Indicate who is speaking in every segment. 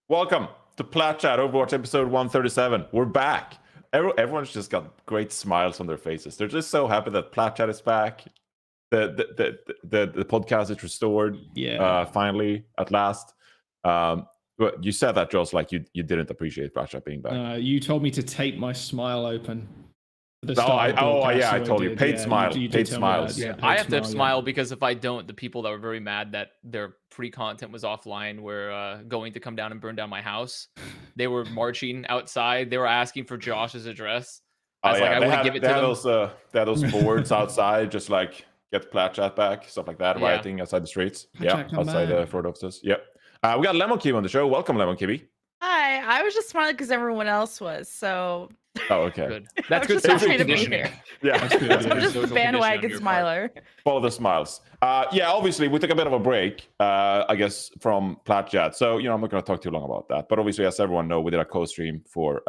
Speaker 1: Welcome to Plat Chat, Overwatch episode 137. We're back. Everyone's just got great smiles on their faces. They're just so happy that Plat Chat is back. The podcast is restored.
Speaker 2: Yeah.
Speaker 1: Finally, at last. But you said that, Joss, like you didn't appreciate Plat Chat being back.
Speaker 2: You told me to tape my smile open.
Speaker 1: I told you. Paid smile. Paid smiles.
Speaker 3: Yeah, I have to smile because if I don't, the people that were very mad that their pre-content was offline were going to come down and burn down my house. They were marching outside. They were asking for Josh's address. I was like, I wouldn't give it to them.
Speaker 1: They had those boards outside, just like get Plat Chat back, stuff like that, rioting outside the streets. Outside the front offices. Yep. We got LemonKiwi on the show. Welcome, LemonKiwi.
Speaker 4: Hi, I was just smiling because everyone else was, so.
Speaker 1: Oh, okay.
Speaker 3: Good. That's good
Speaker 4: social
Speaker 3: social
Speaker 4: conditioning.
Speaker 1: Yeah,
Speaker 2: That's good.
Speaker 4: I'm just a bandwagon smiler.
Speaker 1: Follow the smiles. Yeah, obviously we took a bit of a break, I guess, from Plat Chat. So, I'm not going to talk too long about that. But obviously, as everyone know, we did a co-stream for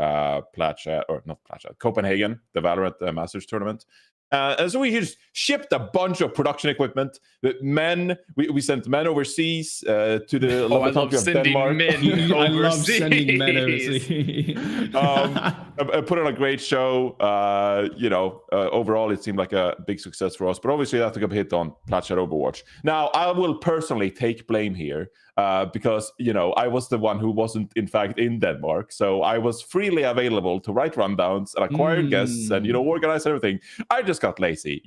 Speaker 1: Plat Chat, or not Plat Chat, Copenhagen, the Valorant Masters tournament. And so we just shipped a bunch of production equipment. We sent men overseas to the lovely country of Denmark.
Speaker 2: I love sending men overseas.
Speaker 1: I put on a great show. Overall, it seemed like a big success for us. But obviously, that took a hit on Plat Chat Overwatch. Now, I will personally take blame here. Because I was the one who wasn't in fact in Denmark, so I was freely available to write rundowns and acquire guests and organize everything. I just got lazy,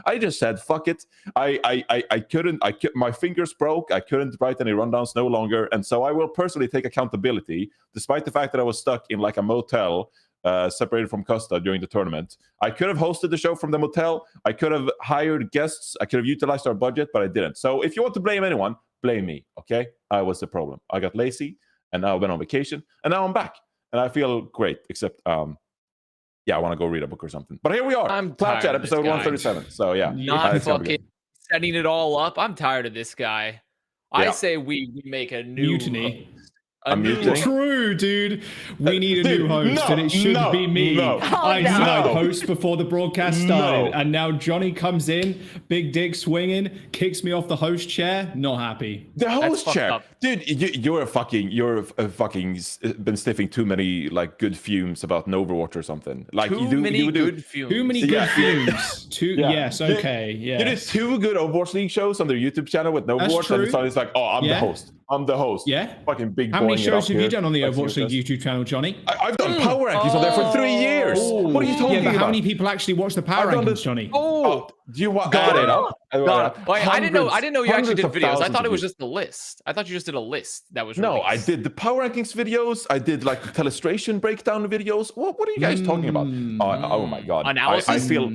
Speaker 1: I just said fuck it. I couldn't. My fingers broke. I couldn't write any rundowns no longer, and so I will personally take accountability, despite the fact that I was stuck in like a motel. Separated from Costa during the tournament. I could have hosted the show from the motel. I could have hired guests. I could have utilized our budget, but I didn't. So if you want to blame anyone, blame me, okay? I was the problem. I got lazy, and now I went on vacation, and now I'm back. And I feel great, except, I want to go read a book or something. But here we are.
Speaker 3: I'm
Speaker 1: Plat Chat, episode 137. So, yeah.
Speaker 3: Not fucking setting it all up. I'm tired of this guy. I say we make a new
Speaker 2: mutiny.
Speaker 3: A new
Speaker 2: True, dude. We need a new host, and it shouldn't be me. I said host before the broadcast started, and now Johnny comes in, big dick swinging, kicks me off the host chair. Not happy.
Speaker 1: The host chair, dude. You're fucking been sniffing too many like good fumes about Overwatch or something. Like
Speaker 3: too many good fumes.
Speaker 2: Too many good fumes. Yes, okay, yeah.
Speaker 1: You did 2 good Overwatch League shows on their YouTube channel with Overwatch, and it's like, oh, I'm the host. I'm the host.
Speaker 2: Yeah.
Speaker 1: Fucking big.
Speaker 2: How many shows have you done on the Overwatch League YouTube channel, Johnny?
Speaker 1: I've done power rankings on there for 3 years. What are you talking about?
Speaker 2: How many people actually watch the power rankings, Johnny?
Speaker 1: Do you want?
Speaker 3: Got it. Wait, I didn't know you actually did videos. I thought it was just a list. I thought you just did a list that was released.
Speaker 1: No, I did the power rankings videos. I did like telestration breakdown videos. What are you guys talking about? Oh my god.
Speaker 3: Analysis.
Speaker 1: I feel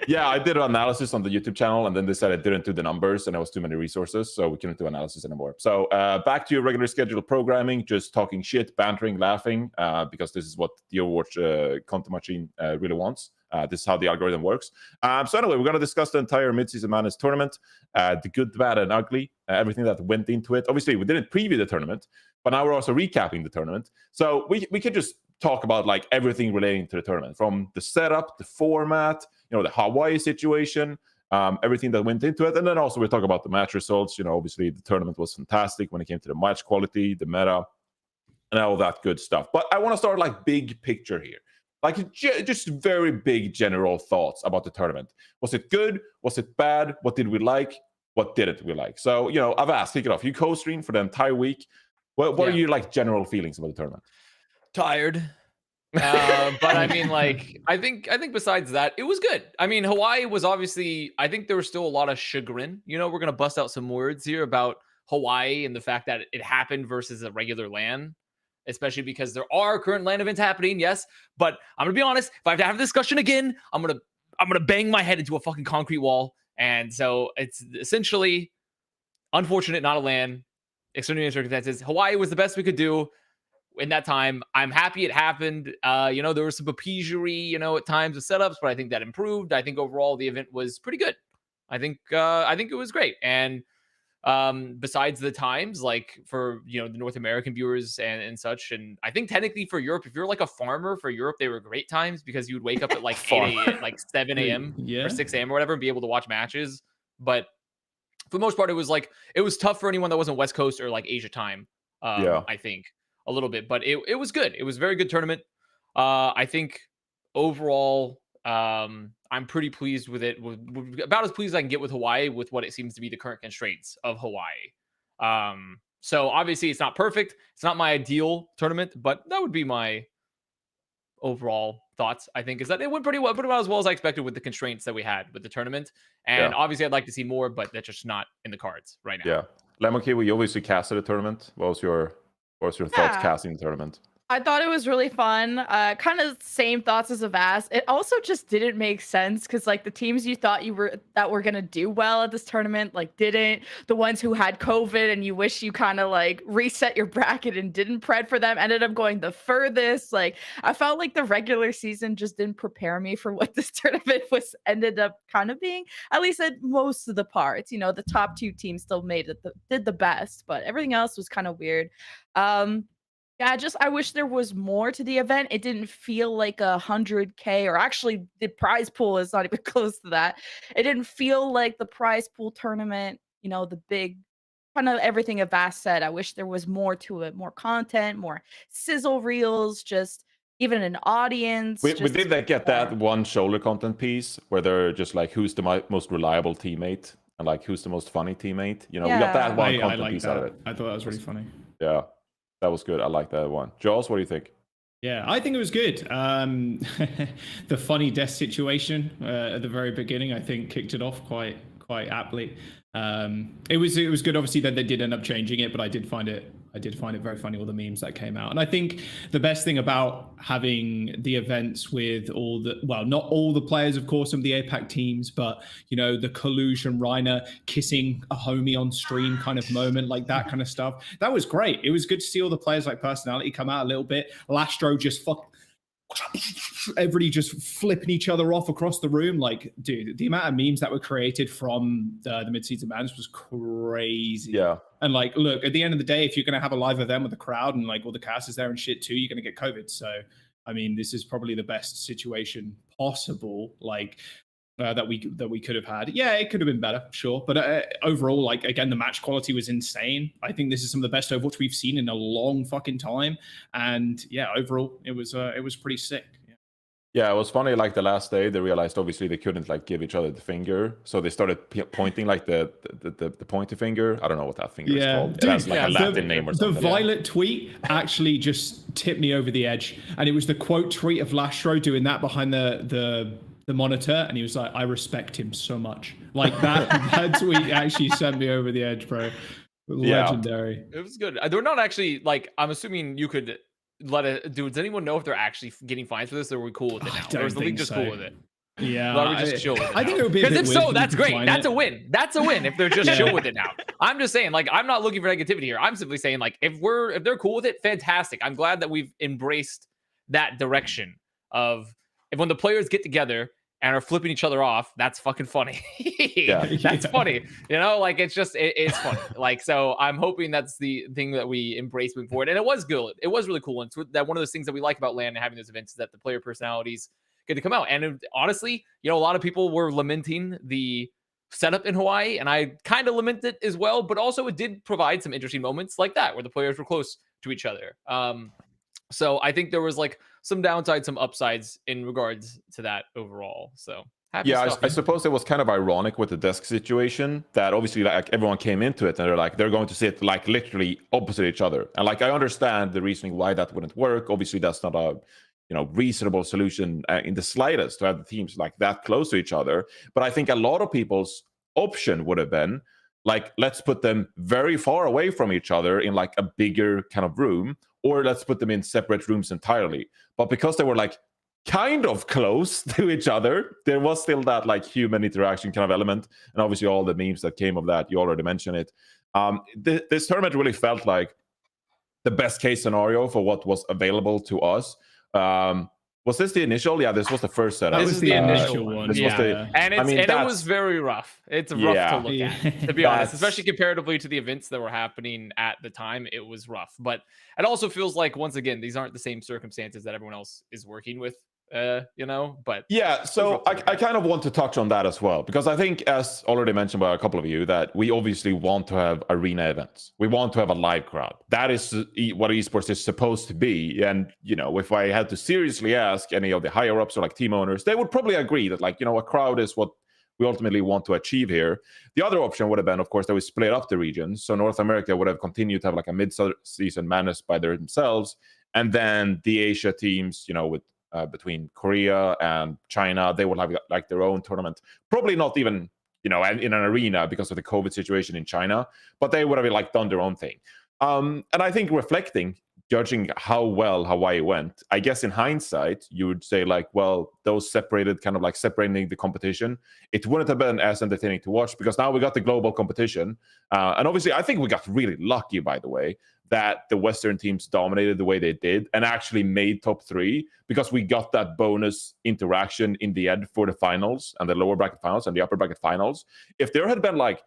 Speaker 1: yeah, I did an analysis on the YouTube channel, and then they said I didn't do the numbers, and there was too many resources, so we couldn't do analysis anymore. So back to your regular scheduled programming, just talking shit, bantering, laughing, because this is what the Overwatch content machine really wants. This is how the algorithm works. So anyway, we're going to discuss the entire Midseason Madness tournament, the good, bad, and ugly, everything that went into it. Obviously, we didn't preview the tournament, but now we're also recapping the tournament. So we could just talk about like everything relating to the tournament, from the setup, the format, the Hawaii situation, everything that went into it. And then also we'll talk about the match results. Obviously the tournament was fantastic when it came to the match quality, the meta, and all that good stuff. But I want to start like big picture here. Like just very big general thoughts about the tournament. Was it good? Was it bad? What did we like? What didn't we like? So, Avast, kick it off. You co-streamed for the entire week. What are your like general feelings about the tournament?
Speaker 3: Tired. But I mean, like, I think besides that, it was good. I mean, Hawaii was obviously, I think there was still a lot of chagrin. We're going to bust out some words here about Hawaii and the fact that it happened versus a regular LAN, especially because there are current LAN events happening. Yes. But I'm going to be honest, if I have to have a discussion again, I'm going to bang my head into a fucking concrete wall. And so it's essentially unfortunate, not a LAN, extraordinary circumstances. Hawaii was the best we could do in that time. I'm happy it happened. There was some appeasery, at times with setups, but I think that improved. I think overall the event was pretty good. I think it was great. And besides the times, like for the North American viewers and such, and I think technically for Europe, if you're like a farmer for Europe, they were great times because you would wake up at like 8 a.m., like 7 a.m. or 6 a.m. or whatever, and be able to watch matches. But for the most part, it was tough for anyone that wasn't West Coast or like Asia time. I think a little bit, but it was good. It was a very good tournament. I think overall, I'm pretty pleased with it. About as pleased as I can get with Hawaii with what it seems to be the current constraints of Hawaii. So obviously it's not perfect. It's not my ideal tournament, but that would be my overall thoughts. I think is that it went pretty well as well as I expected with the constraints that we had with the tournament. And obviously I'd like to see more, but that's just not in the cards right now.
Speaker 1: Yeah. LemonKiwi, you obviously casted a tournament. What was your thoughts casting the tournament?
Speaker 4: I thought it was really fun. Kind of same thoughts as Avast. It also just didn't make sense because like the teams you thought were gonna do well at this tournament like didn't. The ones who had COVID and you wish you kind of like reset your bracket and didn't pred for them ended up going the furthest. Like I felt like the regular season just didn't prepare me for what this tournament ended up kind of being. At least at most of the parts, you know, the top 2 teams still did the best, but everything else was kind of weird. Yeah, I wish there was more to the event. It didn't feel like 100K, or actually the prize pool is not even close to that. It didn't feel like the prize pool tournament, you know, the big kind of everything Avast said. I wish there was more to it, more content, more sizzle reels, just even an audience.
Speaker 1: We did get that one shoulder content piece where they're just like, who's the most reliable teammate and like who's the most funny teammate. You know, we got that one content piece out of it.
Speaker 2: I thought that was really funny.
Speaker 1: Yeah. That was good. I like that one. Jaws, what do you think?
Speaker 2: Yeah, I think it was good. The funny death situation at the very beginning, I think, kicked it off quite aptly. It was good. Obviously, that they did end up changing it, but I did find it very funny, all the memes that came out. And I think the best thing about having the events with not all the players, of course, from the APAC teams, but, you know, the collusion, Reiner kissing a homie on stream kind of moment, like that kind of stuff. That was great. It was good to see all the players like personality come out a little bit. Lastro just everybody just flipping each other off across the room. Like, dude, the amount of memes that were created from the mid-season bans was crazy.
Speaker 1: Yeah.
Speaker 2: And like, look, at the end of the day, if you're going to have a live event with a crowd and like all the cast is there and shit too, you're going to get COVID. So, I mean, this is probably the best situation possible. Like, that we could have had. Yeah, it could have been better, sure. But overall, like, again, the match quality was insane. I think this is some of the best Overwatch we've seen in a long fucking time. And yeah, overall, it was pretty sick.
Speaker 1: Yeah, it was funny. Like the last day, they realized obviously they couldn't like give each other the finger, so they started pointing like the pointer finger. I don't know what that finger is called. Dude, it has like a Latin name or something.
Speaker 2: The Violet tweet actually just tipped me over the edge, and it was the quote tweet of Lastro doing that behind the monitor, and he was like, "I respect him so much." Like that tweet actually sent me over the edge, bro. Legendary.
Speaker 3: Yeah. It was good. They're not actually like. I'm assuming you could. Does anyone know if they're actually getting fines for this, or are we cool with it now? Or is the league just cool with it?
Speaker 2: Yeah,
Speaker 3: are we just chill with it?
Speaker 2: I think it would be
Speaker 3: because if so, that's great. That's a win. That's a win if they're just chill with it now. I'm just saying, like, I'm not looking for negativity here. I'm simply saying, like, if they're cool with it, fantastic. I'm glad that we've embraced that direction of when the players get together and are flipping each other off, that's fucking funny. That's funny. You know, like it's funny. Like, so I'm hoping that's the thing that we embrace moving forward. And it was good. It was really cool. And that one of those things that we like about LAN and having those events is that the player personalities get to come out. And honestly, you know, a lot of people were lamenting the setup in Hawaii, and I kind of lament it as well, but also it did provide some interesting moments like that where the players were close to each other. So I think there was like some downsides, some upsides in regards to that overall. So
Speaker 1: I suppose it was kind of ironic with the desk situation that obviously like everyone came into it and they're going to sit like literally opposite each other. And like I understand the reasoning why that wouldn't work. Obviously that's not a reasonable solution in the slightest to have the teams like that close to each other. But I think a lot of people's option would have been like, let's put them very far away from each other in like a bigger kind of room, or let's put them in separate rooms entirely. But because they were like kind of close to each other, there was still that like human interaction kind of element. And obviously all the memes that came of that, you already mentioned it. This tournament really felt like the best case scenario for what was available to us. Was this the initial? Yeah, this was the first setup.
Speaker 3: This is the initial one. And it was very rough. It's rough to look at, to be honest, especially comparatively to the events that were happening at the time. It was rough, but it also feels like, once again, these aren't the same circumstances that everyone else is working with you know, but
Speaker 1: yeah, so I kind of want to touch on that as well, because I think, as already mentioned by a couple of you, that we obviously want to have arena events. We want to have a live crowd. That is what esports is supposed to be. And, you know, if I had to seriously ask any of the higher ups or like team owners, they would probably agree that, like, you know, a crowd is what we ultimately want to achieve here. The other option would have been, of course, that we split up the regions. So North America would have continued to have like a mid-season madness by themselves. And then the Asia teams, you know, with between Korea and China, they will have like their own tournament. Probably not even, you know, in an arena because of the COVID situation in China, but they would have like done their own thing. And I think reflecting, judging how well Hawaii went, I guess in hindsight, you would say like, well, those separated, kind of like separating the competition, it wouldn't have been as entertaining to watch, because now we got the global competition. And obviously, I think we got really lucky, by the way, that the Western teams dominated the way they did and actually made top 3, because we got that bonus interaction in the end for the finals and the lower bracket finals and the upper bracket finals. If there had been like,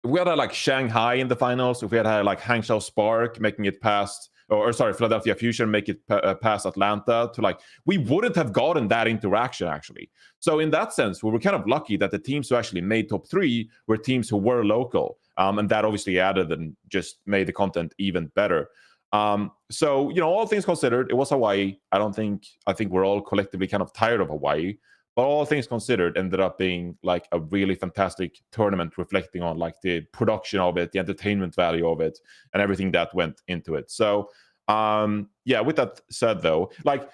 Speaker 1: if we had like Shanghai in the finals, if we had like Hangzhou Spark making it past, or sorry, Philadelphia Fusion make it past Atlanta, to like, we wouldn't have gotten that interaction actually. So in that sense, we were kind of lucky that the teams who actually made top 3 were teams who were local. And that obviously added and just made the content even better. So, you know, all things considered, it was Hawaii. I think we're all collectively kind of tired of Hawaii, but all things considered, ended up being like a really fantastic tournament, reflecting on like the production of it, the entertainment value of it, and everything that went into it. So, yeah, with that said though, like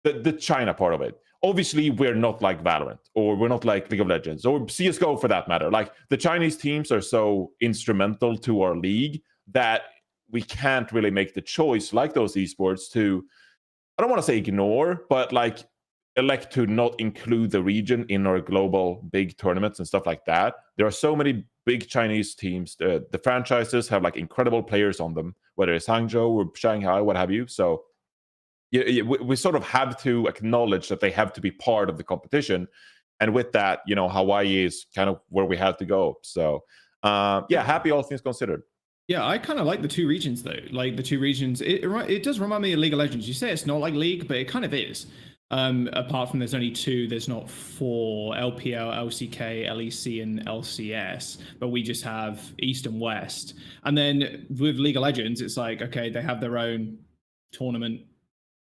Speaker 1: the China part of it, obviously we're not like Valorant, or we're not like League of Legends, or CSGO for that matter. Like the Chinese teams are so instrumental to our league that we can't really make the choice, like those esports, to, I don't want to say ignore, but like elect to not include the region in our global big tournaments and stuff like that. There are so many big Chinese teams. The franchises have like incredible players on them, whether it's Hangzhou or Shanghai, what have you. So we sort of have to acknowledge that they have to be part of the competition. And with that, you know, Hawaii is kind of where we had to go. So, yeah, happy all things considered.
Speaker 2: Yeah, I kind of like the 2 regions though. Like the 2 regions, it does remind me of League of Legends. You say it's not like League, but it kind of is. Apart from there's only 2, there's not 4, LPL, LCK, LEC, and LCS, but we just have East and West. And then with League of Legends, it's like, okay, they have their own tournament.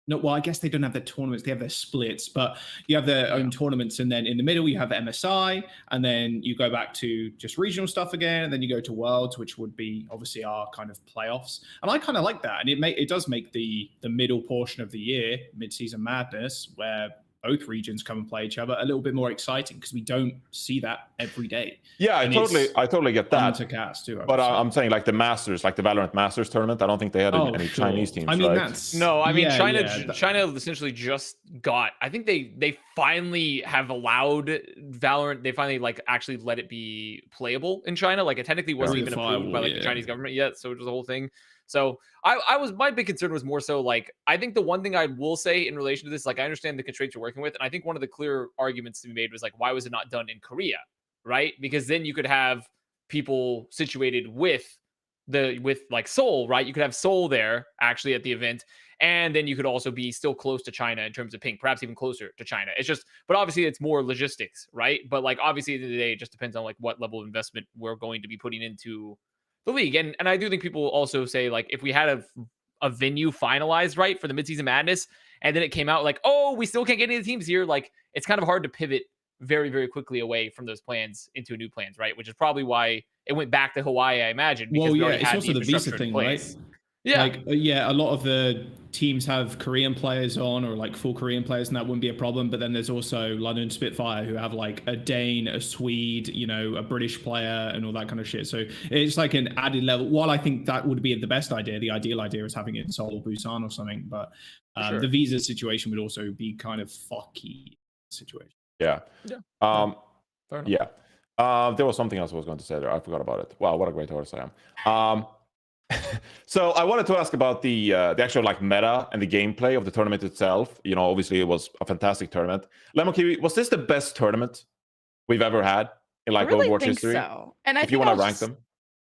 Speaker 2: No, well, I guess they don't have their tournaments, they have their splits, but you have their own tournaments, and then in the middle you have the MSI, and then you go back to just regional stuff again, and then you go to Worlds, which would be obviously our kind of playoffs. And I kind of like that, and it does make the middle portion of the year, mid-season madness, where both regions come and play each other, a little bit more exciting, because we don't see that every day.
Speaker 1: Yeah, I totally get that.
Speaker 2: To cast too,
Speaker 1: but I'm saying like the Masters, like the Valorant Masters tournament, I don't think they had any Chinese teams.
Speaker 2: I mean,
Speaker 1: right?
Speaker 3: China essentially just got, I think they finally have allowed Valorant. They finally like actually let it be playable in China. Like it technically wasn't even approved by like the Chinese government yet, so it was the whole thing. So my big concern was more so like, I think the one thing I will say in relation to this, like I understand the constraints you're working with, and I think one of the clear arguments to be made was like, why was it not done in Korea, right? Because then you could have people situated with like Seoul, right? You could have Seoul there actually at the event, and then you could also be still close to China in terms of ping, perhaps even closer to China. It's just, but obviously it's more logistics, right? But like obviously at the end of the day, it just depends on like what level of investment we're going to be putting into the league. And I do think people also say like, if we had a venue finalized right for the midseason madness, and then it came out like, oh, we still can't get any of the teams here, like it's kind of hard to pivot very, very quickly away from those plans into new plans, right? Which is probably why it went back to Hawaii, I imagine.
Speaker 2: Well, yeah, it's also the visa thing, right?
Speaker 3: Yeah.
Speaker 2: Like, yeah, a lot of the teams have Korean players on, or like full Korean players, and that wouldn't be a problem. But then there's also London Spitfire, who have like a Dane, a Swede, you know, a British player, and all that kind of shit. So it's like an added level. While I think that would be the best idea, the ideal idea is having it in Seoul or Busan or something. But the visa situation would also be kind of fucky situation.
Speaker 1: Yeah. Yeah. There was something else I was going to say there. I forgot about it. Wow, what a great horse I am. So I wanted to ask about the actual like meta and the gameplay of the tournament itself. You know, obviously it was a fantastic tournament. LemonKiwi, was this the best tournament we've ever had in like
Speaker 4: I really
Speaker 1: Overwatch
Speaker 4: think
Speaker 1: history?
Speaker 4: so. And
Speaker 1: if you want to rank them.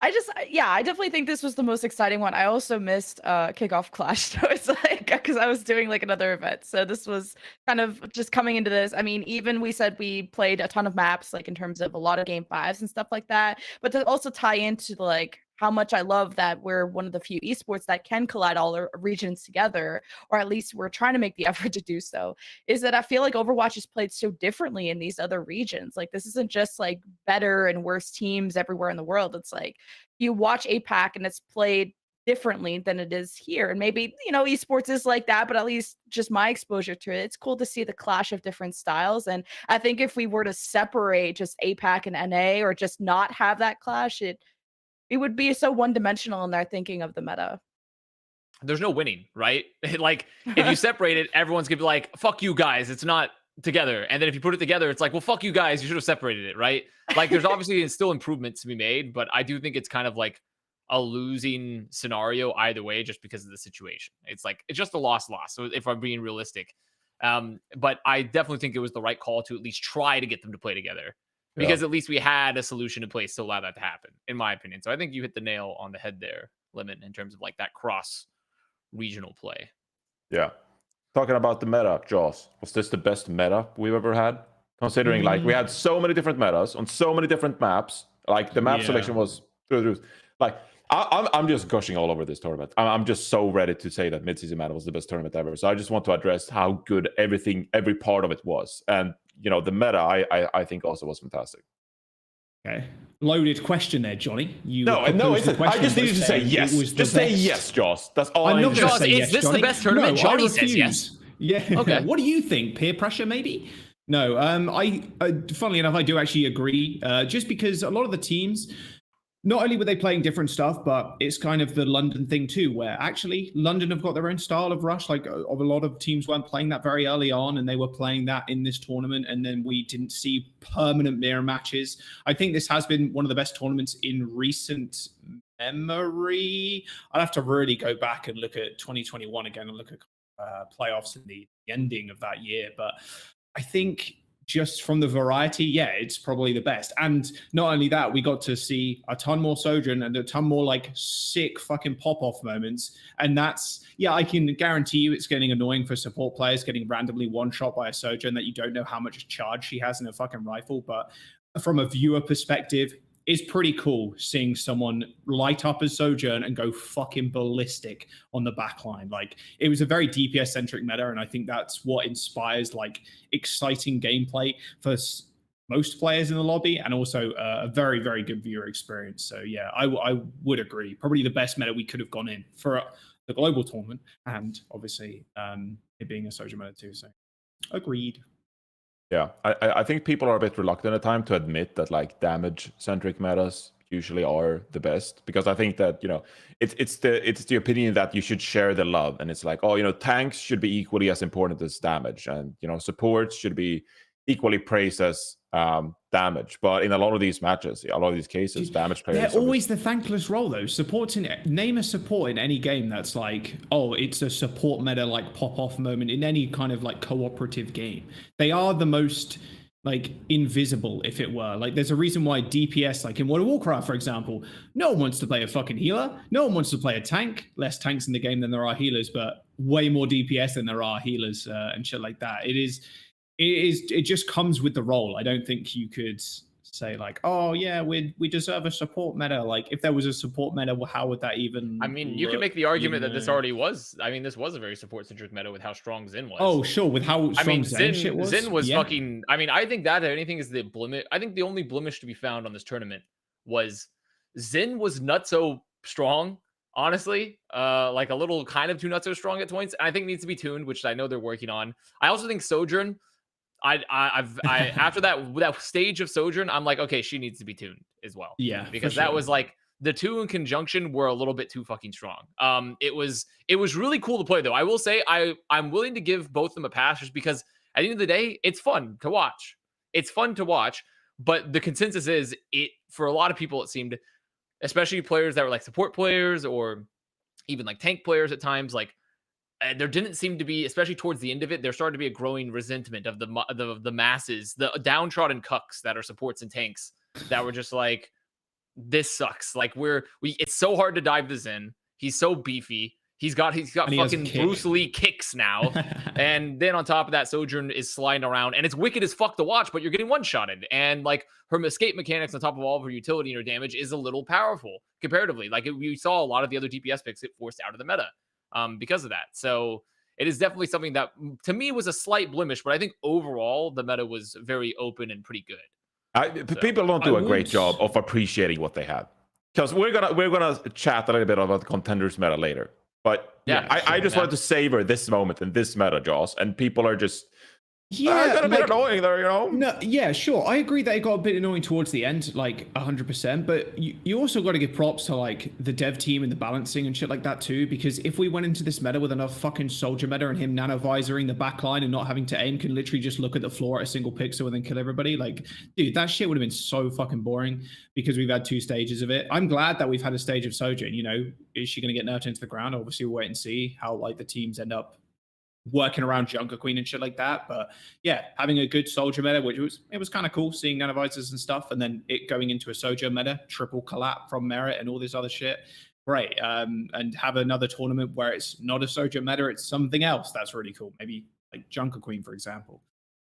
Speaker 4: I definitely think this was the most exciting one. I also missed kickoff clash, so it's like because I was doing like another event. So this was kind of just coming into this. I mean, even we said we played a ton of maps, like in terms of a lot of game fives and stuff like that. But to also tie into like how much I love that we're one of the few esports that can collide all our regions together, or at least we're trying to make the effort to do so, is that I feel like Overwatch is played so differently in these other regions. Like this isn't just like better and worse teams everywhere in the world. It's like you watch APAC and it's played differently than it is here. And maybe, esports is like that, but at least just my exposure to it, it's cool to see the clash of different styles. And I think if we were to separate just APAC and NA or just not have that clash, it would be so one-dimensional in their thinking of the meta.
Speaker 3: There's no winning, right? Like, if you separate it, everyone's gonna be like, fuck you guys, it's not together. And then if you put it together, it's like, well, fuck you guys, you should have separated it, right? Like, there's obviously still improvements to be made, but I do think it's kind of like a losing scenario either way, just because of the situation. It's like, it's just a loss. So if I'm being realistic, but I definitely think it was the right call to at least try to get them to play together, because at least we had a solution in place to allow that to happen, in my opinion. So I think you hit the nail on the head there, Lemon, in terms of like that cross regional play.
Speaker 1: Yeah. Talking about the meta, Jaws, was this the best meta we've ever had? Considering like we had so many different metas on so many different maps, like the map selection was through the roof. Like I'm just gushing all over this tournament. I'm just so ready to say that Midseason meta was the best tournament ever. So I just want to address how good every part of it was, and the meta I think also was fantastic.
Speaker 2: Okay. Loaded question there, Johnny.
Speaker 1: No, it's I just needed to say yes. Just say yes, Joss. That's all
Speaker 2: I'm not going to say
Speaker 3: is
Speaker 2: yes,
Speaker 3: this
Speaker 2: Johnny.
Speaker 3: the best tournament?
Speaker 2: No,
Speaker 3: Johnny says yes.
Speaker 2: Yeah.
Speaker 3: Okay.
Speaker 2: What do you think? Peer pressure, maybe? No. I funnily enough, I do actually agree. Just because a lot of the teams, not only were they playing different stuff, but it's kind of the London thing too, where actually London have got their own style of rush. Like a lot of teams weren't playing that very early on, and they were playing that in this tournament, and then we didn't see permanent mirror matches. I think this has been one of the best tournaments in recent memory. I'd have to really go back and look at 2021 again and look at playoffs and the ending of that year. But I think just from the variety, it's probably the best. And not only that, we got to see a ton more Sojourn and a ton more like sick fucking pop-off moments. And that's, I can guarantee you it's getting annoying for support players getting randomly one-shot by a Sojourn that you don't know how much charge she has in a fucking rifle. But from a viewer perspective, it's pretty cool seeing someone light up as Sojourn and go fucking ballistic on the backline. Like, it was a very DPS-centric meta, and I think that's what inspires like exciting gameplay for most players in the lobby, and also a very, very good viewer experience. So I would agree. Probably the best meta we could have gone in for the global tournament, and obviously it being a Sojourn meta too. So agreed.
Speaker 1: Yeah, I think people are a bit reluctant at time to admit that like damage-centric metas usually are the best, because I think that it's the opinion that you should share the love, and it's like, tanks should be equally as important as damage, and supports should be equally praised as damage. But in a lot of these matches, a lot of these cases, damage players
Speaker 2: they're always the thankless role though. Name a support in any game that's like, it's a support meta like pop-off moment in any kind of like cooperative game. They are the most like invisible, if it were. Like, there's a reason why DPS, like in World of Warcraft, for example, no one wants to play a fucking healer. No one wants to play a tank. Less tanks in the game than there are healers, but way more DPS than there are healers and shit like that. It just comes with the role. I don't think you could say like, we deserve a support meta. Like, if there was a support meta, well, how would that even
Speaker 3: you could make the argument that this already was. This was a very support-centric meta with how strong Xin was.
Speaker 2: Oh, sure, with how strong Zen was.
Speaker 3: Xin was fucking... I think that, if anything, is the blemish. I think the only blemish to be found on this tournament was Xin was not so strong, honestly. Like a little kind of too not so strong at points. I think needs to be tuned, which I know they're working on. I also think Sojourn... after that stage of Sojourn, I'm like, okay, she needs to be tuned as well.
Speaker 2: Yeah,
Speaker 3: because that was like the two in conjunction were a little bit too fucking strong. It was really cool to play though. I will say I'm willing to give both of them a pass, just because at the end of the day, it's fun to watch. But the consensus is for a lot of people, it seemed, especially players that were like support players or even like tank players at times, like, there didn't seem to be, especially towards the end of it, there started to be a growing resentment of the masses, the downtrodden cucks that are supports and tanks, that were just like, this sucks. Like it's so hard to dive this in. He's so beefy. He's got fucking Bruce Lee kicks now. And then on top of that, Sojourn is sliding around and it's wicked as fuck to watch, but you're getting one-shotted. And like her escape mechanics on top of all of her utility and her damage is a little powerful comparatively. Like we saw a lot of the other DPS picks get forced out of the meta because of that. So it is definitely something that to me was a slight blemish, but I think overall the meta was very open and pretty good.
Speaker 1: People don't do a great job of appreciating what they had. Because we're gonna chat a little bit about the contenders meta later. But I just wanted to savor this moment in this meta, Jaws, and people are just it's got a bit annoying there, you know?
Speaker 2: No, yeah, sure. I agree that it got a bit annoying towards the end, like 100%. But you also got to give props to like the dev team and the balancing and shit like that too. Because if we went into this meta with enough fucking soldier meta and him nano-visoring the back line and not having to aim, can literally just look at the floor at a single pixel and then kill everybody. Like, dude, that shit would have been so fucking boring because we've had 2 stages of it. I'm glad that we've had a stage of Sojourn. You know, is she going to get nerfed into the ground? Obviously, we'll wait and see how like the teams end up working around JunkerQueen and shit like that. But yeah, having a good soldier meta, which was kind of cool seeing nanovisors and stuff, and then it going into a soldier meta, triple collab from merit and all this other shit. Great. And have another tournament where it's not a soldier meta, it's something else. That's really cool. Maybe like JunkerQueen, for example.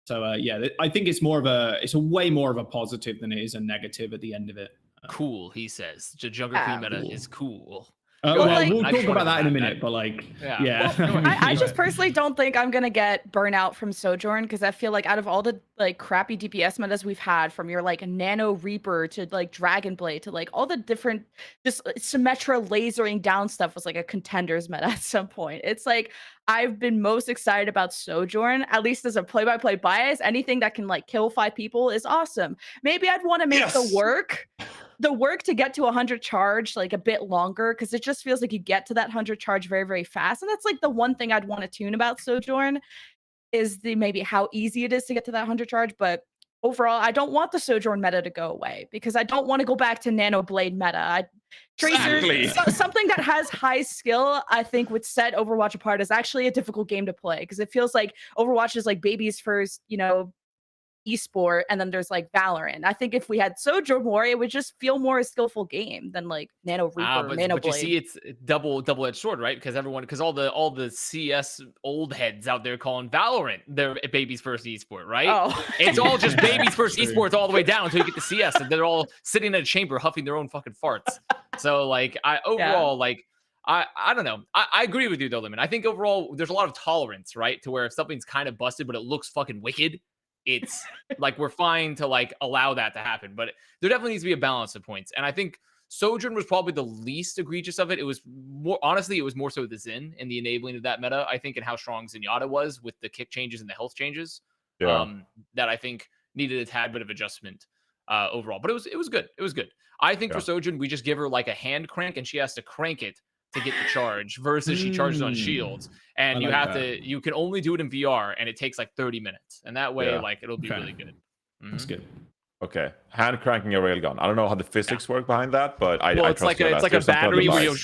Speaker 2: So yeah, I think it's a way more of a positive than it is a negative at the end of it.
Speaker 3: Cool, he says. The JunkerQueen meta is cool.
Speaker 2: Well, we'll talk about that in a minute, but like, yeah.
Speaker 4: Well, I just personally don't think I'm gonna get burnout from Sojourn because I feel like out of all the like crappy DPS metas we've had, from your like Nano Reaper to like Dragon Blade to like all the different just Symmetra lasering down stuff was like a contenders meta at some point. It's like I've been most excited about Sojourn, at least as a play-by-play bias. Anything that can like kill 5 people is awesome. Maybe I'd want to make the work to get to 100 charge like a bit longer, because it just feels like you get to that 100 charge very, very fast. And that's like the one thing I'd want to tune about Sojourn is maybe how easy it is to get to that 100 charge. But overall, I don't want the Sojourn meta to go away because I don't want to go back to Nano Blade meta. Tracers, something that has high skill, I think would set Overwatch apart as actually a difficult game to play, because it feels like Overwatch is like baby's first, esport, and then there's like Valorant. I think if we had Sojourn more, it would just feel more a skillful game than like Nano Reaper, Nano Blade.
Speaker 3: But you see, it's double-edged sword, right? Because all the CS old heads out there calling Valorant their baby's first esport, right? Oh. It's all just baby's first esports all the way down until you get to CS, and they're all sitting in a chamber huffing their own fucking farts. So like, I don't know. I agree with you though, Lemon. I think overall there's a lot of tolerance, right? To where if something's kind of busted but it looks fucking wicked, it's like we're fine to like allow that to happen. But there definitely needs to be a balance of points. And I think Sojourn was probably the least egregious of it. It was more, honestly, it was more so the Xin and the enabling of that meta, I think, and how strong Zenyatta was with the kick changes and the health changes. That I think needed a tad bit of adjustment overall. But it was good. It was good. I think for Sojourn, we just give her like a hand crank and she has to crank it to get the charge versus she charges on shields, and you can only do it in VR, and it takes like 30 minutes, and that way like it'll be really good.
Speaker 2: That's good.
Speaker 1: Okay, hand cranking a railgun. I don't know how the physics work behind that, but
Speaker 3: it's like a battery where you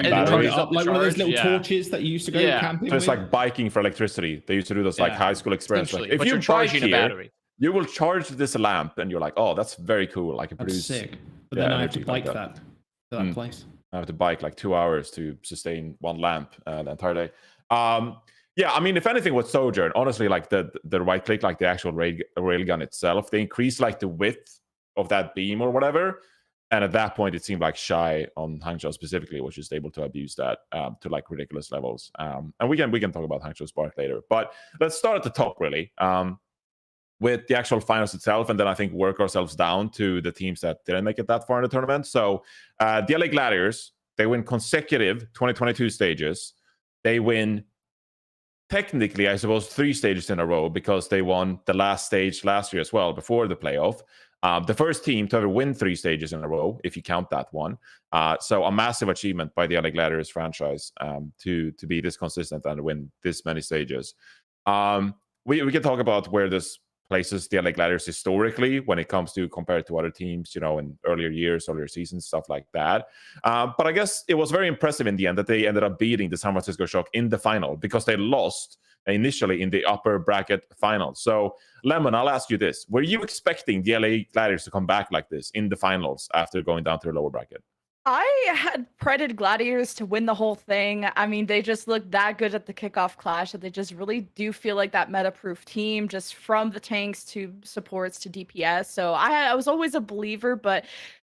Speaker 2: like one of those little torches that you used to go camping
Speaker 1: with. It's like biking for electricity. They used to do those like high school experiments. Like, if you're charging a battery, you will charge this lamp, and you're like, oh, that's very cool. I can produce.
Speaker 2: Sick. But then I have to bike that to that place.
Speaker 1: I have to bike like 2 hours to sustain one lamp the entire day. Yeah, I mean, if anything with Sojourn, honestly, like the right click, like the actual railgun itself, they increased like the width of that beam or whatever. And at that point, it seemed like Shy on Hangzhou specifically was just able to abuse that to like ridiculous levels. And we can talk about Hangzhou Spark later. But let's start at the top, really. With the actual finals itself, and then I think work ourselves down to the teams that didn't make it that far in the tournament. So the LA Gladiators, they win consecutive 2022 stages. They win technically, I suppose, 3 stages in a row because they won the last stage last year as well before the playoff. The first team to ever win 3 stages in a row, if you count that one. So a massive achievement by the LA Gladiators franchise to be this consistent and win this many stages. We can talk about where this places the LA Gladiators historically when it comes to compared to other teams, in earlier years, earlier seasons, stuff like that. But I guess it was very impressive in the end that they ended up beating the San Francisco Shock in the final because they lost initially in the upper bracket finals. So, Lemon, I'll ask you this. Were you expecting the LA Gladiators to come back like this in the finals after going down to the lower bracket?
Speaker 4: I had predicted Gladiators to win the whole thing. I mean, they just looked that good at the kickoff clash that they just really do feel like that meta-proof team, just from the tanks to supports to DPS. So I was always a believer, but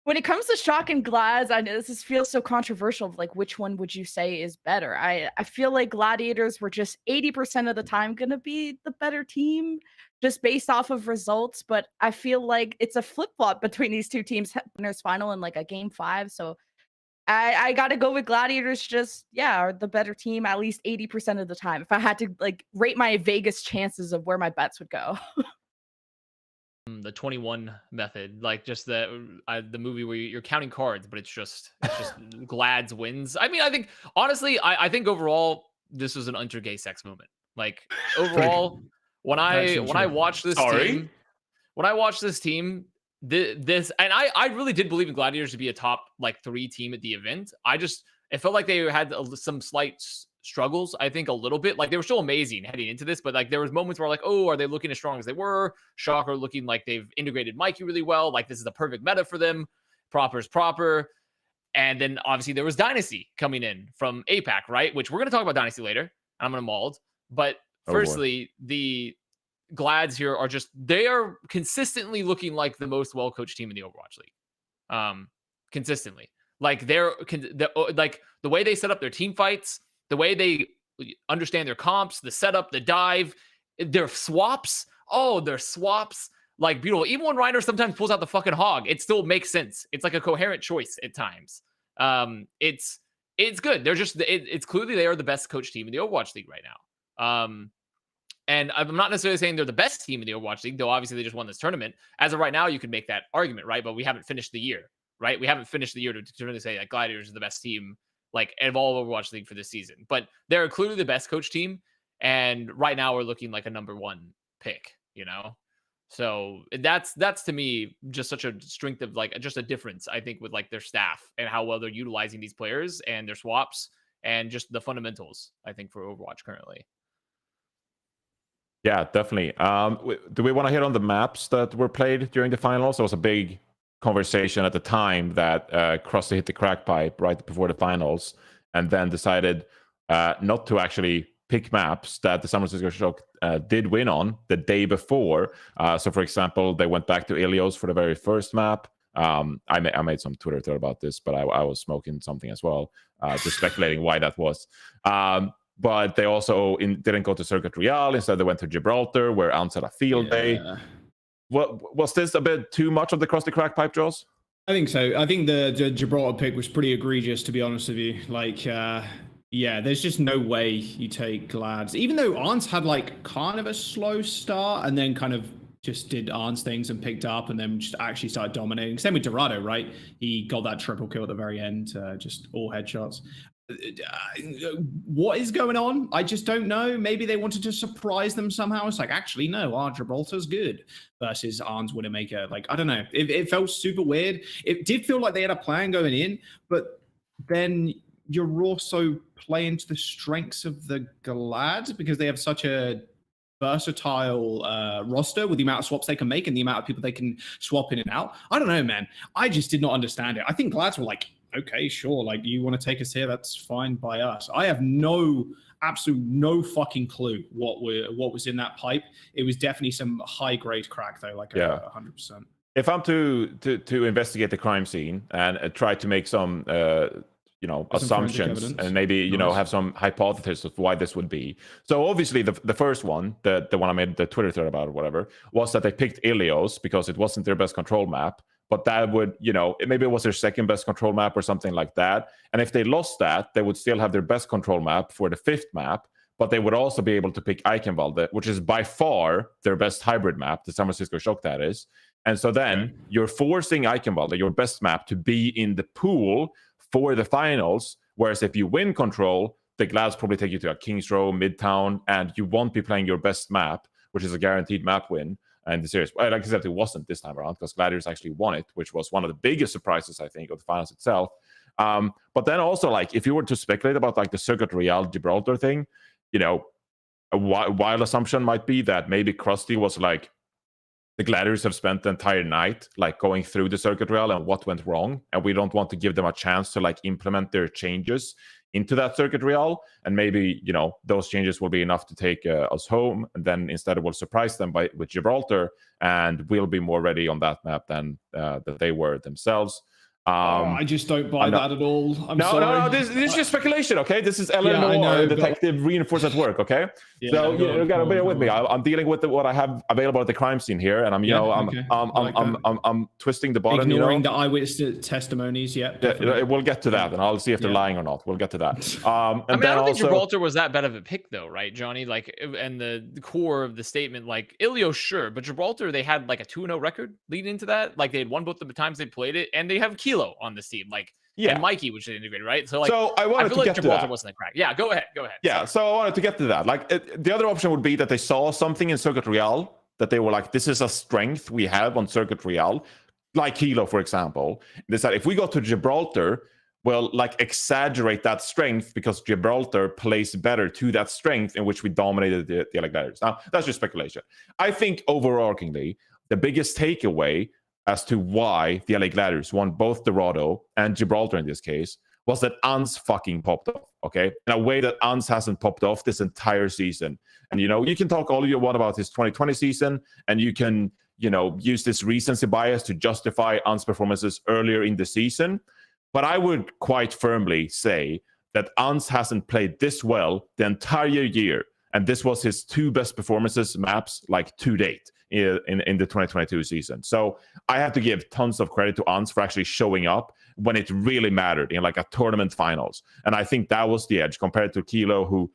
Speaker 4: when it comes to Shock and Glads, I know this feels so controversial. Like, which one would you say is better? I feel like Gladiators were just 80% of the time going to be the better team, just based off of results. But I feel like it's a flip-flop between these two teams, winners final in like a game 5. So I got to go with Gladiators. Just, yeah, are the better team at least 80% of the time. If I had to like rate my Vegas chances of where my bets would go.
Speaker 3: The 21 method, like just the movie where you're counting cards, but it's just Glads wins. I mean, I think honestly, I think overall this was an gay sex moment. Like overall, when I watched this team, this and I really did believe in Gladiators to be a top like 3 team at the event. It felt like they had some slight struggles, I think, a little bit. Like they were still amazing heading into this, but like there was moments where like, oh, are they looking as strong as they were? Shock are looking like they've integrated Mikey really well. Like this is the perfect meta for them. Proper's proper. And then obviously there was Dynasty coming in from APAC, right? Which we're going to talk about Dynasty later. I'm going to mauled. But firstly, the Glads here they are consistently looking like the most well-coached team in the Overwatch League. Consistently. Like like the way they set up their team fights, the way they understand their comps, the setup, the dive, their swaps. Oh, their swaps. Like beautiful. Even when Reiner sometimes pulls out the fucking hog, it still makes sense. It's like a coherent choice at times. It's good. It's clearly they are the best coach team in the Overwatch League right now. And I'm not necessarily saying they're the best team in the Overwatch League, though obviously they just won this tournament. As of right now, you can make that argument, right? But we haven't finished the year, right? We haven't finished the year to really say that Gladiators is the best team like of all Overwatch League for this season. But they're clearly the best coach team. And right now we're looking like a number 1 pick, you know? So that's to me just such a strength of like just a difference, I think, with like their staff and how well they're utilizing these players and their swaps and just the fundamentals, I think, for Overwatch currently.
Speaker 1: Yeah, definitely. Do we want to hit on the maps that were played during the finals? There was a big conversation at the time that Krusty hit the crack pipe right before the finals and then decided not to actually pick maps that the San Francisco Shock did win on the day before. So, for example, they went back to Ilios for the very first map. I made some Twitter thread about this, but I was smoking something as well, just speculating why that was. But they also didn't go to Circuit Real. Instead, they went to Gibraltar, where Ants had a field day. Was this a bit too much of the cross the crack pipe, Jaws?
Speaker 2: I think so. I think the Gibraltar pick was pretty egregious, to be honest with you. Like, yeah, there's just no way you take Glads. Even though Ants had like kind of a slow start and then kind of just did Ants things and picked up and then just actually started dominating. Same with Dorado, right? He got that triple kill at the very end, just all headshots. What is going on? I just don't know. Maybe they wanted to surprise them somehow. It's like, actually, no, our Gibraltar's good versus Arn's Widowmaker. Like, I don't know. It felt super weird. It did feel like they had a plan going in, but then you're also playing to the strengths of the Glad because they have such a versatile roster with the amount of swaps they can make and the amount of people they can swap in and out. I don't know, man. I just did not understand it. I think Glads were like, okay, sure, like you want to take us here, that's fine by us. I have absolute no fucking clue what was in that pipe. It was definitely some high grade crack though, like 100%.
Speaker 1: If I'm to investigate the crime scene and try to make some assumptions and maybe have some hypothesis of why this would be. So obviously the first one, the one I made the Twitter thread about or whatever, was that they picked Ilios because it wasn't their best control map. But that would, maybe it was their second best control map or something like that. And if they lost that, they would still have their best control map for the 5th map. But they would also be able to pick Eichenwalde, which is by far their best hybrid map, the San Francisco Shock that is. And so then you're forcing Eichenwalde, your best map, to be in the pool for the finals. Whereas if you win control, the Glads probably take you to a Kings Row, Midtown, and you won't be playing your best map, which is a guaranteed map win. And the series, like I said, it wasn't this time around because Gladiators actually won it, which was one of the biggest surprises, I think, of the finals itself. But then also, like, if you were to speculate about like the Circuit Real Gibraltar thing, a wild assumption might be that maybe Krusty was like, the Gladiators have spent the entire night like going through the circuit rail and what went wrong, and we don't want to give them a chance to like implement their changes into that circuit rail, and maybe those changes will be enough to take us home, and then instead we'll surprise them with Gibraltar, and we'll be more ready on that map than that they were themselves.
Speaker 2: I just don't buy that at all.
Speaker 1: No. This is just speculation, okay? This is LMO detective reinforced at work, okay? So you gotta bear with me. I'm dealing with what I have available at the crime scene here, and I'm twisting the bottom.
Speaker 2: Ignoring the eyewitness testimonies. Yeah,
Speaker 1: we'll get to that, and I'll see if they're lying or not. We'll get to that.
Speaker 3: I don't think Gibraltar was that bad of a pick, though, right, Johnny? Like, and the core of the statement, like Ilios, sure, but Gibraltar, they had like a 2-0 record leading into that. Like they had won both the times they played it, and they have on this team, like and Mikey, which they integrated, right? So like,
Speaker 1: I wanted to get to that.
Speaker 3: Wasn't a crack. Yeah, go ahead.
Speaker 1: Yeah, so I wanted to get to that. Like, the other option would be that they saw something in Circuit Real that they were like, this is a strength we have on Circuit Real, like Kilo, for example. They said, if we go to Gibraltar, we'll like exaggerate that strength because Gibraltar plays better to that strength in which we dominated the LA Gladiators. Now, that's just speculation. I think overarchingly, the biggest takeaway as to why the LA Gladiators won both Dorado and Gibraltar in this case was that Ans fucking popped off, okay? In a way that Ans hasn't popped off this entire season. And, you can talk all you want about his 2020 season, and you can, use this recency bias to justify Ans' performances earlier in the season. But I would quite firmly say that Ans hasn't played this well the entire year. And this was his 2 best performances maps, like, to date in the 2022 season. So I have to give tons of credit to Ans for actually showing up when it really mattered in like a tournament finals. And I think that was the edge compared to Kilo, who,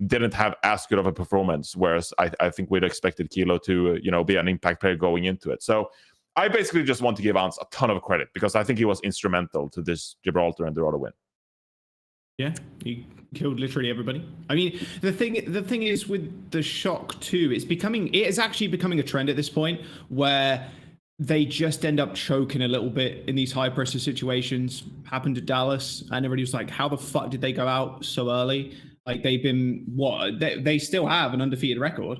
Speaker 1: didn't have as good of a performance. Whereas I think we'd expected Kilo to, be an impact player going into it. So I basically just want to give Ans a ton of credit because I think he was instrumental to this Gibraltar and Dorado win.
Speaker 2: Yeah, he killed literally everybody. I mean, the thing is with the Shock too, it is actually becoming a trend at this point where they just end up choking a little bit in these high pressure situations. Happened to Dallas, and everybody was like, how the fuck did they go out so early? Like they've been they still have an undefeated record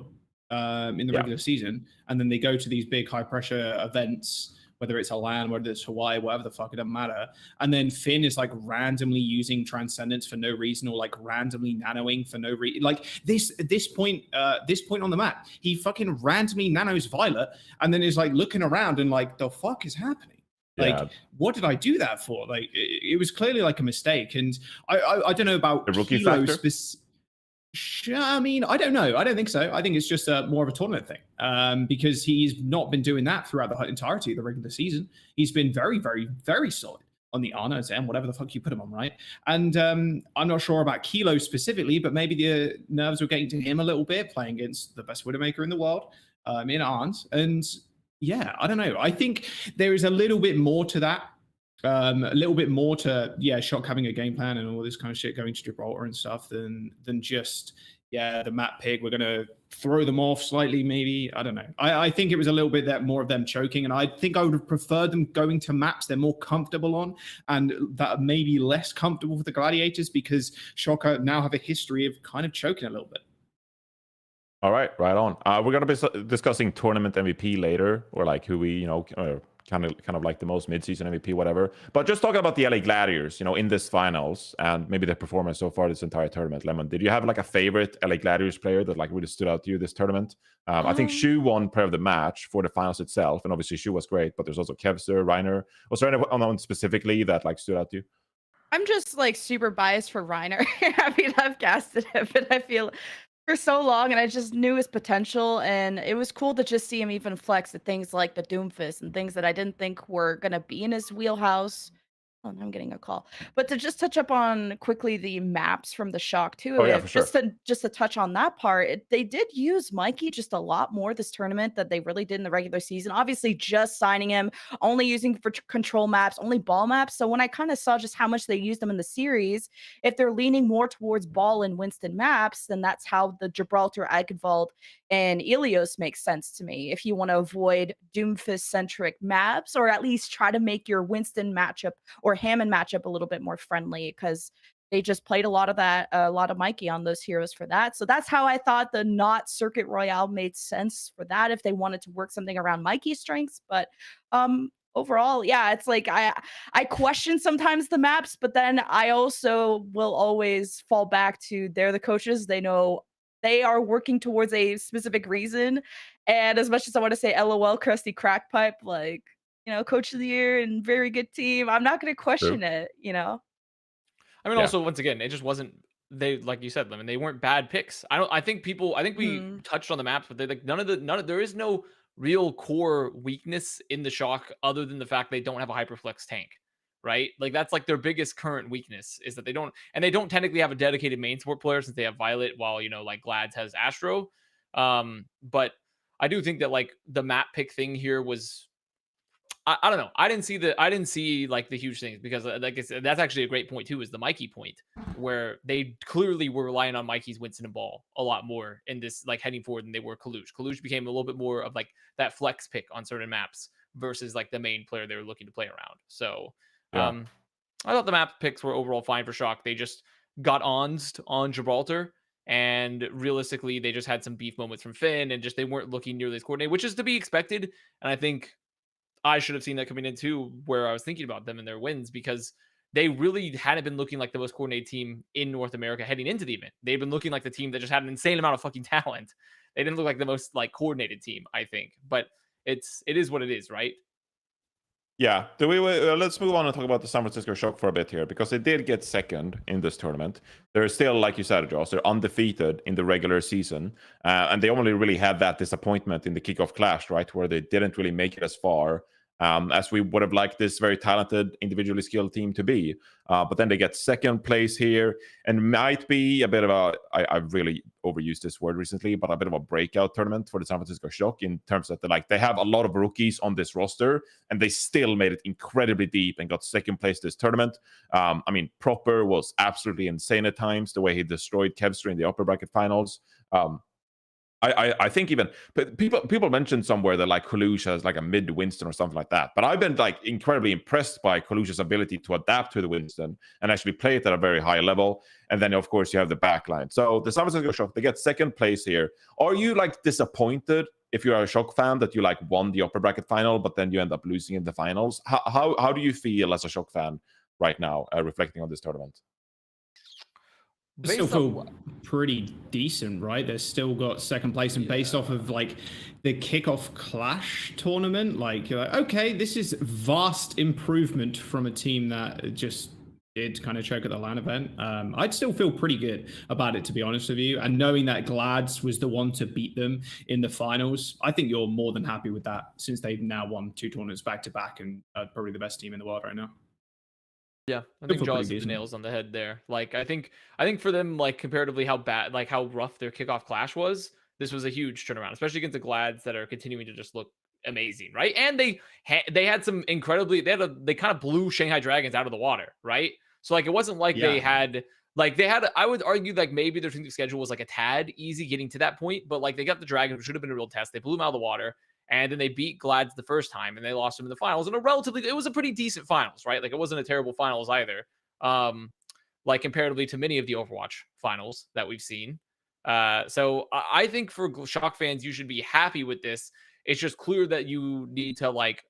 Speaker 2: in the regular season, and then they go to these big high pressure events, whether it's a LAN, whether it's Hawaii, whatever the fuck, it doesn't matter. And then Finn is like randomly using Transcendence for no reason, or like randomly nanoing for no reason. Like this point on the map, he fucking randomly nanos Violet, and then is like looking around and like, the fuck is happening? Like, what did I do that for? Like, it was clearly like a mistake. And I don't know about
Speaker 1: the rookie factor.
Speaker 2: I mean, I don't know. I don't think so. I think it's just more of a tournament thing because he's not been doing that throughout the entirety of the regular season. He's been very, very, very solid on the Ana, Zen, whatever the fuck you put him on, right? And I'm not sure about Kilo specifically, but maybe the nerves were getting to him a little bit playing against the best Widowmaker in the world in Arns. And yeah, I don't know. I think there is a little bit more to that. A little bit more to Shock having a game plan and all this kind of shit going to Gibraltar and stuff than just the map pick. We're gonna throw them off slightly, maybe. I don't know. I think it was a little bit that more of them choking, and I think I would have preferred them going to maps they're more comfortable on and that may be less comfortable for the Gladiators because Shock now have a history of kind of choking a little bit.
Speaker 1: All right, right on. We're gonna be discussing tournament MVP later, or like who we kind of like the most mid-season MVP, whatever. But just talking about the LA Gladiators, in this finals and maybe their performance so far this entire tournament. Lemon, did you have like a favorite LA Gladiators player that like really stood out to you this tournament? I think Shu won player of the match for the finals itself, and obviously Shu was great. But there's also Kevster, Reiner. Was there anyone specifically that like stood out to you?
Speaker 4: I'm just like super biased for Reiner. I mean, I've casted him, and I feel for so long, and I just knew his potential, and it was cool to just see him even flex at things like the Doomfist and things that I didn't think were gonna be in his wheelhouse. Oh, I'm getting a call. But to just touch up on quickly the maps from the Shock too,
Speaker 1: for sure.
Speaker 4: just to touch on that part, they did use Mikey just a lot more this tournament that they really did in the regular season. Obviously, just signing him, only using for control maps, only ball maps. So when I kind of saw just how much they used them in the series, if they're leaning more towards ball and Winston maps, then that's how the Gibraltar, Eichenwald, and Ilios makes sense to me. If you want to avoid Doomfist-centric maps, or at least try to make your Winston matchup or Hammond matchup a little bit more friendly, because they just played a lot of Mikey on those heroes for that. So that's how I thought the not Circuit Royale made sense for that if they wanted to work something around Mikey's strengths. But overall, yeah, it's like I question sometimes the maps, but then I also will always fall back to they're the coaches. They know they are working towards a specific reason. And as much as I want to say LOL crusty crack pipe, like, coach of the year and very good team, I'm not going to question it,
Speaker 3: I mean, also, once again, it just wasn't, they, like you said, Lemon, they weren't bad picks. I think we touched on the maps, but they're like, there is no real core weakness in the Shock other than the fact they don't have a Hyperflex tank, right? Like, that's like their biggest current weakness is that they don't technically have a dedicated main support player since they have Violet, while, like Glads has Astro. But I do think that like the map pick thing here was, I don't know. I didn't see like the huge things because, like I said, that's actually a great point too, is the Mikey point, where they clearly were relying on Mikey's Winston and Ball a lot more in this, like heading forward, than they were Kalush. Kalush became a little bit more of like that flex pick on certain maps versus like the main player they were looking to play around. So, I thought the map picks were overall fine for Shock. They just got on Gibraltar. And realistically, they just had some beef moments from Finn, and just they weren't looking nearly as coordinated, which is to be expected. And I think I should have seen that coming in too, where I was thinking about them and their wins, because they really hadn't been looking like the most coordinated team in North America heading into the event. They've been looking like the team that just had an insane amount of fucking talent. They didn't look like the most like coordinated team, I think. But it is what it is, right?
Speaker 1: Yeah. Let's move on and talk about the San Francisco Shock for a bit here, because they did get second in this tournament. They're still, like you said, Josh, they're undefeated in the regular season. And they only really had that disappointment in the kickoff clash, right? Where they didn't really make it as far as we would have liked this very talented, individually skilled team to be. But then they get second place here, and might be a bit of a, I've really overused this word recently, but a bit of a breakout tournament for the San Francisco Shock, in terms that they have a lot of rookies on this roster, and they still made it incredibly deep and got second place this tournament. I mean, Proper was absolutely insane at times, the way he destroyed Kevster in the upper bracket finals. I think even people mentioned somewhere that like Kalush has like a mid Winston or something like that. But I've been like incredibly impressed by Kalush's ability to adapt to the Winston and actually play it at a very high level. And then of course you have the backline. So the San Francisco Shock, they get second place here. Are you like disappointed if you're a Shock fan that you like won the upper bracket final, but then you end up losing in the finals? How do you feel as a Shock fan right now, reflecting on this tournament?
Speaker 2: They still feel pretty decent, right? They've still got second place, and based off of like the kickoff clash tournament, like you're like, okay, this is vast improvement from a team that just did kind of choke at the LAN event. I'd still feel pretty good about it, to be honest with you. And knowing that Glads was the one to beat them in the finals, I think you're more than happy with that, since they've now won 2 tournaments back to back and are probably the best team in the world right now.
Speaker 3: Yeah, I think Jaws hit the nails on the head there. Like, I think for them, like comparatively how bad, like how rough their kickoff clash was, this was a huge turnaround, especially against the Glads that are continuing to just look amazing, right? And they had some incredibly, they kind of blew Shanghai Dragons out of the water, right? So like it wasn't like they had, I would argue like maybe their team schedule was like a tad easy getting to that point, but like they got the Dragons, which should have been a real test. They blew them out of the water. And then they beat Glads the first time, and they lost them in the finals. And it was a pretty decent finals, right? Like it wasn't a terrible finals either. Like comparatively to many of the Overwatch finals that we've seen. So I think for Shock fans, you should be happy with this. It's just clear that you need to like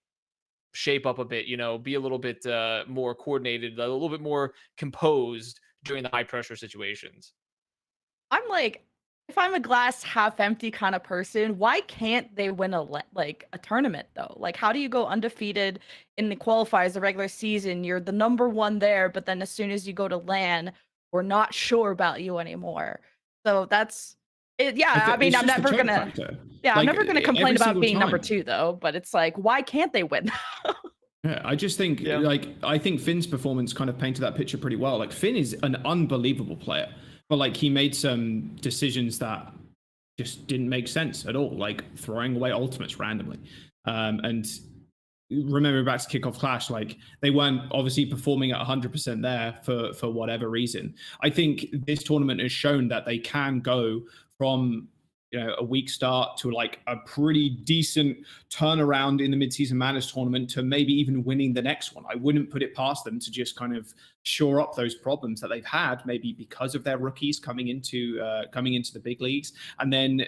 Speaker 3: shape up a bit, be a little bit more coordinated, a little bit more composed during the high pressure situations.
Speaker 4: I'm like, if I'm a glass half empty kind of person, why can't they win a tournament though? Like, how do you go undefeated in the qualifiers, the regular season? You're the number one there, but then as soon as you go to LAN, we're not sure about you anymore. So that's it. Yeah, I mean, I'm never gonna. Yeah, I'm never gonna complain about being number 2 though. But it's like, why can't they win?
Speaker 2: Yeah, I just think I think Finn's performance kind of painted that picture pretty well. Like Finn is an unbelievable player. But like he made some decisions that just didn't make sense at all, like throwing away ultimates randomly. And remember back to kickoff clash, like they weren't obviously performing at 100% there for whatever reason. I think this tournament has shown that they can go from a weak start to like a pretty decent turnaround in the Midseason Madness tournament to maybe even winning the next one. I wouldn't put it past them to just kind of shore up those problems that they've had, maybe because of their rookies coming into the big leagues, and then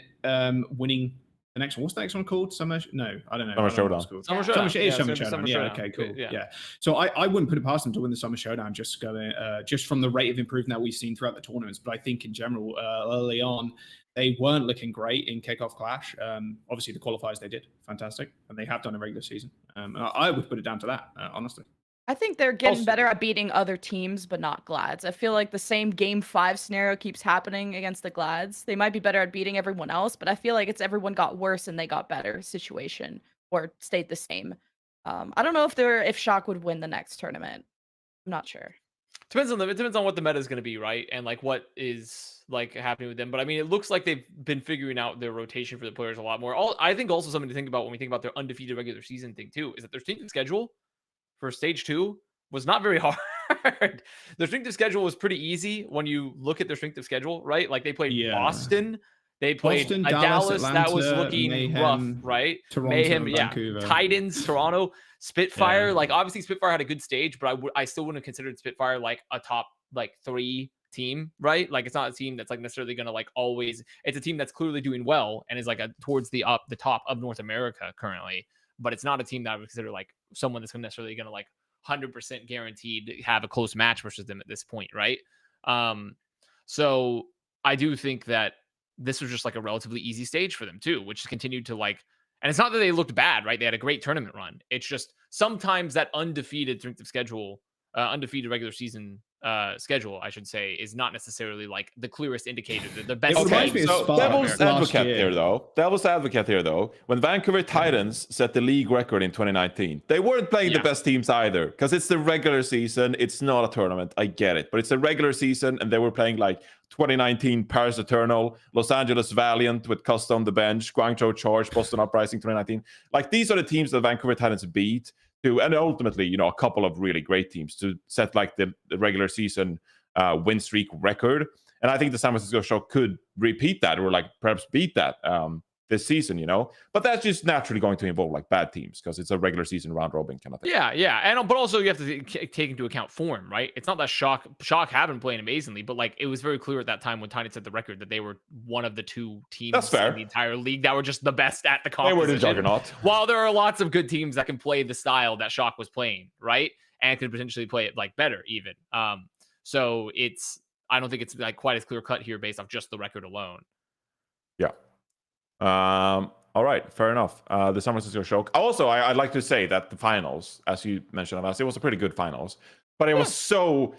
Speaker 2: winning the next one. What's the next one called? Summer? No, I don't know.
Speaker 1: Summer Showdown.
Speaker 3: Summer Showdown.
Speaker 2: Summer Showdown. Yeah. Okay. Cool. Yeah. So I wouldn't put it past them to win the Summer Showdown just from the rate of improvement that we've seen throughout the tournaments. But I think in general, early on, they weren't looking great in Kickoff Clash. Obviously, the qualifiers they did fantastic, and they have done a regular season. I would put it down to that, honestly.
Speaker 4: I think they're getting better at beating other teams, but not Glads. I feel like the same Game 5 scenario keeps happening against the Glads. They might be better at beating everyone else, but I feel like it's everyone got worse and they got better situation, or stayed the same. I don't know if Shock would win the next tournament. I'm not sure.
Speaker 3: Depends on what the meta is going to be, right? And like what is like happening with them. But I mean, it looks like they've been figuring out their rotation for the players a lot more. I think also something to think about when we think about their undefeated regular season thing too is that their strength of schedule for stage 2 was not very hard. Their strength of schedule was pretty easy when you look at their strength of schedule, right? Like they played Boston. They played Dallas Atlanta, that was looking Mayhem, rough, right?
Speaker 2: Toronto,
Speaker 3: Mayhem,
Speaker 2: Vancouver.
Speaker 3: Titans, Toronto, Spitfire. Yeah. Like obviously Spitfire had a good stage, but I still wouldn't have considered Spitfire like a top like 3 team, right? Like it's not a team that's like necessarily gonna like always. It's a team that's clearly doing well and is like towards the top of North America currently, but it's not a team that I would consider like someone that's necessarily gonna like 100% guaranteed to have a close match versus them at this point, right? So I do think that this was just like a relatively easy stage for them too, which continued to like, and it's not that they looked bad, right? They had a great tournament run. It's just sometimes that undefeated strength of schedule, undefeated regular season schedule, I should say, is not necessarily like the clearest indicator. The best.
Speaker 1: Okay, so devil's advocate here, though. When Vancouver Titans set the league record in 2019, they weren't playing the best teams either, because it's the regular season. It's not a tournament. I get it, but it's a regular season, and they were playing like 2019 Paris Eternal, Los Angeles Valiant with Costa on the bench, Guangzhou Charge, Boston Uprising 2019. Like these are the teams that Vancouver Titans beat. And ultimately, a couple of really great teams to set like the regular season win streak record. And I think the San Francisco Shock could repeat that or like perhaps beat that this season, But that's just naturally going to involve like bad teams because it's a regular season round robin kind of thing.
Speaker 3: Yeah. And but also you have to take into account form, right? It's not that Shock have been playing amazingly, but like it was very clear at that time when Tiny set the record that they were one of the 2 teams in the entire league that were just the best at the competition.
Speaker 1: They were the juggernaut.
Speaker 3: While there are lots of good teams that can play the style that Shock was playing, right? And could potentially play it like better even. So I don't think it's like quite as clear cut here based off just the record alone.
Speaker 1: Yeah. All right, fair enough. The San Francisco Shock. Also, I'd like to say that the finals, as you mentioned, Avast, it was a pretty good finals, but it was so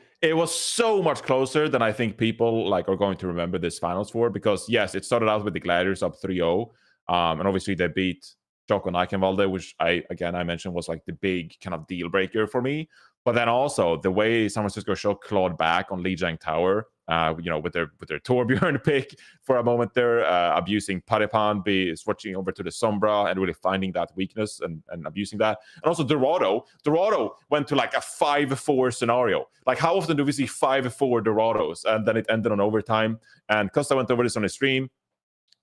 Speaker 1: much closer than I think people like are going to remember this finals for. Because yes, it started out with the Gladiators up 3-0, and obviously they beat Shock on Eichenwalde, which I mentioned was like the big kind of deal breaker for me. But then also the way San Francisco Shock clawed back on Lijiang Tower, with their Torbjorn pick for a moment there, abusing Paripan, switching over to the Sombra and really finding that weakness and abusing that. And also Dorado went to like a 5-4 scenario. Like how often do we see 5-4 Dorados? And then it ended on overtime. And Costa went over this on his stream.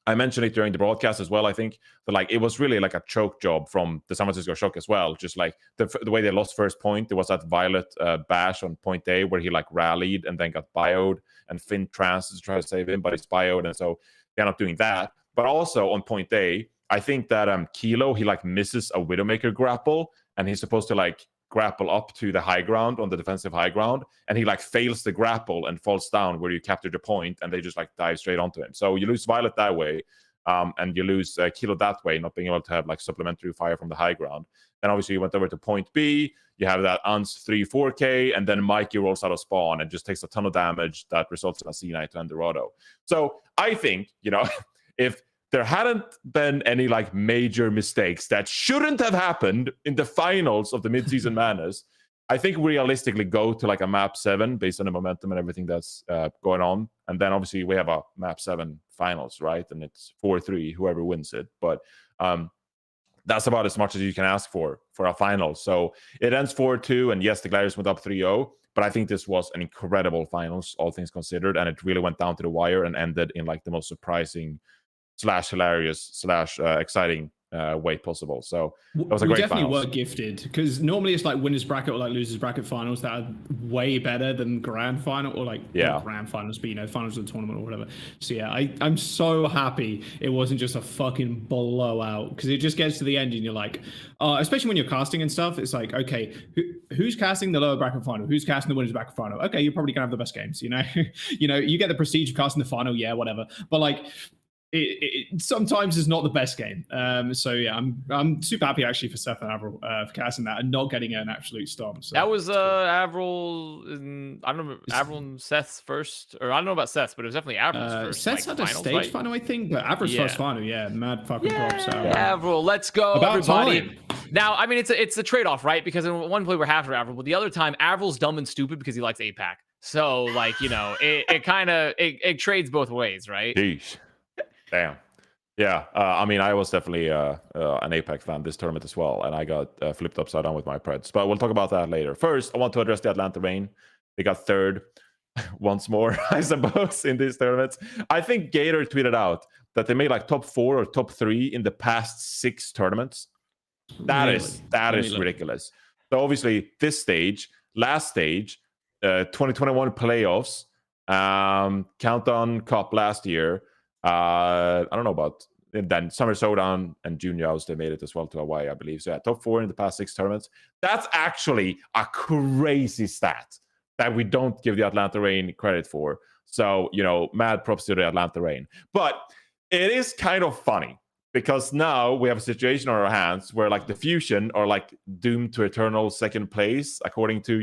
Speaker 1: I mentioned it during the broadcast as well. I think that like it was really like a choke job from the San Francisco Shock as well. Just like the way they lost first point, there was that Violet bash on point A where he like rallied and then got bioed, and Finn trans to try to save him, but he's bioed, and so they're not doing that. But also on point A, I think that Kilo, he like misses a Widowmaker grapple, and he's supposed to like grapple up to the high ground on the defensive high ground, and he like fails the grapple and falls down where you capture the point, and they just like dive straight onto him. So you lose Violet that way, and you lose Kilo that way, not being able to have like supplementary fire from the high ground. Then obviously you went over to point B, you have that Ans 3-4K, and then Mikey rolls out of spawn and just takes a ton of damage that results in a C9 to end Dorado. So I think, if there hadn't been any like major mistakes that shouldn't have happened in the finals of the Midseason Madness, I think realistically go to like a map 7 based on the momentum and everything that's going on. And then obviously we have a map 7 finals, right? And it's 4-3, whoever wins it. But that's about as much as you can ask for a final. So it ends 4-2, and yes, the Gladiators went up 3-0, but I think this was an incredible finals, all things considered, and it really went down to the wire and ended in like the most surprising slash hilarious slash exciting way possible. So it was a
Speaker 2: we
Speaker 1: great
Speaker 2: definitely
Speaker 1: finals.
Speaker 2: were gifted, because normally it's like winners bracket or like losers bracket finals that are way better than grand final, or like not grand finals, but finals of the tournament or whatever. So yeah, I'm so happy it wasn't just a fucking blowout, because it just gets to the end and you're like, especially when you're casting and stuff, it's like, okay, who's casting the lower bracket final? Who's casting the winners bracket final? Okay, you're probably gonna have the best games, you get the prestige of casting the final, yeah, whatever. But like, it sometimes is not the best game. So yeah, I'm super happy actually for Seth and Avril for casting that and not getting an absolute stomp. So
Speaker 3: that was Avril. I don't know, Avril and Seth's first, or I don't know about Seth's, but it was definitely Avril's first.
Speaker 2: Seth's had a stage final, I think, but Avril's first final, mad fucking props.
Speaker 3: Avril, let's go,
Speaker 2: about
Speaker 3: everybody.
Speaker 2: Time.
Speaker 3: Now, I mean, it's a trade-off, right? Because in one play we're half of Avril, but the other time Avril's dumb and stupid because he likes APAC. So like, it kind of it trades both ways, right?
Speaker 1: Jeez. Damn. Yeah, I mean, I was definitely an APAC fan this tournament as well, and I got flipped upside down with my Preds. But we'll talk about that later. First, I want to address the Atlanta Reign. They got third once more, I suppose, in these tournaments. I think Gator tweeted out that they made like top 4 or top 3 in the past 6 tournaments. That is ridiculous. So obviously, this stage, last stage, 2021 playoffs, Countdown Cup last year. I don't know about then Summer Showdown and Juniors, they made it as well to Hawaii, I believe. So yeah, top 4 in the past 6 tournaments. That's actually a crazy stat that we don't give the Atlanta Reign credit for. So, mad props to the Atlanta Reign. But it is kind of funny because now we have a situation on our hands where like the Fusion are like doomed to eternal second place, according to,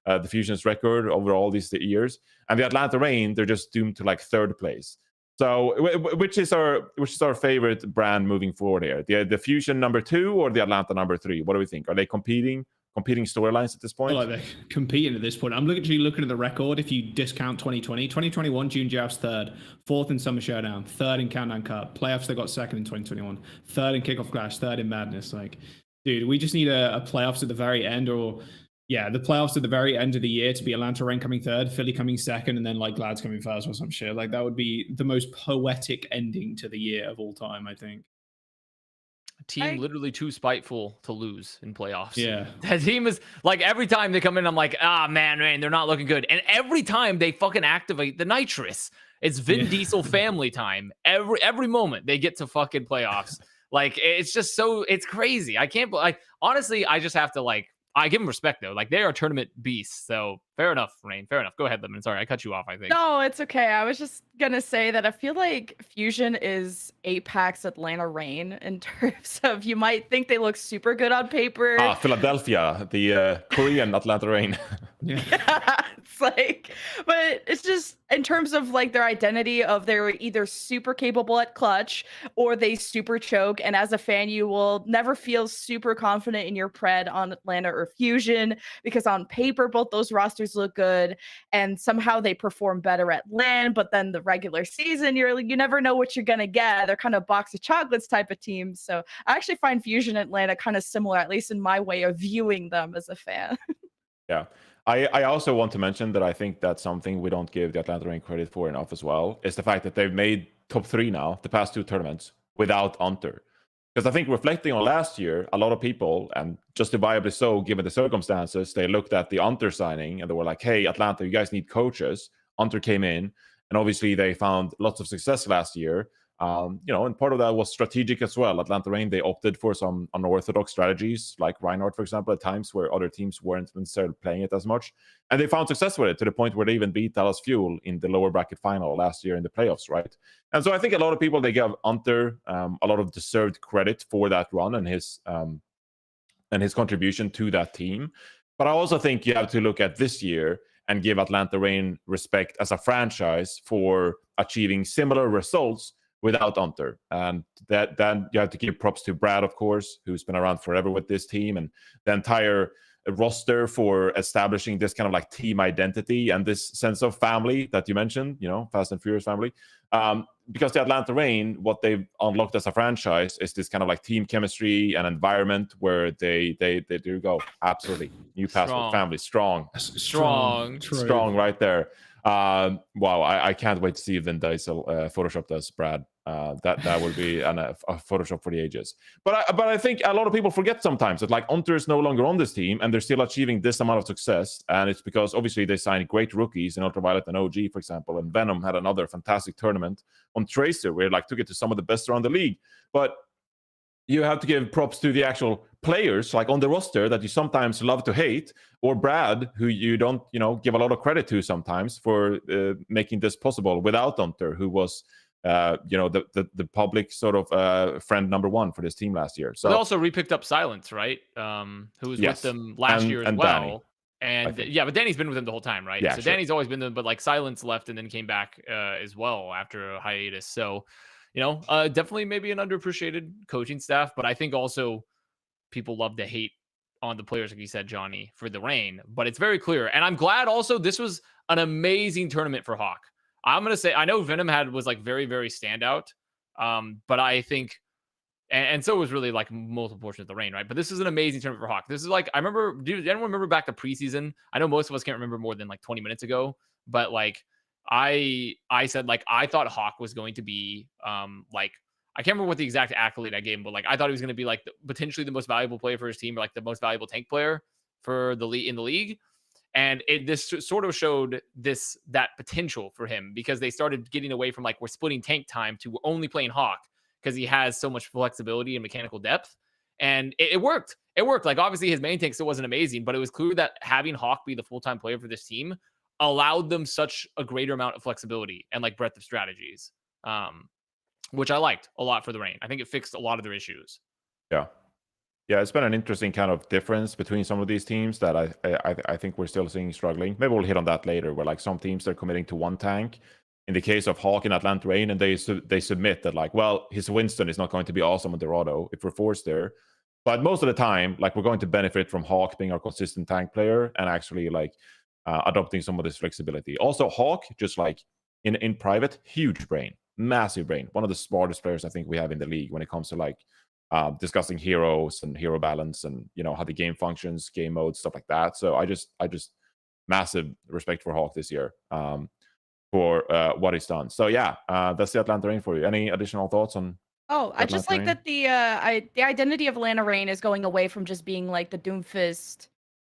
Speaker 1: the Fusion's record over all these years. And the Atlanta Reign, they're just doomed to like third place. So, which is our favorite brand moving forward here? The Fusion number 2 or the Atlanta number 3? What do we think? Are they competing storylines at this point?
Speaker 2: I feel like they're competing at this point. I'm literally looking at the record. If you discount 2020, 2021, June Jabs third, 4th in Summer Showdown, 3rd in Countdown Cup, playoffs they got 2nd in 2021, 3rd in Kickoff Clash, 3rd in Madness. Like, dude, we just need a playoffs at the very end, or the playoffs at the very end of the year to be Atlanta Reign coming 3rd, Philly coming 2nd, and then like Glad's coming 1st or some shit. Like that would be the most poetic ending to the year of all time, I think.
Speaker 3: A team literally too spiteful to lose in playoffs.
Speaker 2: Yeah.
Speaker 3: That team is like, every time they come in, I'm like, man, they're not looking good. And every time they fucking activate the nitrous, it's Vin Diesel family time. Every moment they get to fucking playoffs. Like, it's just it's crazy. I can't, honestly, I just have to I give them respect though. Like, they are tournament beasts. So fair enough, Reign. Fair enough. Go ahead, Lemon. Sorry, I cut you off, I think.
Speaker 4: No, it's okay. I was just gonna say that I feel like Fusion is APAC's Atlanta Reign in terms of, you might think they look super good on paper.
Speaker 1: Philadelphia, the Korean Atlanta Reign.
Speaker 2: Yeah.
Speaker 4: It's like, but it's just in terms of like their identity of they're either super capable at clutch or they super choke. And as a fan, you will never feel super confident in your pred on Atlanta or Fusion, because on paper, both those rosters look good and somehow they perform better at LAN, but then the regular season, you never know what you're going to get. They're kind of box of chocolates type of teams. So I actually find Fusion and Atlanta kind of similar, at least in my way of viewing them as a fan.
Speaker 1: Yeah. I also want to mention that I think that's something we don't give the Atlanta Reign credit for enough as well, is the fact that they've made top 3 now, the past 2 tournaments, without Unter. Because I think reflecting on last year, a lot of people, and justifiably so, given the circumstances, they looked at the Unter signing and they were like, hey, Atlanta, you guys need coaches. Unter came in, and obviously they found lots of success last year. And part of that was strategic as well. Atlanta Reign, they opted for some unorthodox strategies, like Reiner, for example, at times where other teams weren't necessarily playing it as much. And they found success with it to the point where they even beat Dallas Fuel in the lower bracket final last year in the playoffs, right? And so I think a lot of people, they give Unter a lot of deserved credit for that run and his contribution to that team. But I also think you have to look at this year and give Atlanta Reign respect as a franchise for achieving similar results without Unter. And then you have to give props to Brad, of course, who's been around forever with this team, and the entire roster for establishing this kind of like team identity and this sense of family that you mentioned, Fast and Furious family. Because the Atlanta Reign, what they've unlocked as a franchise is this kind of like team chemistry and environment where they do go. Absolutely. New password family. Strong right there. Wow, I can't wait to see Vin Diesel photoshopped as Brad. That would be a Photoshop for the ages. But I think a lot of people forget sometimes that like Unter is no longer on this team, and they're still achieving this amount of success. And it's because obviously they signed great rookies in Ultraviolet and OG, for example. And Venom had another fantastic tournament on Tracer, where like took it to some of the best around the league. But you have to give props to the actual players, like on the roster, that you sometimes love to hate, or Brad, who you don't, give a lot of credit to sometimes for making this possible without Unter, who was, the public sort of friend number one for this team last year. So
Speaker 3: they also repicked up Silence, right? Who was with them last year as well.
Speaker 1: Danny,
Speaker 3: and yeah, but Danny's been with them the whole time, right?
Speaker 1: Yeah,
Speaker 3: so
Speaker 1: sure.
Speaker 3: Danny's always been there, but like Silence left and then came back as well after a hiatus. So, definitely maybe an underappreciated coaching staff, but I think also people love to hate on the players, like you said, Johnny, for the rain, but it's very clear. And I'm glad also this was an amazing tournament for Hawk. I'm going to say, I know Venom was like very, very standout. But I think, and so was really like multiple portions of the rain, right? But this is an amazing tournament for Hawk. This is like, I remember, does anyone remember back to preseason? I know most of us can't remember more than like 20 minutes ago, but like, I said, like, I thought Hawk was going to be, like, I can't remember what the exact accolade I gave him, but like, I thought he was going to be like potentially the most valuable player for his team, or like the most valuable tank player for the league in the league. And this sort of showed that potential for him, because they started getting away from like, we're splitting tank time to only playing Hawk because he has so much flexibility and mechanical depth. And it worked. It worked. Like, obviously his main tank still wasn't amazing, but it was clear that having Hawk be the full-time player for this team allowed them such a greater amount of flexibility and like breadth of strategies, which I liked a lot for the rain. I think it fixed a lot of their issues.
Speaker 1: Yeah, it's been an interesting kind of difference between some of these teams that I think we're still seeing struggling. Maybe we'll hit on that later, where like some teams, they're committing to one tank. In the case of Hawk and Atlanta Rain, and they submit that like, well, his Winston is not going to be awesome on Dorado if we're forced there. But most of the time, like, we're going to benefit from Hawk being our consistent tank player and actually like adopting some of this flexibility. Also, Hawk, just like in private, huge brain, massive brain. One of the smartest players I think we have in the league when it comes to like discussing heroes and hero balance and how the game functions, game modes, stuff like that. So I just massive respect for Hawk this year for what he's done. So yeah, that's the Atlanta Rain for you. Any additional thoughts on?
Speaker 4: Oh, I just like that the identity of Atlanta Rain is going away from just being like the Doomfist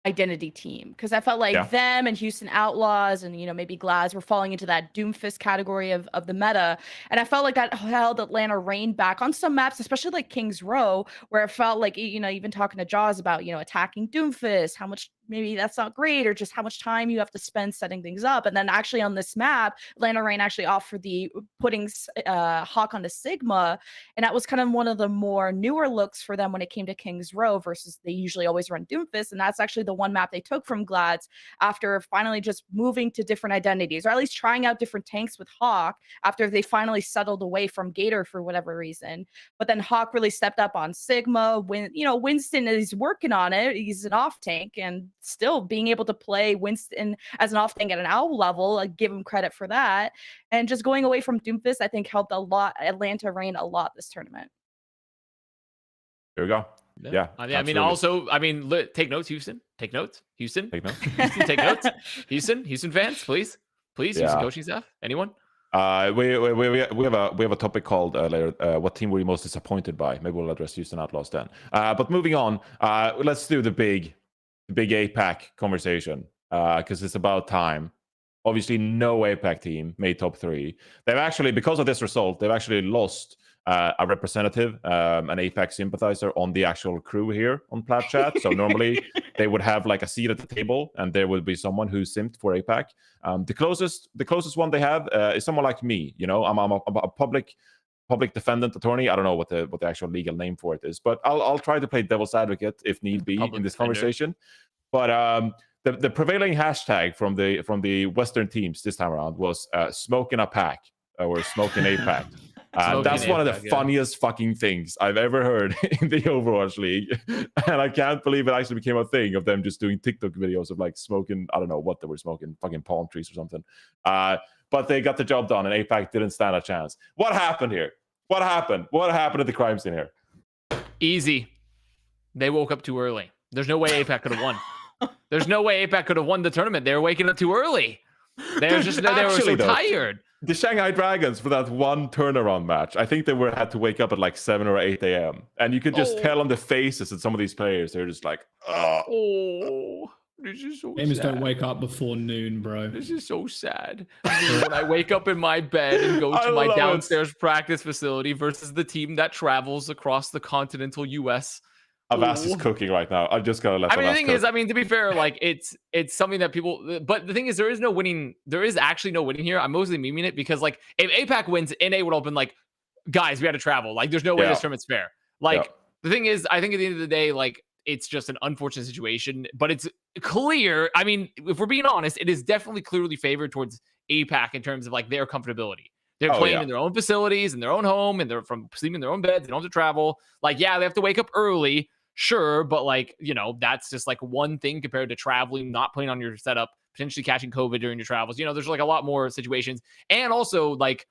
Speaker 4: identity team, because I felt like them and Houston Outlaws and maybe Glads were falling into that Doomfist category of the meta, and I felt like that held Atlanta Rain back on some maps, especially like Kings Row, where it felt like even talking to Jaws about attacking Doomfist, how much maybe that's not great, or just how much time you have to spend setting things up. And then actually on this map, Atlanta Rain actually offered the putting Hawk onto Sigma, and that was kind of one of the more newer looks for them when it came to Kings Row, versus they usually always run Doomfist, and that's actually the one map they took from Glads after finally just moving to different identities, or at least trying out different tanks with Hawk after they finally settled away from Gator for whatever reason. But then Hawk really stepped up on Sigma. When Winston is working on it, he's an off tank, and still being able to play Winston as an off tank at an owl level, I give him credit for that. And just going away from Doomfist, I think, helped a lot Atlanta Rain a lot this tournament.
Speaker 1: There we go. Yeah.
Speaker 3: I mean, take notes, Houston. Take notes, Houston.
Speaker 1: Take notes.
Speaker 3: Houston, take notes. Houston fans, please. Houston coaching staff. Anyone?
Speaker 1: We have a topic called later. What team were you most disappointed by? Maybe we'll address Houston Outlaws then. But moving on, let's do the big APAC conversation, because it's about time. Obviously, no APAC team made top 3. They've actually, because of this result, they've actually lost a representative, an APAC sympathizer on the actual crew here on Plat Chat. So normally they would have like a seat at the table, and there would be someone who simped for APAC. The closest one they have is someone like me. I'm a public defendant attorney. I don't know what the actual legal name for it is, but I'll try to play devil's advocate if need be in this conversation. But the prevailing hashtag from the Western teams this time around was smoking a pack, or smoking APAC. That's one of the funniest fucking things I've ever heard in the Overwatch League. And I can't believe it actually became a thing of them just doing TikTok videos of like smoking, I don't know what they were smoking, fucking palm trees or something. But they got the job done, and APAC didn't stand a chance. What happened here? What happened? What happened at the crime scene here?
Speaker 3: Easy. They woke up too early. There's no way APAC could have won. There's no way APAC could have won the tournament. They were waking up too early. They were so tired.
Speaker 1: the Shanghai Dragons for that one turnaround match, I think they had to wake up at like 7 or 8 a.m. And you could just tell on the faces of some of these players, they're just like, oh, this is so
Speaker 2: Gamers
Speaker 1: sad.
Speaker 2: don't wake up before noon, bro.
Speaker 3: This is so sad. When I wake up in my bed and go to my downstairs practice facility versus the team that travels across the continental U.S.
Speaker 1: Avast is cooking right now. I just gotta let.
Speaker 3: I mean,
Speaker 1: Avast
Speaker 3: the thing
Speaker 1: cook.
Speaker 3: is, I mean, to be fair, like it's something that people. But the thing is, there is no winning. There is actually no winning here. I'm mostly memeing it because, like, if APAC wins, NA would open like, guys, we had to travel. Like, there's no way this tournament's fair. Like, the thing is, I think at the end of the day, like, it's just an unfortunate situation. But it's clear. I mean, if we're being honest, it is definitely clearly favored towards APAC in terms of like their comfortability. They're playing in their own facilities, in their own home, and they're from sleeping in their own beds. They don't have to travel. Like, yeah, they have to wake up early. Sure, but like, you know, that's just like one thing compared to traveling, not playing on your setup, potentially catching COVID during your travels. You know, there's like a lot more situations. And also, like,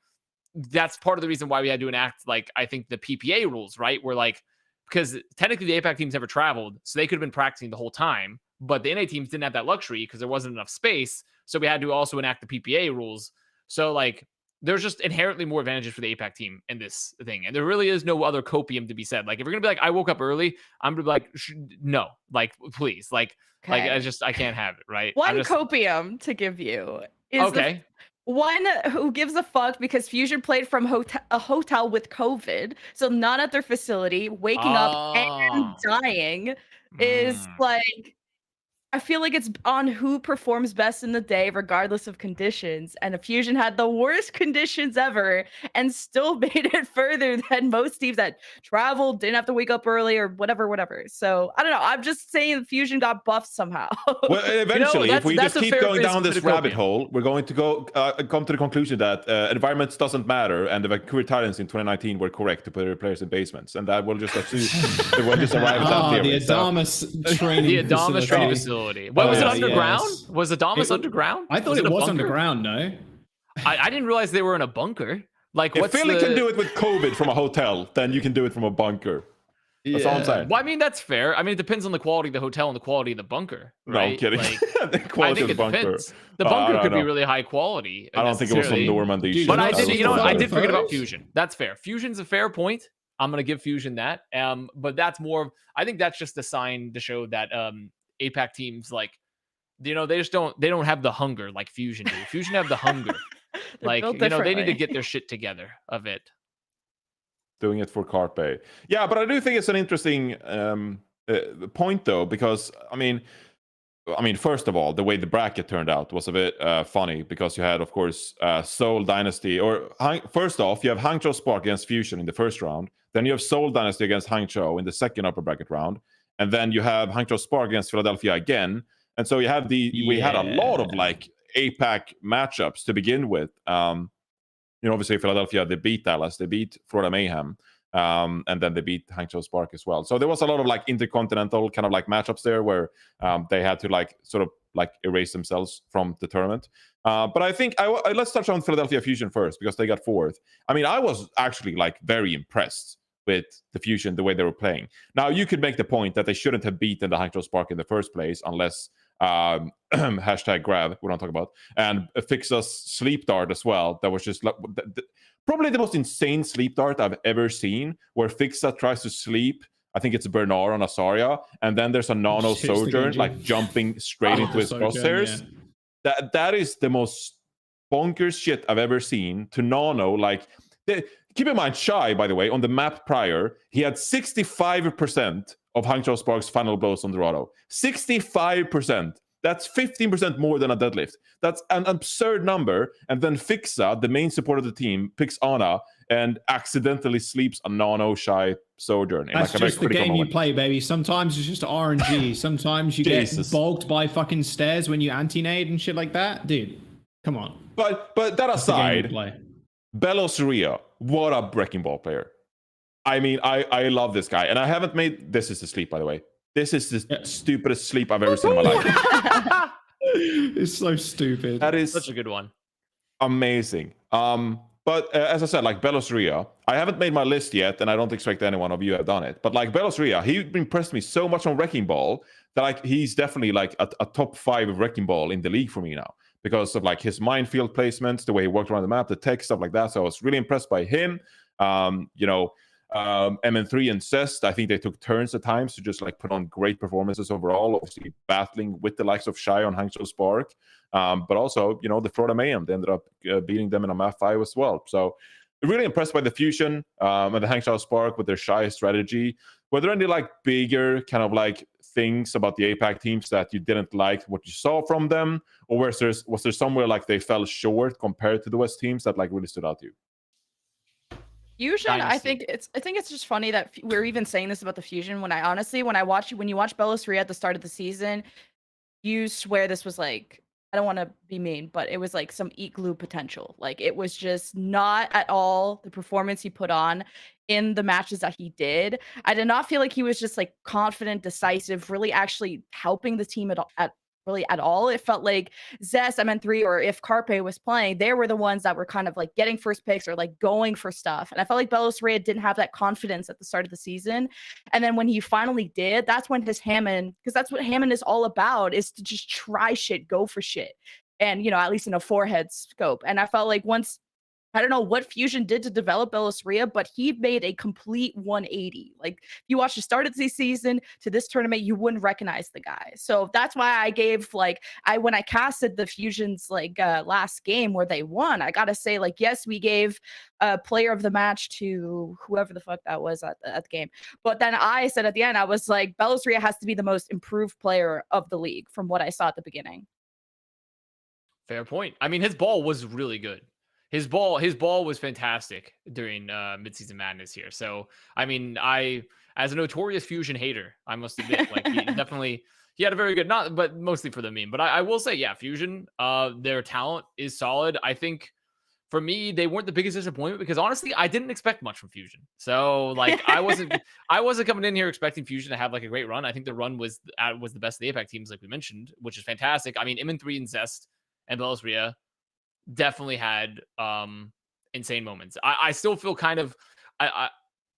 Speaker 3: that's part of the reason why we had to enact, like, I think the PPA rules, right? Where like, because technically the APAC teams never traveled, so they could have been practicing the whole time, but the NA teams didn't have that luxury because there wasn't enough space. So we had to also enact the PPA rules. So like, there's just inherently more advantages for the APAC team in this thing. And there really is no other copium to be said. Like, if you're going to be like, I woke up early, I'm going to be like, no, like, please. Like, I can't have it, right?
Speaker 4: One copium to give you is one who gives a fuck because Fusion played from a hotel with COVID. So not at their facility, waking up and dying is like, I feel like it's on who performs best in the day, regardless of conditions. And the Fusion had the worst conditions ever and still made it further than most teams that traveled, didn't have to wake up early or whatever. So I don't know. I'm just saying the Fusion got buffed somehow.
Speaker 1: Well, eventually, if we just keep going down this rabbit hole, we're going to come to the conclusion that environments doesn't matter, and the Vancouver Titans in 2019 were correct to put their players in basements, and that will just we'll just arrive at that theory.
Speaker 2: The Adamas training
Speaker 3: facility. What was it underground? Yes. Was Adamas underground?
Speaker 2: I thought it was underground. No,
Speaker 3: I didn't realize they were in a bunker. Like,
Speaker 1: if Philly can do it with COVID from a hotel, then you can do it from a bunker. That's all I'm saying.
Speaker 3: Well, I mean, that's fair. I mean, it depends on the quality of the hotel and the quality of the bunker. Right?
Speaker 1: No, I'm kidding.
Speaker 3: Like,
Speaker 1: the quality of the bunker.
Speaker 3: Depends. The bunker could be really high quality.
Speaker 1: I don't think it was from Normandy.
Speaker 3: But I did. You know what? I did forget about Fusion. That's fair. Fusion's a fair point. I'm gonna give Fusion that. But that's more. I think that's just a sign to show that APAC teams, like, you know, they don't have the hunger like Fusion do. Fusion have the hunger. Like, you know, they need to get their shit together of it.
Speaker 1: Doing it for Carpe. Yeah, but I do think it's an interesting point, though, because, I mean, first of all, the way the bracket turned out was a bit funny, because you had, of course, Seoul Dynasty, first off, you have Hangzhou Spark against Fusion in the first round, then you have Seoul Dynasty against Hangzhou in the second upper bracket round, and then you have Hangzhou Spark against Philadelphia again. And so you have we had a lot of like APAC matchups to begin with. You know, obviously Philadelphia, they beat Dallas, they beat Florida Mayhem, and then they beat Hangzhou Spark as well. So there was a lot of like intercontinental kind of like matchups there where they had to like sort of like erase themselves from the tournament. But I think let's touch on Philadelphia Fusion first, because they got fourth. I mean, I was actually like very impressed with the Fusion, the way they were playing. Now, you could make the point that they shouldn't have beaten the Hangzhou Spark in the first place unless hashtag grab, we don't talk about, and Fixa's sleep dart as well. That was just probably the most insane sleep dart I've ever seen, where Fixa tries to sleep. I think it's Bernard on Azaria, and then there's a Nano Sojourn like jumping straight into his crosshairs. Yeah. That is the most bonkers shit I've ever seen to Nano. Like, keep in mind, Shy, by the way, on the map prior, he had 65% of Hangzhou Spark's final blows on Dorado. 65%. That's 15% more than a deadlift. That's an absurd number. And then Fixa, the main support of the team, picks Ana and accidentally sleeps a Nano Shy Sojourn.
Speaker 2: That's like just the game you play, baby. Sometimes it's just RNG. Sometimes you get bulked by fucking stairs when you anti-nade and shit like that. Dude, come on.
Speaker 1: But that aside, Belos Ria, what a Wrecking Ball player. I mean, I love this guy. And I haven't made... This is the sleep, by the way. This is the stupidest sleep I've ever seen in my life.
Speaker 2: It's so stupid.
Speaker 1: That is
Speaker 3: such a good one.
Speaker 1: Amazing. But as I said, like Belos Ria, I haven't made my list yet, and I don't expect any one of you have done it. But like Belos Ria, he impressed me so much on Wrecking Ball that like he's definitely like a top 5 Wrecking Ball in the league for me now. because of like his minefield placements, the way he worked around the map, the tech, stuff like that. So I was really impressed by him. MN3 and Zest, I think they took turns at times to just like put on great performances overall, obviously battling with the likes of Shy on Hangzhou Spark, but also, the Florida Mayhem, they ended up beating them in a map 5 as well. So really impressed by the Fusion and the Hangzhou Spark with their Shy strategy. Were there any like bigger kind of like things about the APAC teams that you didn't like what you saw from them, or was there somewhere like they fell short compared to the West teams that like really stood out to you?
Speaker 4: Fusion,
Speaker 3: Dynasty.
Speaker 4: I think it's just funny that we're even saying this about the Fusion when you watch Bella's at the start of the season, you swear this was like, I don't want to be mean, but it was like some eat glue potential. Like it was just not at all the performance he put on in the matches that he did. I did not feel like he was just like confident, decisive, really actually helping the team at all. It felt like Zest, MN3, or if Carpe was playing, they were the ones that were kind of like getting first picks or like going for stuff. And I felt like Belos Red didn't have that confidence at the start of the season. And then when he finally did, that's when his Hammond, because that's what Hammond is all about, is to just try shit, go for shit. And, at least in a forehead scope. And I felt like once, I don't know what Fusion did to develop Belisria, but he made a complete 180. Like, if you watch the start of the season to this tournament, you wouldn't recognize the guy. So that's why I gave, when I casted the Fusion's, last game where they won, I gotta say, yes, we gave player of the match to whoever the fuck that was at the game. But then I said at the end, I was like, Belisria has to be the most improved player of the league from what I saw at the beginning.
Speaker 3: Fair point. I mean, his ball was really good. His ball was fantastic during Midseason Madness here. So, I mean, as a notorious Fusion hater, I must admit, he had a very good, but mostly for the meme. But I will say, yeah, Fusion, their talent is solid. I think for me, they weren't the biggest disappointment because honestly, I didn't expect much from Fusion. So, I wasn't coming in here expecting Fusion to have a great run. I think the run was the best of the APAC teams, like we mentioned, which is fantastic. I mean, MN3 and Zest and Belisria definitely had insane moments. I still feel kind of I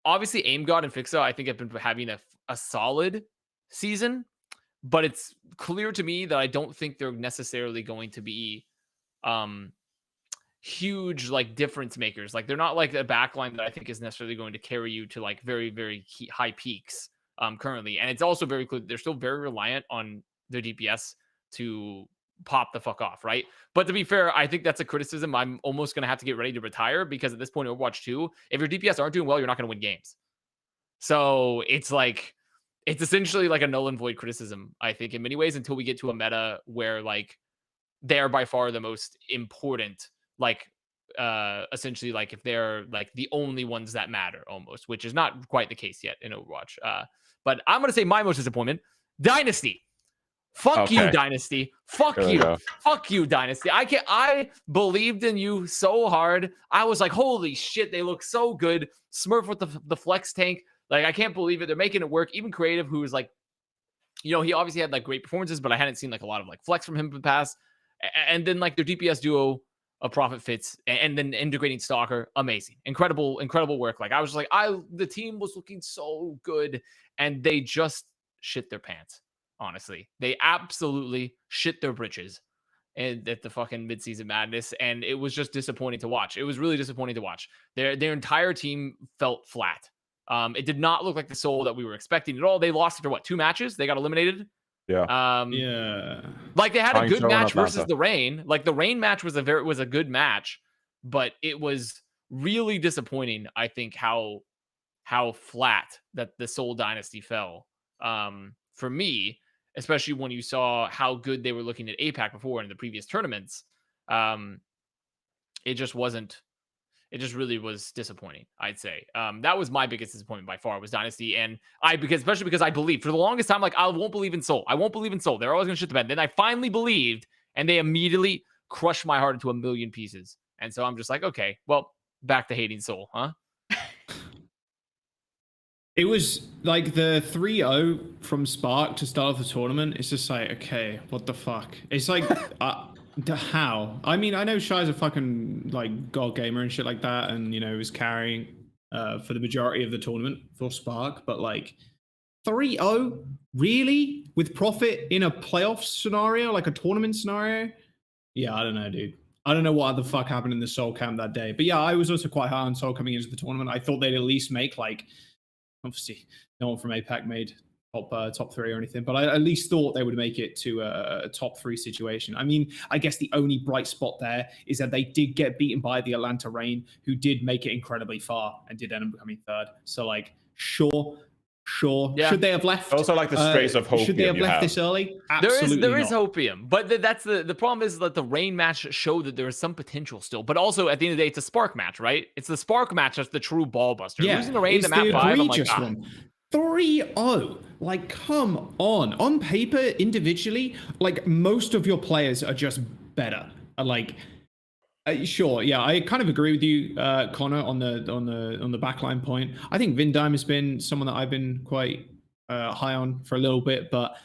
Speaker 3: obviously Aim God and Fixa I think have been having a solid season, but it's clear to me that I don't think they're necessarily going to be huge difference makers. They're not like a backline that I think is necessarily going to carry you to very, very high peaks currently. And it's also very clear they're still very reliant on their DPS to pop the fuck off, right? But to be fair, I think that's a criticism I'm almost going to have to get ready to retire because at this point in Overwatch 2, if your DPS aren't doing well, you're not going to win games. So it's essentially a null and void criticism, I think, in many ways, until we get to a meta where they're by far the most important, essentially if they're the only ones that matter almost, which is not quite the case yet in Overwatch. But I'm going to say my most disappointment, Dynasty. Fuck you, Dynasty. Fuck you. Fuck you, Dynasty. I believed in you so hard. I was like, holy shit, they look so good. Smurf with the flex tank. I can't believe it. They're making it work. Even Creative, who was he obviously had great performances, but I hadn't seen a lot of flex from him in the past. And then their DPS duo of Prophet Fits and then integrating Stalker, amazing. Incredible work. I was the team was looking so good and they just shit their pants. Honestly, they absolutely shit their britches at the fucking Midseason Madness, and it was just disappointing to watch. It was really disappointing to watch. Their entire team felt flat. It did not look like the Soul that we were expecting at all. They lost after 2 matches. They got eliminated.
Speaker 1: Yeah.
Speaker 2: Yeah.
Speaker 3: They had a good match versus the Rain. The Rain match was a good match, but it was really disappointing. I think how flat that the Soul Dynasty fell. For me. Especially when you saw how good they were looking at APAC before in the previous tournaments. It just really was disappointing, I'd say. That was my biggest disappointment by far, was Dynasty. And especially because I believed for the longest time, I won't believe in Soul. I won't believe in Soul. They're always going to shit the bed. Then I finally believed, and they immediately crushed my heart into a million pieces. And so I'm just okay, well, back to hating Soul, huh?
Speaker 2: It was the 3-0 from Spark to start off the tournament. It's just okay, what the fuck? It's how? I mean, I know Shy's a fucking god gamer and shit like that, and was carrying for the majority of the tournament for Spark, but 3-0 really with Prophet in a playoff scenario, a tournament scenario. Yeah, I don't know, dude. I don't know what the fuck happened in the Seoul camp that day. But yeah, I was also quite high on Seoul coming into the tournament. I thought they'd at least make like, obviously, no one from APAC made top 3 or anything, but I at least thought they would make it to a top 3 situation. I mean, I guess the only bright spot there is that they did get beaten by the Atlanta Reign, who did make it incredibly far and did end up becoming 3rd. So like, sure. Yeah. Should they have left?
Speaker 1: Also, like the strays of hopium.
Speaker 2: Should they have left this early? Absolutely
Speaker 3: there is hopium, but that's the problem is that the Reign match showed that there is some potential still. But also at the end of the day, it's a spark match, right? It's the spark match that's the true ball buster.
Speaker 2: Yeah,
Speaker 3: losing the Reign to map 5, I'm like,
Speaker 2: 3-0. Like, come on. On paper, individually, like most of your players are just better. Like, sure, yeah, I kind of agree with you, Connor, on the backline point. I think Vindime has been someone that I've been quite high on for a little bit, but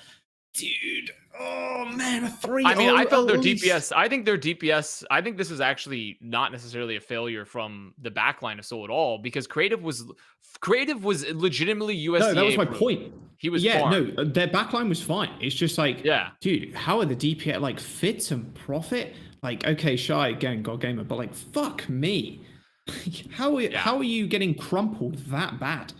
Speaker 2: dude, oh man, a 3-0.
Speaker 3: I mean, I felt their DPS. I think their DPS. I think this is actually not necessarily a failure from the backline of Seoul at all, because Creative was legitimately USDA.
Speaker 2: No, that was my point.
Speaker 3: He was
Speaker 2: no, their backline was fine. It's just like, dude, how are the DPS like Fitz and Profit? Like, okay, Shy again, God Gamer, but like, fuck me. How are you getting crumpled that bad?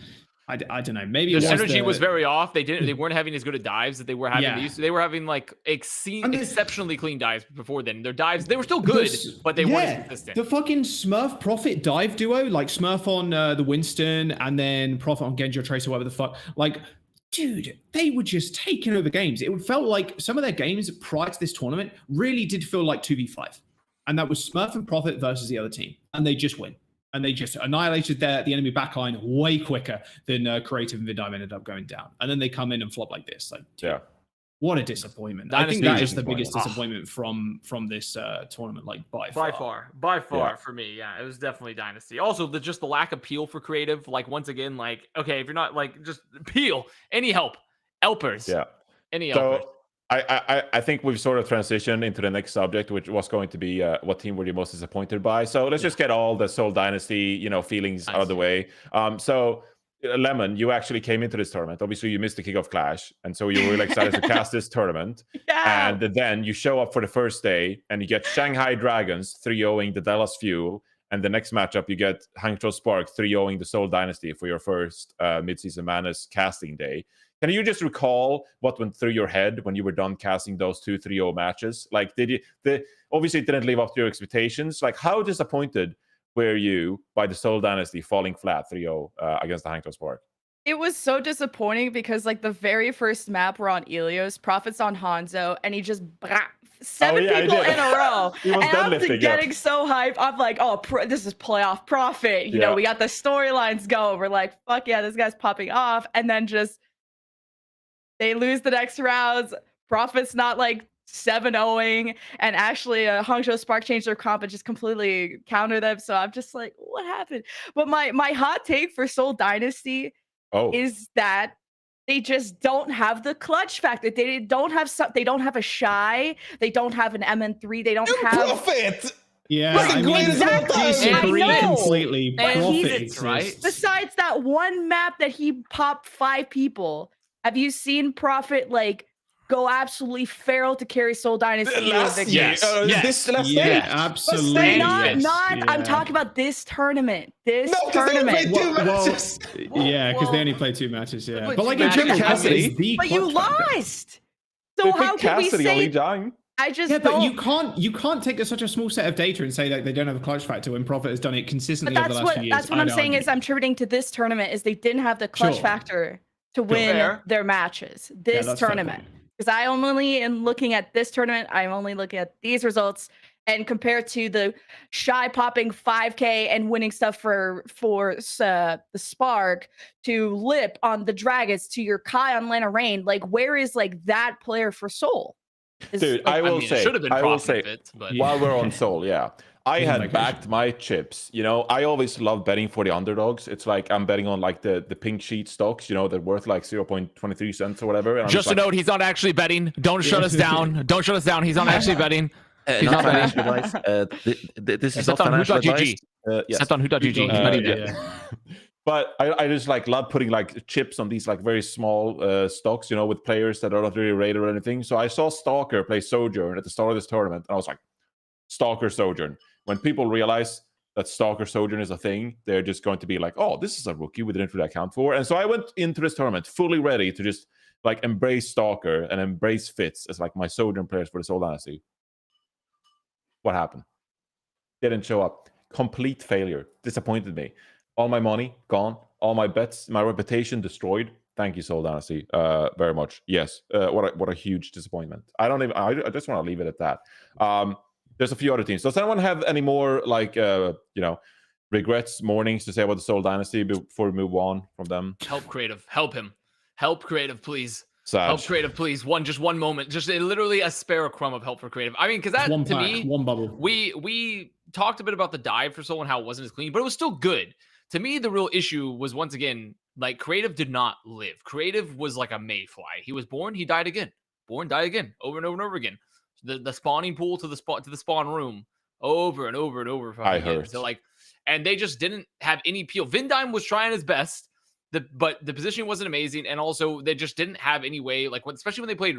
Speaker 2: I don't know. Maybe
Speaker 3: the synergy was very off. They weren't having as good of dives that they were having. They were having like exceptionally clean dives before then. Their dives, they were still good, but they weren't as consistent.
Speaker 2: The fucking Smurf Profit dive duo, like Smurf on the Winston and then Profit on Genji or Trace or whatever the fuck. Like, dude, they were just taking over games. It felt like some of their games prior to this tournament really did feel like 2v5. And that was Smurf and Profit versus the other team. And they just win. And they just annihilated the enemy backline way quicker than Creative and Vidime ended up going down. And then they come in and flop like this. Like, dude, what a disappointment. I think that is the biggest disappointment from this tournament, like by far.
Speaker 3: By far for me. Yeah, it was definitely Dynasty. Also, just the lack of peel for Creative. Like, once again, like, okay, if you're not like, just peel, any helpers.
Speaker 1: Yeah.
Speaker 3: Any helpers.
Speaker 1: I think we've sort of transitioned into the next subject, which was going to be what team were you most disappointed by. So let's just get all the Seoul Dynasty, feelings out of the way. So Lemon, you actually came into this tournament. Obviously, you missed the kickoff clash, and so you were really excited to cast this tournament.
Speaker 4: Yeah.
Speaker 1: And then you show up for the first day, and you get Shanghai Dragons 3-0ing the Dallas Fuel, and the next matchup you get Hangzhou Spark 3-0ing the Seoul Dynasty for your first Midseason Madness casting day. Can you just recall what went through your head when you were done casting those 2 3-0 matches? Like, obviously it didn't live up to your expectations. Like, how disappointed were you by the Seoul Dynasty falling flat 3-0 against the Hangzhou Spark?
Speaker 4: It was so disappointing because like the very first map were on Ilios, Profit's on Hanzo, and he just 7 people in a row. And I'm getting so hyped. I'm like, oh, this is playoff Profit. You know, we got the storylines going. We're like, fuck yeah, this guy's popping off. And then just they lose the next rounds. Profit's not like 7-0ing, and actually Hangzhou Spark changed their comp and just completely counter them. So I'm just like, what happened? But my hot take for Seoul Dynasty is that they just don't have the clutch factor. They don't have a Shy. They don't have an MN3. They don't have
Speaker 5: Profit.
Speaker 2: Yeah, I disagree completely.
Speaker 3: Profit, right?
Speaker 4: Besides that one map that he popped 5 people. Have you seen Profit like go absolutely feral to carry Seoul Dynasty?
Speaker 5: Yes, absolutely.
Speaker 4: I'm talking about this tournament. This tournament.
Speaker 2: Because they only played 2 matches. Yeah, but like in general,
Speaker 4: but you lost. So how can we say? I just don't.
Speaker 2: But you can't take such a small set of data and say that they don't have a clutch factor when Profit has done it consistently over the last few years.
Speaker 4: That's what I'm saying is I'm attributing to this tournament is they didn't have the clutch factor to win their matches this tournament. Because I only am looking at this tournament, I'm only looking at these results, and compared to the Shy popping 5K and winning stuff for the Spark, to Lip on the Dragons, to your Kai on Lana Rain, like where is like that player for Seoul?
Speaker 1: Dude, I will say, while we're on Seoul, I had backed my chips. I always love betting for the underdogs. It's like I'm betting on like the pink sheet stocks, they're worth like 0.23 cents or whatever. And
Speaker 3: just a note, he's not actually betting. Don't shut us down. Don't shut us down. He's not actually betting. He's not
Speaker 5: financial advice. This is not financial advice.
Speaker 3: Set on who.gg.
Speaker 1: But I just like love putting like chips on these like very small stocks, with players that are not really rated or anything. So I saw Stalker play Sojourn at the start of this tournament, and I was like, Stalker Sojourn. When people realize that Stalker Sojourn is a thing, they're just going to be like, oh, this is a rookie we didn't really account for. And so I went into this tournament fully ready to just like embrace Stalker and embrace Fitz as like my Sojourn players for the Soul Dynasty. What happened? Didn't show up. Complete failure. Disappointed me. All my money gone. All my bets, my reputation destroyed. Thank you, Soul Dynasty, very much. Yes, what a huge disappointment. I just want to leave it at that. There's a few other teams. Does anyone have any more like regrets, mornings to say about the Soul Dynasty before we move on from them?
Speaker 3: Help Creative. Help him. Help Creative, please.
Speaker 1: Saj.
Speaker 3: Help Creative, please. Just one moment. Just literally a spare crumb of help for Creative. I mean, because that
Speaker 2: one
Speaker 3: to
Speaker 2: pack,
Speaker 3: me,
Speaker 2: one bubble.
Speaker 3: We talked a bit about the dive for Soul and how it wasn't as clean, but it was still good. To me, the real issue was once again, like Creative did not live. Creative was like a mayfly. He was born, he died again. Born, died again, over and over and over again. The spawning pool to the spawn room, over and over and over.
Speaker 1: I heard.
Speaker 3: So like, and they just didn't have any peel. Vindime was trying his best, but the positioning wasn't amazing, and also they just didn't have any way. Like especially when they played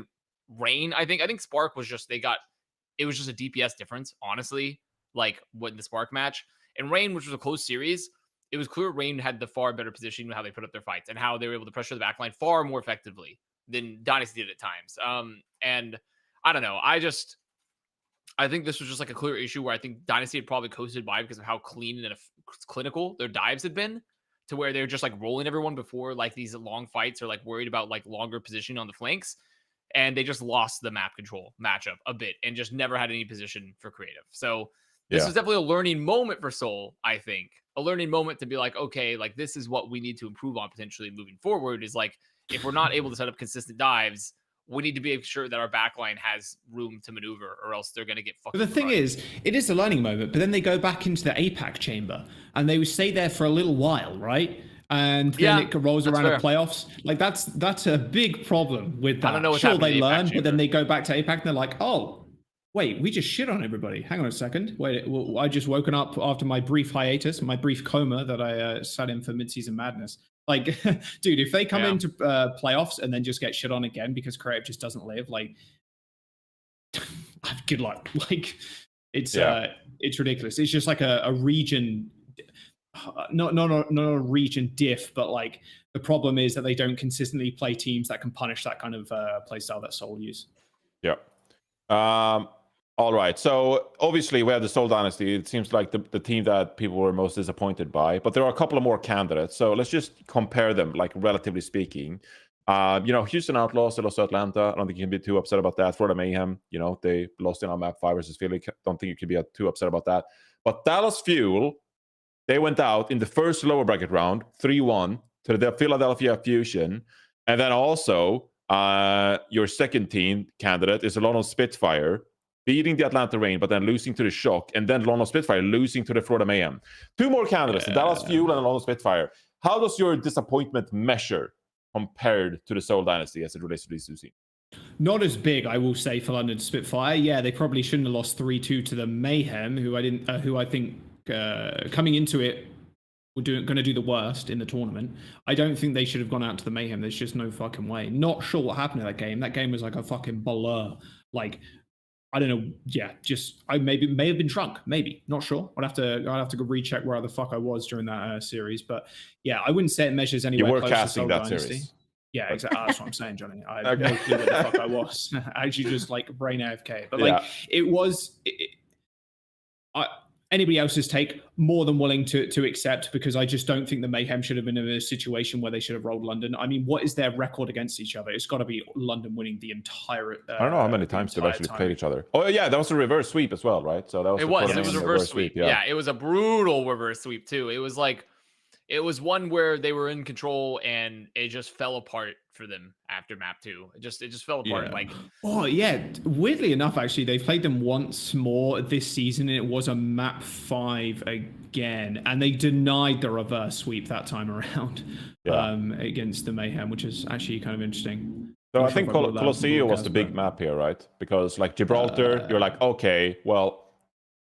Speaker 3: Rain, I think Spark was just it was just a DPS difference, honestly. Like what the Spark match and Rain, which was a close series. It was clear Rain had the far better positioning in how they put up their fights and how they were able to pressure the backline far more effectively than Dynasty did at times. And I don't know. I think this was just like a clear issue where I think Dynasty had probably coasted by because of how clean and clinical their dives had been, to where they're just like rolling everyone before like these long fights or like worried about like longer positioning on the flanks. And they just lost the map control matchup a bit and just never had any position for Creative. So this was definitely a learning moment for Soul, I think. A learning moment to be like, okay, like this is what we need to improve on potentially moving forward is like, if we're not able to set up consistent dives, we need to be sure that our backline has room to maneuver or else they're going to get fucking.
Speaker 2: But the thing is, it is a learning moment, but then they go back into the APAC chamber and they would stay there for a little while, right? And then it rolls around the playoffs. Like that's a big problem with that.
Speaker 3: I don't know what's
Speaker 2: sure,
Speaker 3: happening
Speaker 2: they learn,
Speaker 3: chamber.
Speaker 2: but then they go back to APAC and they're like, oh, wait, we just shit on everybody. Hang on a second. Wait, I just woken up after my brief hiatus, my brief coma that I sat in for Midseason Madness. Like, dude, if they come into playoffs and then just get shit on again because Creative just doesn't live, like, good luck. Like, it's ridiculous. It's just like a region, not a region diff, but like the problem is that they don't consistently play teams that can punish that kind of play style that Soul use.
Speaker 1: Yeah. All right. So obviously we have the Soul Dynasty. It seems like the team that people were most disappointed by, but there are a couple of more candidates. So let's just compare them, like relatively speaking. Houston Outlaws, they lost to Atlanta. I don't think you can be too upset about that. Florida Mayhem, they lost in on map 5 versus Philly. Don't think you can be too upset about that. But Dallas Fuel, they went out in the first lower bracket round, 3-1 to the Philadelphia Fusion. And then also your second team candidate is the London Spitfire, beating the Atlanta Reign, but then losing to the Shock, and then London Spitfire losing to the Florida Mayhem. Two more candidates, the Dallas Fuel and the London Spitfire. How does your disappointment measure compared to the Soul Dynasty as it relates to these two teams?
Speaker 2: Not as big, I will say, for London Spitfire. Yeah, they probably shouldn't have lost 3-2 to the Mayhem, who I think coming into it were going to do the worst in the tournament. I don't think they should have gone out to the Mayhem. There's just no fucking way. Not sure what happened in that game. That game was like a fucking blur. Like, I don't know. Yeah, just I may have been drunk. Maybe, not sure. I'd have to go recheck where the fuck I was during that series. But yeah, I wouldn't say it measures anywhere.
Speaker 1: You were
Speaker 2: close
Speaker 1: casting
Speaker 2: to Soul
Speaker 1: that
Speaker 2: Dynasty.
Speaker 1: series.
Speaker 2: Yeah, exactly. That's what I'm saying, Johnny. I have no clue where the fuck I was. Actually, just like brain AFK. But like, it was. Anybody else's take, more than willing to accept, because I just don't think the Mayhem should have been in a situation where they should have rolled London. I mean, what is their record against each other? It's got to be London winning the entire.
Speaker 1: I don't know how many times they've actually played each other. Oh yeah, that was a reverse sweep as well, right? So that was
Speaker 3: it was a reverse sweep. Yeah, it was a brutal reverse sweep too. It was like, it was one where they were in control and it just fell apart for them after map 2. It just fell apart.
Speaker 2: Yeah.
Speaker 3: Like,
Speaker 2: oh yeah, weirdly enough, actually, they've played them once more this season, and it was a map 5 again, and they denied the reverse sweep that time around against the Mayhem, which is actually kind of interesting.
Speaker 1: So I think Colosseo was the big map here, right? Because like Gibraltar, you're like, okay, well,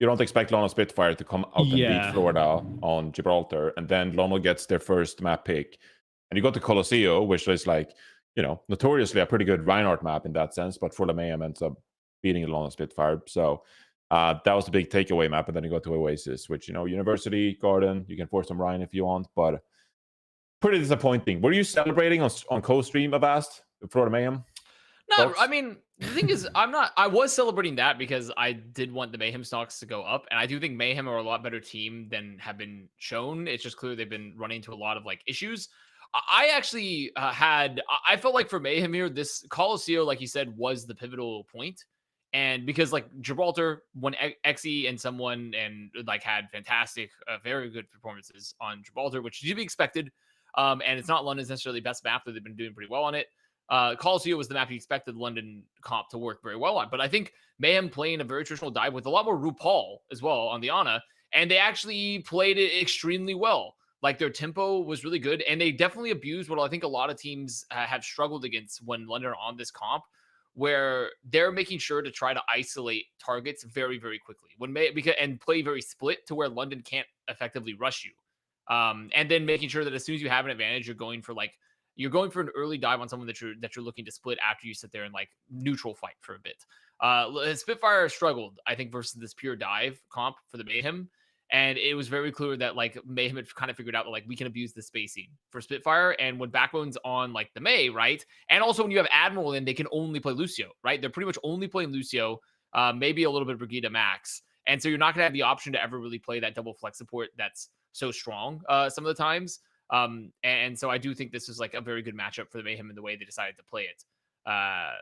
Speaker 1: you don't expect London Spitfire to come out and beat Florida on Gibraltar, and then London gets their first map pick. And you got to Colosseo, which is like, notoriously a pretty good Reinhardt map in that sense, but Florida Mayhem ends up beating London Spitfire. So That was the big takeaway map, and then you go to Oasis, which, University, Garden, you can force some Ryan if you want, but pretty disappointing. Were you celebrating on co-stream Avast, Florida Mayhem?
Speaker 3: No, I mean, the thing is, I was celebrating that because I did want the Mayhem stocks to go up. And I do think Mayhem are a lot better team than have been shown. It's just clear they've been running into a lot of issues. I actually I felt like for Mayhem here, this Coliseum, like you said, was the pivotal point. And because Gibraltar, when Xe and someone had fantastic, very good performances on Gibraltar, which should be expected. And it's not London's necessarily best map, but they've been doing pretty well on it. Coliseum was the map you expected London comp to work very well on. But I think Mayhem playing a very traditional dive with a lot more RuPaul as well on the Ana, and they actually played it extremely well. Their tempo was really good, and they definitely abused what I think a lot of teams have struggled against when London are on this comp, where they're making sure to try to isolate targets very, very quickly and play very split to where London can't effectively rush you. And then making sure that as soon as you have an advantage, you're going for an early dive on someone that you're looking to split after you sit there and neutral fight for a bit. Spitfire struggled, I think, versus this pure dive comp for the Mayhem. And it was very clear that Mayhem had kind of figured out that we can abuse the spacing for Spitfire. And when Backbone's on the May, right? And also when you have Admiral in, they can only play Lucio, right? They're pretty much only playing Lucio, maybe a little bit of Brigida Max. And so you're not going to have the option to ever really play that double flex support that's so strong some of the times. And so I do think this is a very good matchup for the Mayhem in the way they decided to play it.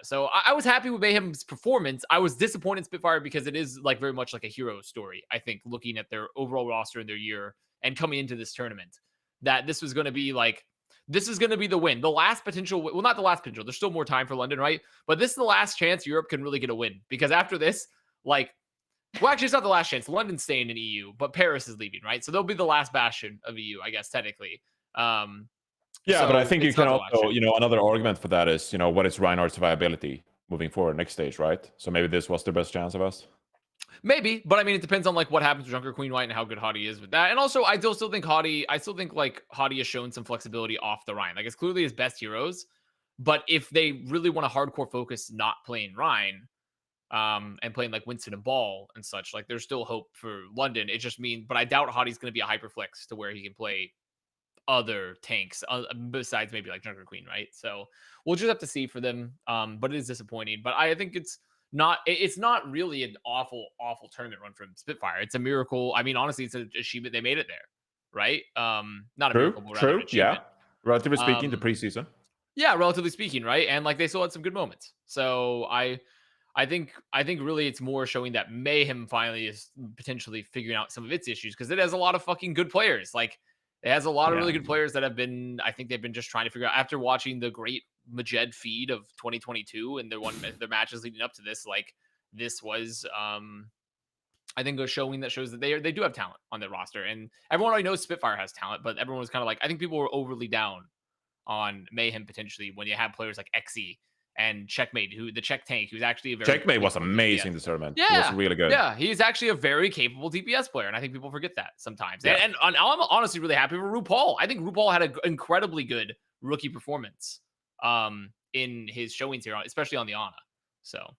Speaker 3: So I was happy with Mayhem's performance. I was disappointed in Spitfire because it is very much a hero story. I think looking at their overall roster in their year and coming into this tournament, that this was going to be the win. The last potential, well, not the last potential. There's still more time for London, right? But this is the last chance Europe can really get a win, because after this, well, actually, it's not the last chance. London's staying in EU, but Paris is leaving, right? So they'll be the last bastion of EU, I guess, technically.
Speaker 1: Yeah,
Speaker 3: so
Speaker 1: but I think you can also, another argument for that is, what is Reiner's viability moving forward next stage, right? So maybe this was their best chance of us.
Speaker 3: Maybe, but I mean, it depends on what happens with JunkerQueen, right, and how good COTY is with that. And also, I still think COTY has shown some flexibility off the Rhine. It's clearly his best heroes, but if they really want to hardcore focus not playing Rhine, and playing Winston and Ball and such, there's still hope for London. It just means, but I doubt COTY's going to be a hyperflex to where he can play other tanks besides maybe JunkerQueen, right? So we'll just have to see for them. But it is disappointing. But I think it's not really an awful tournament run from Spitfire. It's a miracle. I mean, honestly, it's an achievement they made it there, right? Not a miracle, but rather an achievement.
Speaker 1: Yeah. Relatively speaking, the preseason.
Speaker 3: Yeah, relatively speaking, right? And they still had some good moments. So I think really it's more showing that Mayhem finally is potentially figuring out some of its issues, because it has a lot of fucking good players. It has a lot of really good players that I think they've been just trying to figure out after watching the great Majed feed of 2022 and their matches leading up to this. This was, I think, a showing that shows that they do have talent on their roster, and everyone already knows Spitfire has talent, but everyone was kind of I think people were overly down on Mayhem potentially when you have players like Xe and Checkmate, the Czech tank, who's actually a very
Speaker 1: Checkmate was amazing this tournament.
Speaker 3: Yeah,
Speaker 1: it was really good.
Speaker 3: Yeah, he's actually a very capable DPS player, and I think people forget that sometimes. Yeah. And I'm honestly really happy with RuPaul. I think RuPaul had an incredibly good rookie performance in his showings here, especially on the Ana. So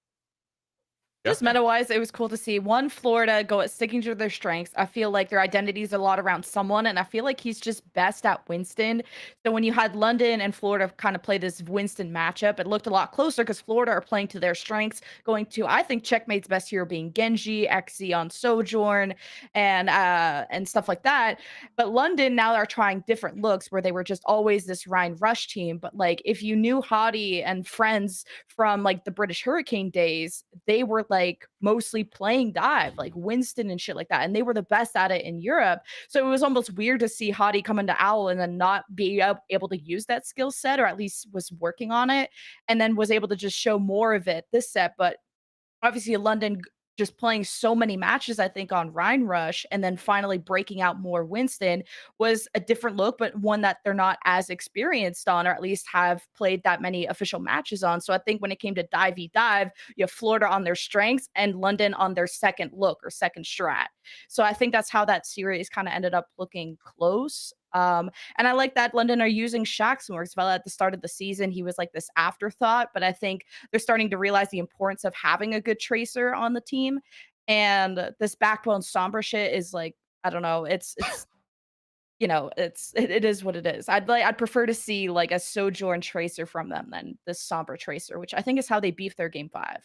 Speaker 4: just meta-wise, it was cool to see Florida sticking to their strengths. I feel like their identity is a lot around someone, and I feel like he's just best at Winston. So when you had London and Florida kind of play this Winston matchup, it looked a lot closer because Florida are playing to their strengths, going to, I think, Checkmate's best hero being Genji, Xe on Sojourn, and stuff like that. But London now are trying different looks where they were just always this Rhine Rush team. But if you knew COTY and friends from the British Hurricane days, they were mostly playing dive, Winston and shit like that, and they were the best at it in Europe. So it was almost weird to see COTY come into Owl and then not be able to use that skill set, or at least was working on it, and then was able to just show more of it this set. But obviously London just playing so many matches, I think, on Rhine Rush, and then finally breaking out more Winston was a different look, but one that they're not as experienced on, or at least have played that many official matches on. So I think when it came to dive, you have Florida on their strengths and London on their second look or second strat. So I think that's how that series kind of ended up looking close. And I like that London are using Shax more, because at the start of the season, he was this afterthought, but I think they're starting to realize the importance of having a good tracer on the team. And this backbone Sombra shit is like, I don't know. It's you know, it is what it is. I'd prefer to see like a Sojourn Tracer from them than this Sombra Tracer, which I think is how they beef their game 5.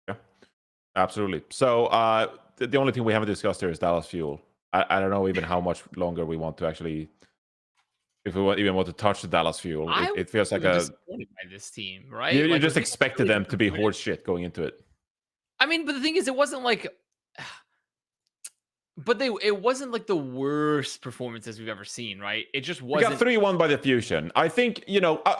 Speaker 1: Yeah, absolutely. So the only thing we haven't discussed here is Dallas Fuel. I don't know even how much longer we want to actually, if we even want to touch the Dallas Fuel. It feels like
Speaker 3: disappointed by this team, right?
Speaker 1: You
Speaker 3: Like,
Speaker 1: just expected them to be horse shit going into it.
Speaker 3: I mean, but the thing is, it wasn't like, but it wasn't like the worst performances we've ever seen, right? It just wasn't.
Speaker 1: We got 3-1 by the Fusion. I think,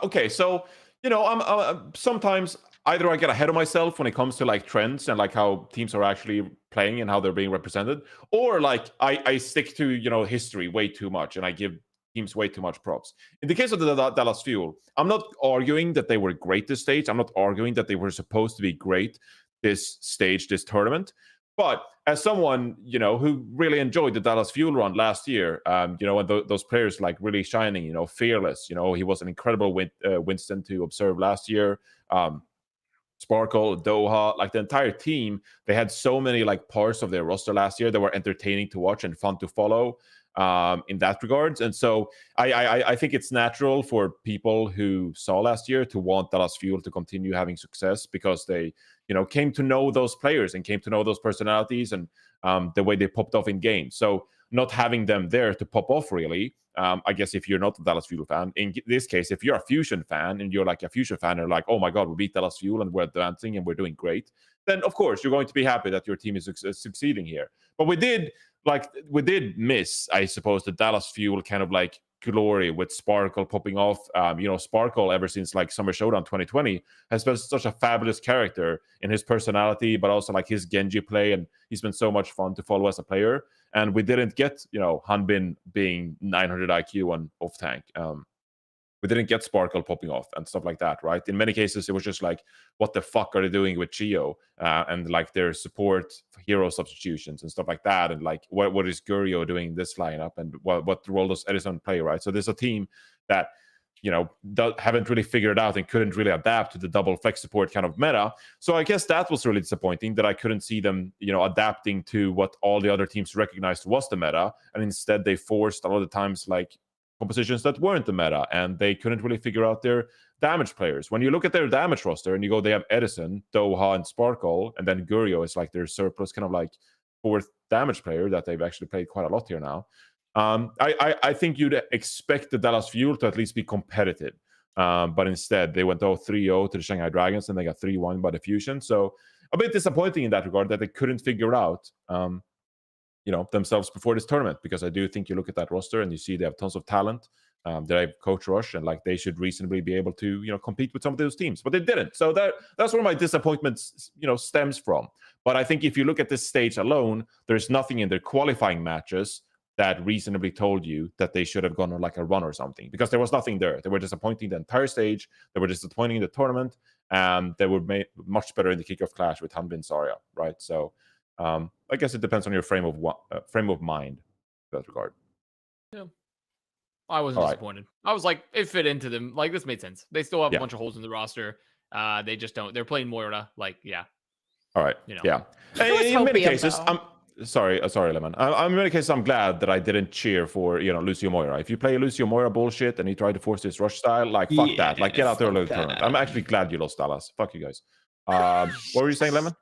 Speaker 1: okay, so, I'm sometimes either I get ahead of myself when it comes to like trends and like how teams are actually playing and how they're being represented, or like I stick to, history way too much and I give teams way too much props. In the case of the Dallas Fuel, I'm not arguing that they were great this stage. I'm not arguing that they were supposed to be great this stage, this tournament. But as someone, who really enjoyed the Dallas Fuel run last year, and those players like really shining, Fearless, he was an incredible Winston to observe last year. Sparkle, Doha, like the entire team, they had so many like parts of their roster last year that were entertaining to watch and fun to follow in that regards. And so I think it's natural for people who saw last year to want Dallas Fuel to continue having success because they, came to know those players and came to know those personalities and the way they popped off in games. So not having them there to pop off really, I guess if you're not a Dallas Fuel fan, in this case, if you're a Fusion fan and you're like a Fusion fan and like, oh my God, we beat Dallas Fuel and we're advancing and we're doing great, then of course you're going to be happy that your team is succeeding here. But we did miss, I suppose, the Dallas Fuel kind of like glory with Sparkle popping off. Sparkle ever since like Summer Showdown 2020 has been such a fabulous character in his personality, but also like his Genji play, and he's been so much fun to follow as a player. And we didn't get, Hanbin being 900 IQ and off tank. We didn't get Sparkle popping off and stuff like that, right? In many cases, it was just like, what the fuck are they doing with Chio? And like their support hero substitutions and stuff like that. And like, what is Gurio doing in this lineup? And what role does Edison play, right? So there's a team that, haven't really figured out and couldn't really adapt to the double flex support kind of meta. So I guess that was really disappointing that I couldn't see them, adapting to what all the other teams recognized was the meta. And instead they forced a lot of the times like compositions that weren't the meta, and they couldn't really figure out their damage players. When you look at their damage roster and you go, they have Edison, Doha, and Sparkle, and then Gurio is like their surplus kind of like 4th damage player that they've actually played quite a lot here now. I think you'd expect the Dallas Fuel to at least be competitive. But instead, they went 3-0 to the Shanghai Dragons, and they got 3-1 by the Fusion. So a bit disappointing in that regard that they couldn't figure out, themselves before this tournament. Because I do think you look at that roster and you see they have tons of talent. They have Coach Rush, and like they should reasonably be able to, compete with some of those teams. But they didn't. So that's where my disappointment, stems from. But I think if you look at this stage alone, there's nothing in their qualifying matches that reasonably told you that they should have gone on like a run or something, because there was nothing there. They were disappointing the entire stage. They were disappointing in the tournament, and they were made much better in the kickoff clash with Hanbin Zarya, right? So I guess it depends on your frame of mind in that regard.
Speaker 3: Yeah, I wasn't disappointed. I was like, it fit into them. Like, this made sense. They still have a bunch of holes in the roster. They just don't. They're playing Moira. Like, yeah.
Speaker 1: All right. Yeah. In many cases, Sorry, Lemon. In many cases, I'm glad that I didn't cheer for, Lucio Moira. If you play Lucio Moira bullshit and you try to force this rush style, like, fuck that. Like, get out there and tournament. I'm actually glad you lost Dallas. Fuck you guys. What were you saying, Lemon?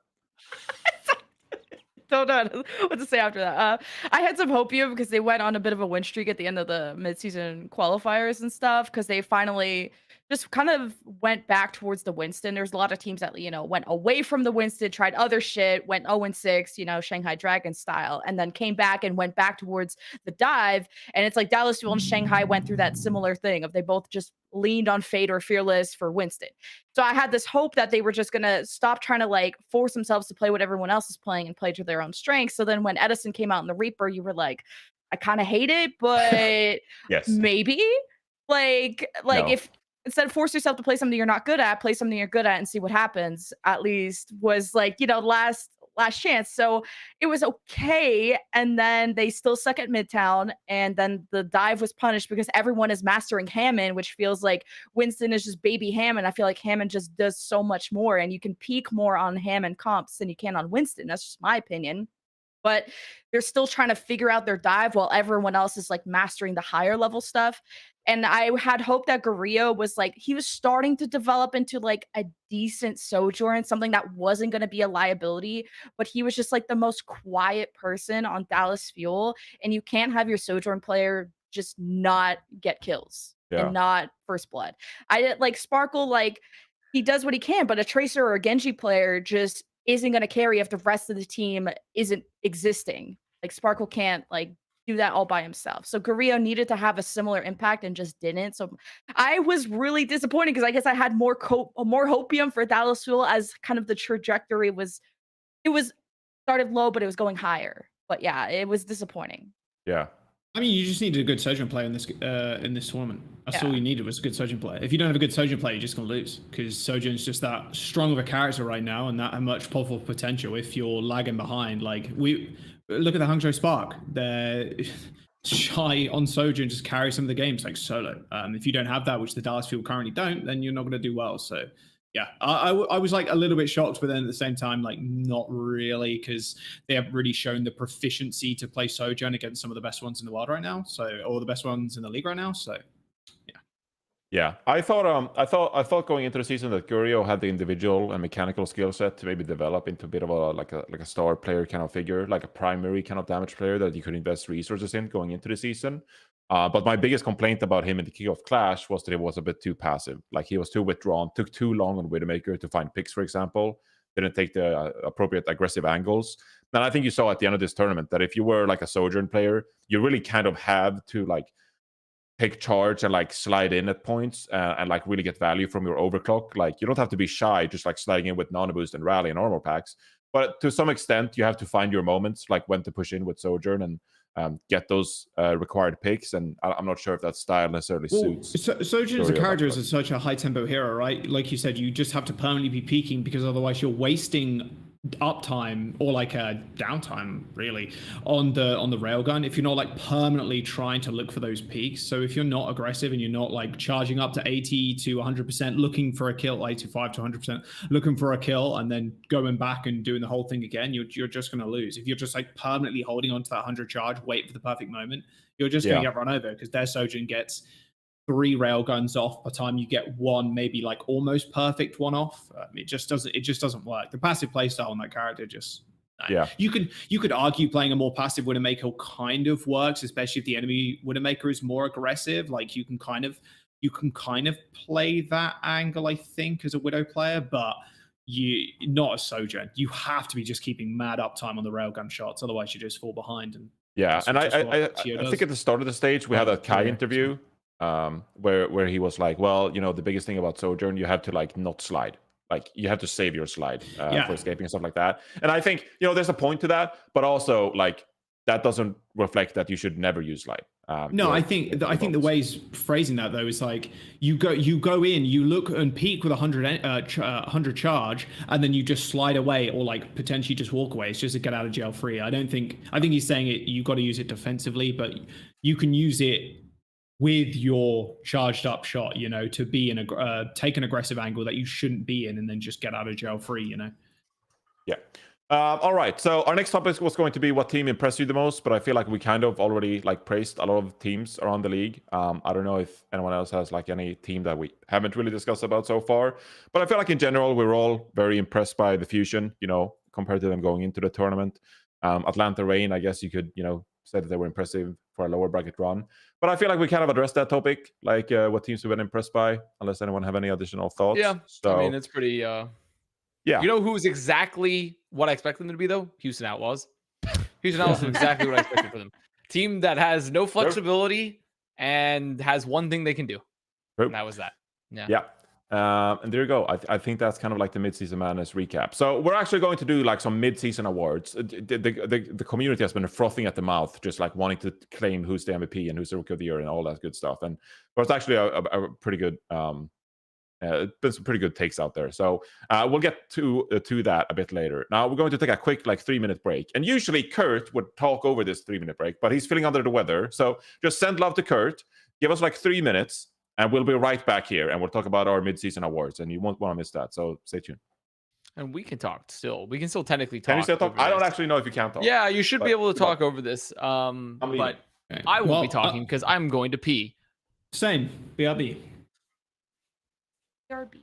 Speaker 4: Don't know what to say after that. I had some hope here because they went on a bit of a win streak at the end of the midseason qualifiers and stuff, because they finally just kind of went back towards the Winston. There's a lot of teams that, went away from the Winston, tried other shit, went 0-6, Shanghai Dragon style, and then came back and went back towards the dive. And it's like Dallas Fuel and Shanghai went through that similar thing of they both just leaned on Fate or Fearless for Winston. So I had this hope that they were just going to stop trying to like force themselves to play what everyone else is playing and play to their own strengths. So then when Edison came out in the Reaper, you were like, I kind of hate it, but
Speaker 1: yes,
Speaker 4: maybe like no. If instead of force yourself to play something you're not good at, play something you're good at and see what happens, at least was like, last chance. So it was okay. And then they still suck at Midtown. And then the dive was punished because everyone is mastering Hammond, which feels like Winston is just baby Hammond. I feel like Hammond just does so much more, and you can peak more on Hammond comps than you can on Winston. That's just my opinion. But they're still trying to figure out their dive while everyone else is like mastering the higher level stuff. And I had hoped that Guerrillo was like, he was starting to develop into like a decent Sojourn, something that wasn't going to be a liability, but he was just like the most quiet person on Dallas Fuel. And you can't have your Sojourn player just not get kills and not first blood. I did like Sparkle, like he does what he can, but a Tracer or a Genji player just isn't going to carry if the rest of the team isn't existing. Like Sparkle can't like do that all by himself. So Guerrillo needed to have a similar impact and just didn't. So I was really disappointed because I guess I had more hopium for Dallas Fuel as kind of the trajectory was. It was started low, but it was going higher. But yeah, it was disappointing.
Speaker 1: Yeah.
Speaker 2: I mean, you just needed a good Sojourn player in this tournament. That's all you needed was a good Sojourn player. If you don't have a good Sojourn player, you're just going to lose because Sojourn's just that strong of a character right now and that much powerful potential. If you're lagging behind, like we look at the Hangzhou Spark, they're shy on Sojourn, just carry some of the games like solo. If you don't have that, which the Dallas Fuel currently don't, then you're not going to do well. So yeah, I was like a little bit shocked, but then at the same time, like not really, because they haven't really shown the proficiency to play Sojourn against some of the best ones in the world right now. So, or the best ones in the league right now. So, yeah.
Speaker 1: Yeah, I thought going into the season that Guerrillo had the individual and mechanical skill set to maybe develop into a bit of a star player kind of figure, like a primary kind of damage player that you could invest resources in going into the season. But my biggest complaint about him in the kickoff clash was that he was a bit too passive. Like he was too withdrawn, took too long on Widowmaker to find picks, for example. Didn't take the appropriate aggressive angles. And I think you saw at the end of this tournament that if you were like a Sojourn player, you really kind of have to like take charge and like slide in at points and like really get value from your overclock. Like you don't have to be shy, just like sliding in with nano boost and rally and armor packs. But to some extent, you have to find your moments, like when to push in with Sojourn and get those required picks, and I'm not sure if that style necessarily suits.
Speaker 2: Sojourn as a character is such a high tempo hero, right? Like you said, you just have to permanently be peaking because otherwise you're wasting uptime or like a downtime really on the railgun if you're not like permanently trying to look for those peaks. So if you're not aggressive and you're not like charging up to 80 to 100% looking for a kill, 85 to 100% looking for a kill and then going back and doing the whole thing again, you're just going to lose. If you're just like permanently holding on to that 100 charge, wait for the perfect moment, you're just going to get run over because their Sojourn gets 3 railguns off by the time you get one, maybe like almost perfect one off. It just doesn't work. The passive playstyle on that character just you could argue playing a more passive Widowmaker kind of works, especially if the enemy Widowmaker is more aggressive. Like you can kind of play that angle, I think, as a Widow player, but you not a Sojourn. You have to be just keeping mad uptime on the railgun shots, otherwise you just fall behind. And
Speaker 1: I think at the start of the stage we had a Kai interview. Where he was like, well, you know, the biggest thing about Sojourn, you have to like not slide, like you have to save your slide for escaping and stuff like that. And I think, you know, there's a point to that, but also like that doesn't reflect that you should never use slide.
Speaker 2: No, I think the way he's phrasing that though is like you go in, you look and peek with 100 charge, and then you just slide away or like potentially just walk away. It's just a get out of jail free. I think he's saying it. You got to use it defensively, but you can use it with your charged up shot, you know, to be take an aggressive angle that you shouldn't be in and then just get out of jail free, you know?
Speaker 1: Yeah. All right. So our next topic was going to be what team impressed you the most, but I feel like we kind of already like praised a lot of teams around the league. I don't know if anyone else has like any team that we haven't really discussed about so far, but I feel like in general, we're all very impressed by the Fusion, you know, compared to them going into the tournament. Atlanta Reign, I guess you could, you know, say that they were impressive for a lower bracket run. But I feel like we kind of addressed that topic, like what teams we've been impressed by, unless anyone have any additional thoughts.
Speaker 3: Yeah,
Speaker 1: so,
Speaker 3: I mean, it's pretty... Yeah. You know who's exactly what I expect them to be, though? Houston Outlaws. Houston Outlaws is exactly what I expected for them. Team that has no flexibility and has one thing they can do. And that was that. Yeah.
Speaker 1: And there you go. I think that's kind of like the Midseason Madness recap. So we're actually going to do like some mid-season awards. The community has been frothing at the mouth, just like wanting to claim who's the MVP and who's the Rookie of the Year and all that good stuff. And but it's actually a pretty good been some pretty good takes out there. So we'll get to that a bit later. Now we're going to take a quick 3-minute break. And usually Kurt would talk over this 3-minute break, but he's feeling under the weather. So just send love to Kurt. Give us 3 minutes, and we'll be right back here. And we'll talk about our mid-season awards. And you won't want to miss that. So stay tuned.
Speaker 3: And we can talk still. We can still technically talk.
Speaker 1: Can you still talk? I don't actually know if you can talk.
Speaker 3: Yeah, you should be able to talk over this. But I won't be talking because I'm going to pee.
Speaker 2: Same. BRB.
Speaker 4: BRB.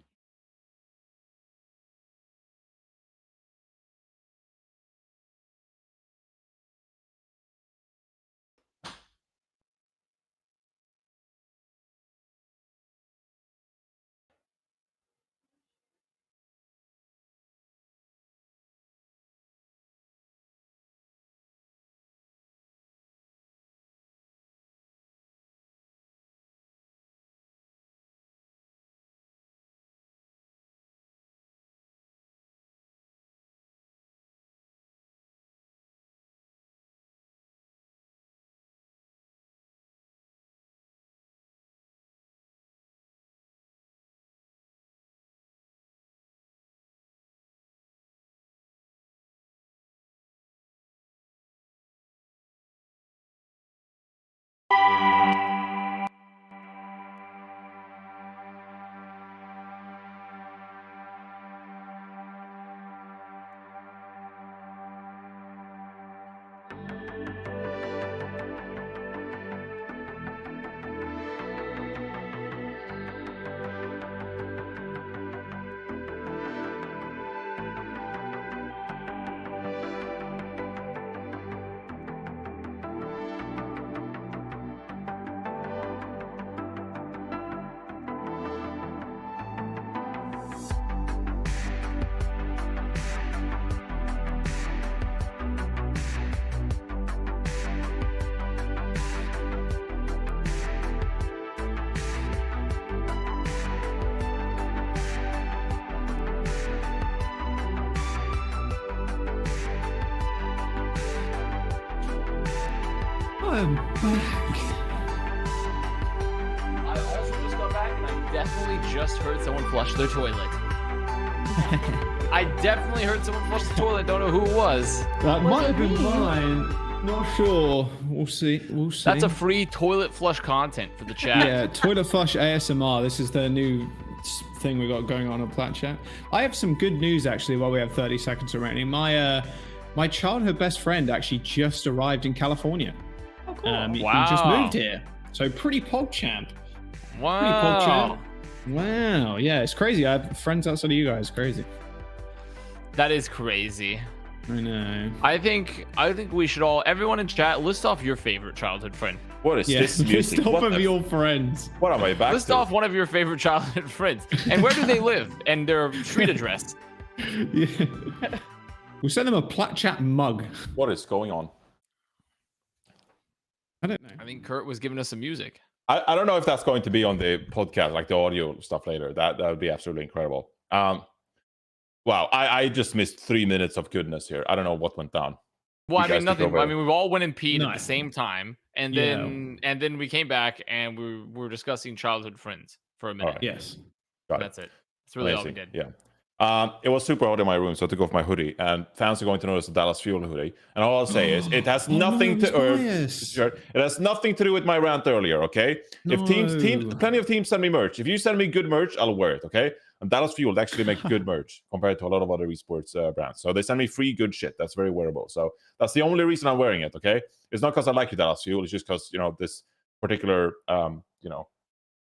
Speaker 2: I'm back.
Speaker 3: I also just got back and I definitely just heard someone flush their toilet. I definitely heard someone flush the toilet. Don't know who it was.
Speaker 2: That might have been mine. Not sure. We'll see. We'll see.
Speaker 3: That's a free toilet flush content for the chat.
Speaker 2: Yeah, toilet flush ASMR. This is the new thing we got going on Plat Chat. I have some good news actually while we have 30 seconds remaining. My childhood best friend actually just arrived in California.
Speaker 4: Oh, cool.
Speaker 2: He just moved here. So pretty PogChamp.
Speaker 3: Wow.
Speaker 2: Pretty PogChamp. Wow. Yeah, it's crazy. I have friends outside of you guys. Crazy.
Speaker 3: That is crazy.
Speaker 2: I know.
Speaker 3: I think we should all, everyone in chat, list off your favorite childhood friend.
Speaker 1: What is this music?
Speaker 2: List off of your friends.
Speaker 1: What am I back
Speaker 3: List
Speaker 1: to?
Speaker 3: off one of your favorite childhood friends. And where do they live? And their street address.
Speaker 2: Yeah. We'll send them a Plat Chat mug.
Speaker 1: What is going on?
Speaker 2: I don't know.
Speaker 3: I think Kurt was giving us some music.
Speaker 1: I don't know if that's going to be on the podcast, like the audio stuff later. That would be absolutely incredible. Wow, I just missed 3 minutes of goodness here. I don't know what went down.
Speaker 3: Well, I mean, nothing. I mean, we've all went and peed at the same time, and then we came back and we were discussing childhood friends for a minute.
Speaker 2: Right. Yes,
Speaker 3: that's it. That's really all we did.
Speaker 1: Yeah. It was super hot in my room, so I took off my hoodie, and fans are going to notice the Dallas Fuel hoodie. And all I'll say is, it has nothing to it has nothing to do with my rant earlier. Okay, if teams, plenty of teams send me merch. If you send me good merch, I'll wear it. Okay, and Dallas Fuel actually make good merch compared to a lot of other esports brands. So they send me free good shit that's very wearable. So that's the only reason I'm wearing it. Okay, it's not because I like you, Dallas Fuel. It's just because this particular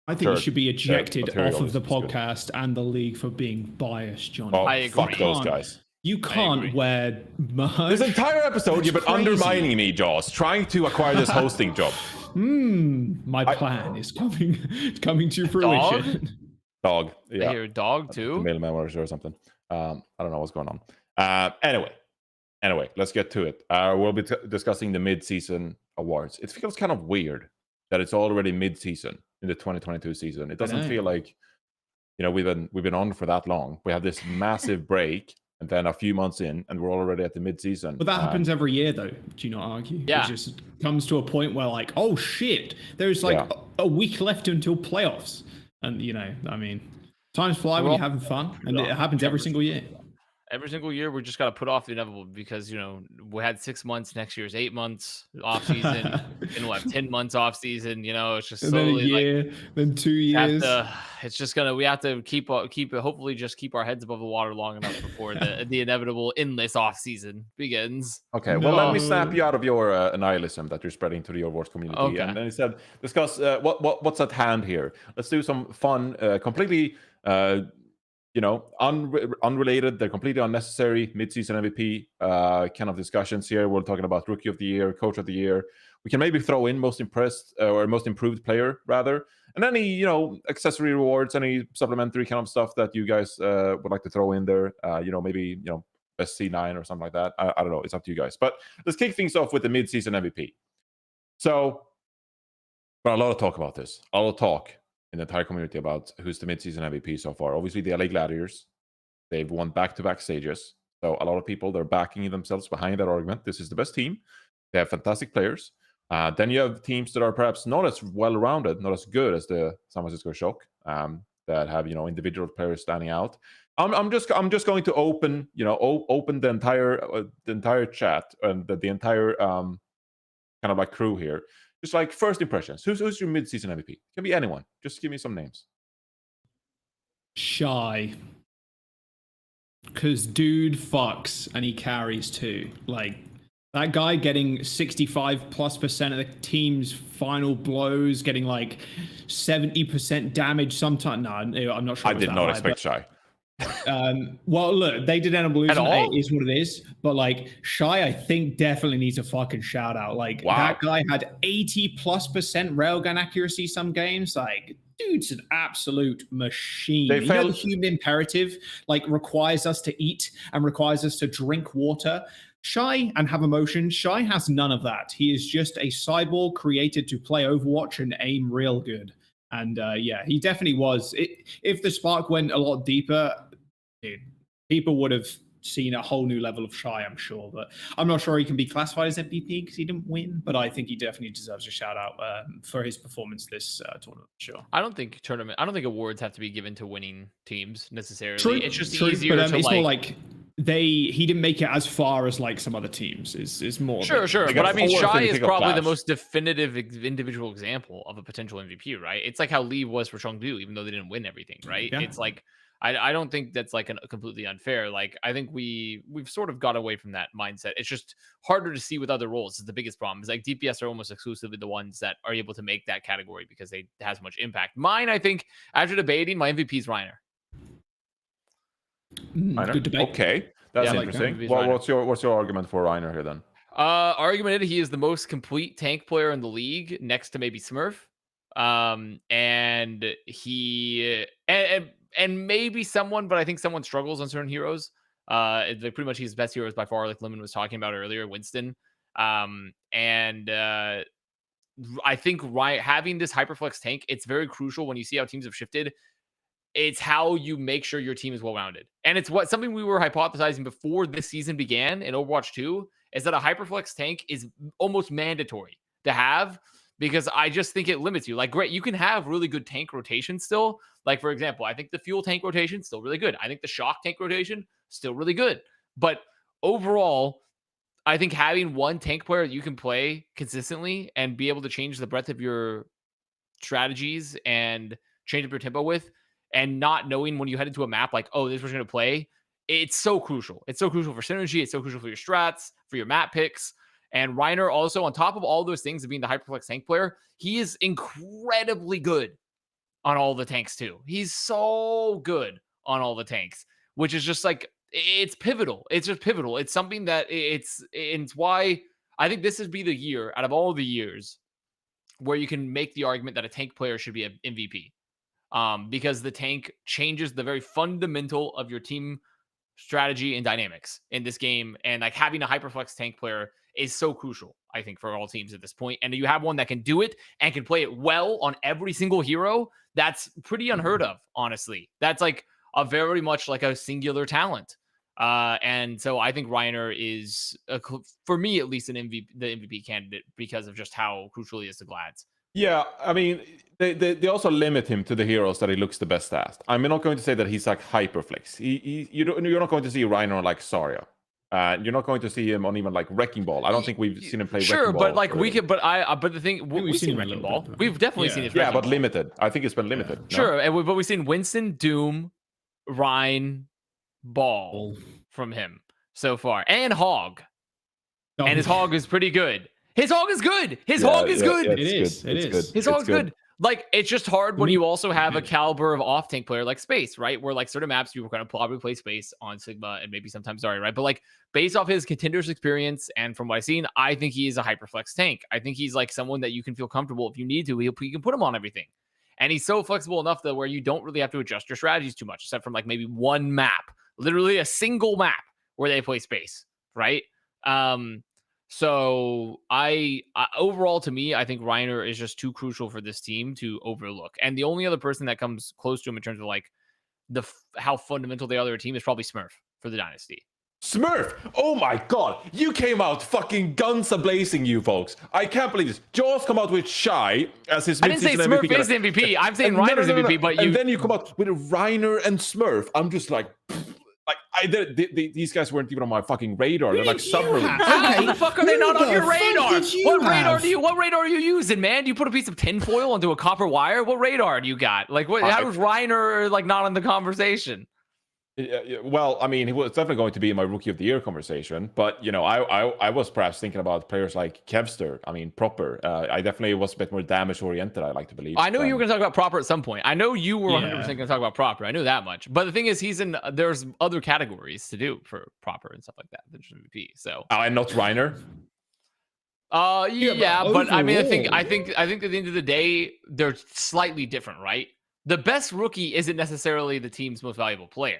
Speaker 2: I think you should be ejected off of the podcast and the league for being biased, Johnny.
Speaker 1: Oh, I agree. Fuck those guys.
Speaker 2: You can't wear merch.
Speaker 1: This entire episode, you've been undermining me, Jaws, trying to acquire this hosting job.
Speaker 2: My plan is coming to fruition.
Speaker 1: Dog. Yeah.
Speaker 3: I hear dog too.
Speaker 1: Mailman or something. I don't know what's going on. Anyway, let's get to it. We'll be discussing the mid-season awards. It feels kind of weird that it's already mid-season in the 2022 season. It doesn't feel like we've been on for that long. We have this massive break, and then a few months in, and we're already at the mid-season.
Speaker 2: But that happens every year, though. Do you not argue?
Speaker 3: Yeah.
Speaker 2: It just comes to a point where, like, oh shit, there's like a week left until playoffs, and I mean, Times fly when you're having fun, and it happens every single year.
Speaker 3: Every single year, we just got to put off the inevitable because, you know, we had 6 months. Next year's 8 months off season. And we'll have 10 months off season. You know, it's just slowly.
Speaker 2: And then a year, then 2 years.
Speaker 3: It's just we have to keep it. Hopefully, just keep our heads above the water long enough before the inevitable endless off season begins.
Speaker 1: Okay, well, let me snap you out of your nihilism that you're spreading to the Overwatch community.
Speaker 3: Okay.
Speaker 1: And then instead, discuss what's at hand here. Let's do some fun, completely. Unrelated, they're completely unnecessary mid-season MVP kind of discussions here. We're talking about Rookie of the Year, Coach of the Year. We can maybe throw in Most Impressed or Most Improved Player, rather. And any, accessory rewards, any supplementary kind of stuff that you guys would like to throw in there. Maybe, Best C9 or something like that. I don't know. It's up to you guys. But let's kick things off with the mid-season MVP. So, a lot of talk about this. A lot of talk in the entire community about who's the mid-season MVP so far. Obviously, the LA Gladiators, they've won back-to-back stages. So a lot of people, they're backing themselves behind that argument. This is the best team. They have fantastic players. Then you have teams that are perhaps not as well-rounded, not as good as the San Francisco Shock, that have, individual players standing out. I'm just going to open the entire chat and the entire kind of like crew here. Just like first impressions. Who's your mid-season MVP? Can be anyone. Just give me some names.
Speaker 2: Shy. Because dude fucks and he carries too. Like, that guy getting 65+% of the team's final blows, getting like 70% damage sometimes. No, I'm not sure.
Speaker 1: I did not expect Shy.
Speaker 2: Well, look, they did end up losing. It is what it is. But like Shy, I think definitely needs a fucking shout out. Like that guy had 80+% railgun accuracy some games. Like, dude's an absolute machine. The human imperative like requires us to eat and requires us to drink water. Shy and have emotions. Shy has none of that. He is just a cyborg created to play Overwatch and aim real good. And he definitely was. If the spark went a lot deeper, dude, people would have seen a whole new level of Shy, I'm sure. But I'm not sure he can be classified as MVP because he didn't win. But I think he definitely deserves a shout out for his performance this tournament. Sure.
Speaker 3: I don't think awards have to be given to winning teams necessarily.
Speaker 2: True,
Speaker 3: it's just easier
Speaker 2: but,
Speaker 3: to
Speaker 2: it's more like he didn't make it as far as like some other teams is more.
Speaker 3: Sure. But I mean, Shy is probably the most definitive individual example of a potential MVP, right? It's like how Lee was for Chengdu, even though they didn't win everything, right? Yeah. It's like, I don't think that's like completely unfair. Like, I think we've sort of got away from that mindset. It's just harder to see with other roles. Is the biggest problem. Is like DPS are almost exclusively the ones that are able to make that category because they have so much impact. Mine, I think, after debating, my MVP is Reiner.
Speaker 2: Good debate.
Speaker 1: Okay, that's interesting. Well, what's your argument for Reiner here then?
Speaker 3: Argument he is the most complete tank player in the league, next to maybe Smurf. And he and maybe someone, but I think someone struggles on certain heroes. Pretty much his best heroes by far, like Lemon was talking about earlier, Winston. I think having this hyperflex tank, it's very crucial when you see how teams have shifted. It's how you make sure your team is well-rounded. And it's something we were hypothesizing before this season began in Overwatch 2, is that a hyperflex tank is almost mandatory to have, because I just think it limits you. Like, great, you can have really good tank rotation still. Like, for example, I think the fuel tank rotation still really good. I think the shock tank rotation still really good. But overall, I think having one tank player that you can play consistently and be able to change the breadth of your strategies and change up your tempo with, and not knowing when you head into a map like, oh, this is what you're going to play, it's so crucial. It's so crucial for synergy. It's so crucial for your strats, for your map picks. And Reiner also, on top of all those things of being the hyperflex tank player, he is incredibly good on all the tanks too. He's so good on all the tanks, which is just like, it's pivotal. It's just pivotal. It's something that it's why I think this would be the year out of all the years where you can make the argument that a tank player should be an MVP. Because the tank changes the very fundamental of your team strategy and dynamics in this game. And like having a hyperflex tank player is so crucial, I think, for all teams at this point. And you have one that can do it and can play it well on every single hero. That's pretty unheard of, honestly. That's like a very much like a singular talent. And so I think Reiner is, for me at least, the MVP candidate because of just how crucial he is to Glads.
Speaker 1: Yeah, I mean, they also limit him to the heroes that he looks the best at. I'm not going to say that he's like hyperflex. You're not going to see Reiner on like Zarya. You're not going to see him on even like Wrecking Ball. I don't think we've seen him play Wrecking Ball.
Speaker 3: Sure, but like we could, but the thing, we've seen Wrecking Ball. We've definitely seen it.
Speaker 1: Yeah, but limited. I think it's been limited.
Speaker 3: Yeah. Sure, but we've seen Winston, Doom, Rein, Ball from him so far, and Hog. And his Hog is pretty good. His Hog is good. His Hog is good.
Speaker 2: It is.
Speaker 3: His Hog's good. Like, it's just hard when you also have a caliber of off-tank player like Space, right? Where like certain maps you were going to probably play Space on Sigma and maybe sometimes Zarya, right? But like based off his Contenders experience and from what I've seen, I think he is a hyperflex tank. I think he's like someone that you can feel comfortable if you need to. You can put him on everything. And he's so flexible enough that where you don't really have to adjust your strategies too much, except from like maybe one map, literally a single map where they play Space, right? So I overall, to me, I think Reiner is just too crucial for this team to overlook. And the only other person that comes close to him in terms of like how fundamental they are to their team is probably Smurf for the Dynasty.
Speaker 1: Smurf! Oh my god! You came out fucking guns a-blazing, you folks. I can't believe this. Jaws come out with Shy as his
Speaker 3: I didn't say Smurf is MVP. I'm saying Reiner's MVP, but
Speaker 1: and then you come out with Reiner and Smurf. I'm just like... these guys weren't even on my fucking radar. They're like submarines.
Speaker 3: How the fuck are they not on your radar? What radar are you using, man? Do you put a piece of tinfoil onto a copper wire? What radar do you got? Like, how is Reiner like not in the conversation?
Speaker 1: Well, I mean, he was definitely going to be in my Rookie of the Year conversation, but you know, I was perhaps thinking about players like Kevster. I mean, Proper. I definitely was a bit more damage oriented. I like to believe.
Speaker 3: I know you were going to talk about Proper at some point. I know you were 100% going to talk about Proper. I knew that much. But the thing is, there's other categories to do for Proper and stuff like that than just MVP. So.
Speaker 1: And not Reiner.
Speaker 3: Yeah, but I mean, I think at the end of the day, they're slightly different, right? The best rookie isn't necessarily the team's most valuable player.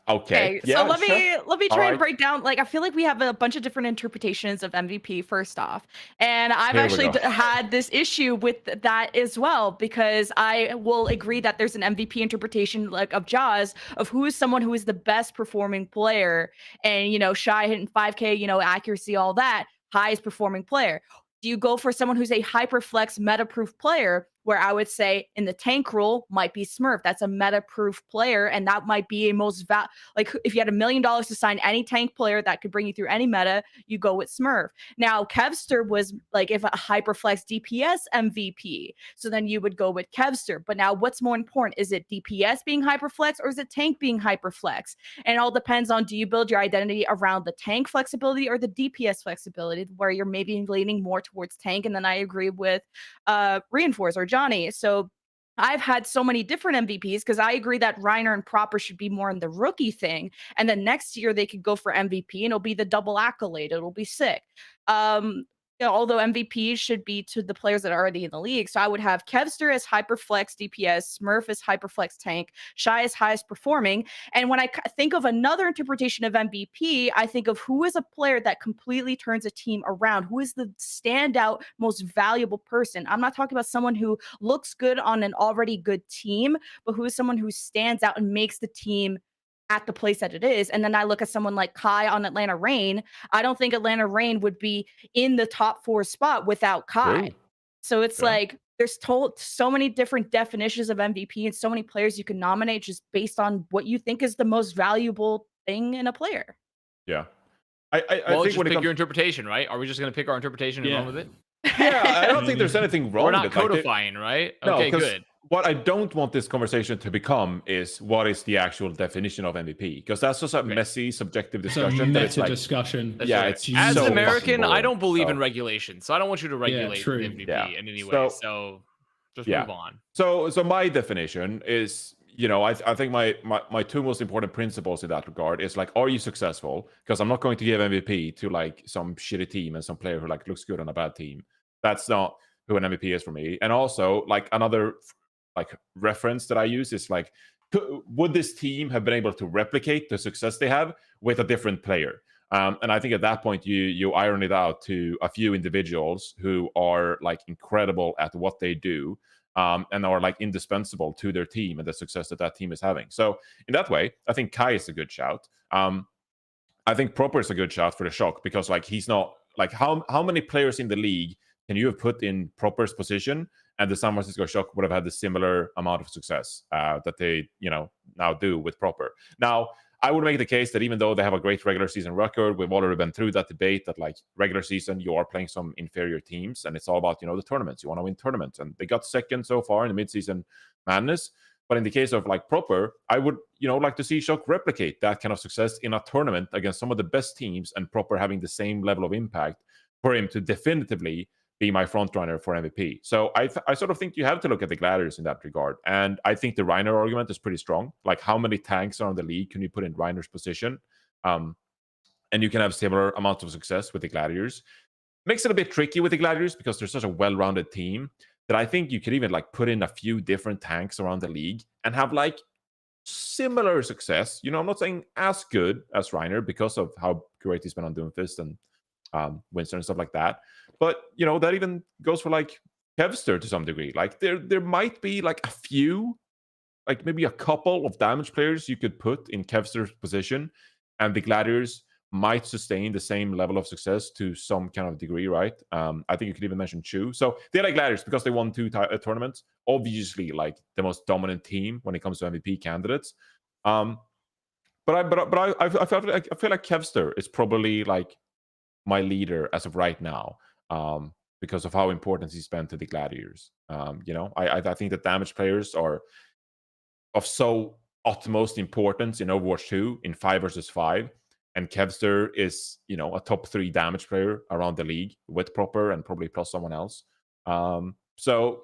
Speaker 1: Okay.
Speaker 4: So let me try and break down. Like, I feel like we have a bunch of different interpretations of MVP first off, and I've actually had this issue with that as well, because I will agree that there's an MVP interpretation like of Jaws of who is someone who is the best performing player, and Shy hitting 5K, accuracy, all that, highest performing player. Do you go for someone who's a hyperflex meta-proof player, where I would say in the tank role might be Smurf? That's a meta-proof player, and that might be a like if you had $1 million to sign any tank player that could bring you through any meta, you go with Smurf. Now, Kevster was like if a hyperflex DPS MVP, so then you would go with Kevster. But now, what's more important? Is it DPS being hyperflex or is it tank being hyperflex? And it all depends on, do you build your identity around the tank flexibility or the DPS flexibility, where you're maybe leaning more towards tank? And then I agree with Reinforce or Johnny. So I've had so many different MVPs because I agree that Reiner and Proper should be more in the rookie thing. And then next year they could go for MVP and it'll be the double accolade. It'll be sick. Although MVPs should be to the players that are already in the league. So I would have Kevster as hyperflex DPS, Smurf as hyperflex tank, Shy as highest performing. And when I think of another interpretation of MVP, I think of who is a player that completely turns a team around. Who is the standout, most valuable person? I'm not talking about someone who looks good on an already good team, but who is someone who stands out and makes the team at the place that it is. And then I look at someone like Kai on Atlanta Reign. I don't think Atlanta Reign would be in the top 4 spot without Kai. Ooh. So it's like there's so many different definitions of MVP and so many players you can nominate just based on what you think is the most valuable thing in a player.
Speaker 1: Yeah.
Speaker 3: I think just pick your interpretation, right? Are we just going to pick our interpretation and run with it?
Speaker 1: Yeah, I don't think there's anything wrong with it.
Speaker 3: We're not codifying, right?
Speaker 1: No,
Speaker 3: okay, good.
Speaker 1: What I don't want this conversation to become is what is the actual definition of MVP, because that's just a messy, subjective discussion.
Speaker 2: It's a discussion.
Speaker 1: Yeah, it's
Speaker 3: as
Speaker 1: so
Speaker 3: an American, I don't believe in regulation, so I don't want you to regulate the MVP in any way. So just move on.
Speaker 1: So my definition is, I think my two most important principles in that regard is like, are you successful? Because I'm not going to give MVP to like some shitty team and some player who like looks good on a bad team. That's not who an MVP is for me. And also like another like reference that I use is like, would this team have been able to replicate the success they have with a different player? And I think at that point you iron it out to a few individuals who are like incredible at what they do, and are like indispensable to their team and the success that team is having. So in that way, I think Kai is a good shout. I think Proper is a good shout for the Shock, because like he's not like how many players in the league can you have put in Proper's position, and the San Francisco Shock would have had the similar amount of success that they, now do with Proper. Now, I would make the case that even though they have a great regular season record, we've already been through that debate that like regular season, you are playing some inferior teams, and it's all about, the tournaments. You want to win tournaments, and they got second so far in the midseason madness. But in the case of like Proper, I would, like to see Shock replicate that kind of success in a tournament against some of the best teams, and Proper having the same level of impact for him to definitively be my front runner for MVP. So I sort of think you have to look at the Gladiators in that regard. And I think the Reiner argument is pretty strong. Like, how many tanks around the league can you put in Reiner's position? And you can have similar amounts of success with the Gladiators. Makes it a bit tricky with the Gladiators because they're such a well-rounded team that I think you could even like put in a few different tanks around the league and have like similar success. I'm not saying as good as Reiner because of how great he's been on Doomfist and Winston and stuff like that. But, that even goes for like Kevster to some degree. Like there might be like a few, like maybe a couple of damage players you could put in Kevster's position, and the Gladiators might sustain the same level of success to some kind of degree, right? I think you could even mention Chu. So they're like Gladiators because they won 2 tournaments. Obviously, like the most dominant team when it comes to MVP candidates. But I feel like Kevster is probably like my leader as of right now, because of how important he's been to the Gladiators. I think that damage players are of so utmost importance in Overwatch 2 in 5 versus 5. And Kevster is, a top 3 damage player around the league with Proper and probably plus someone else. So,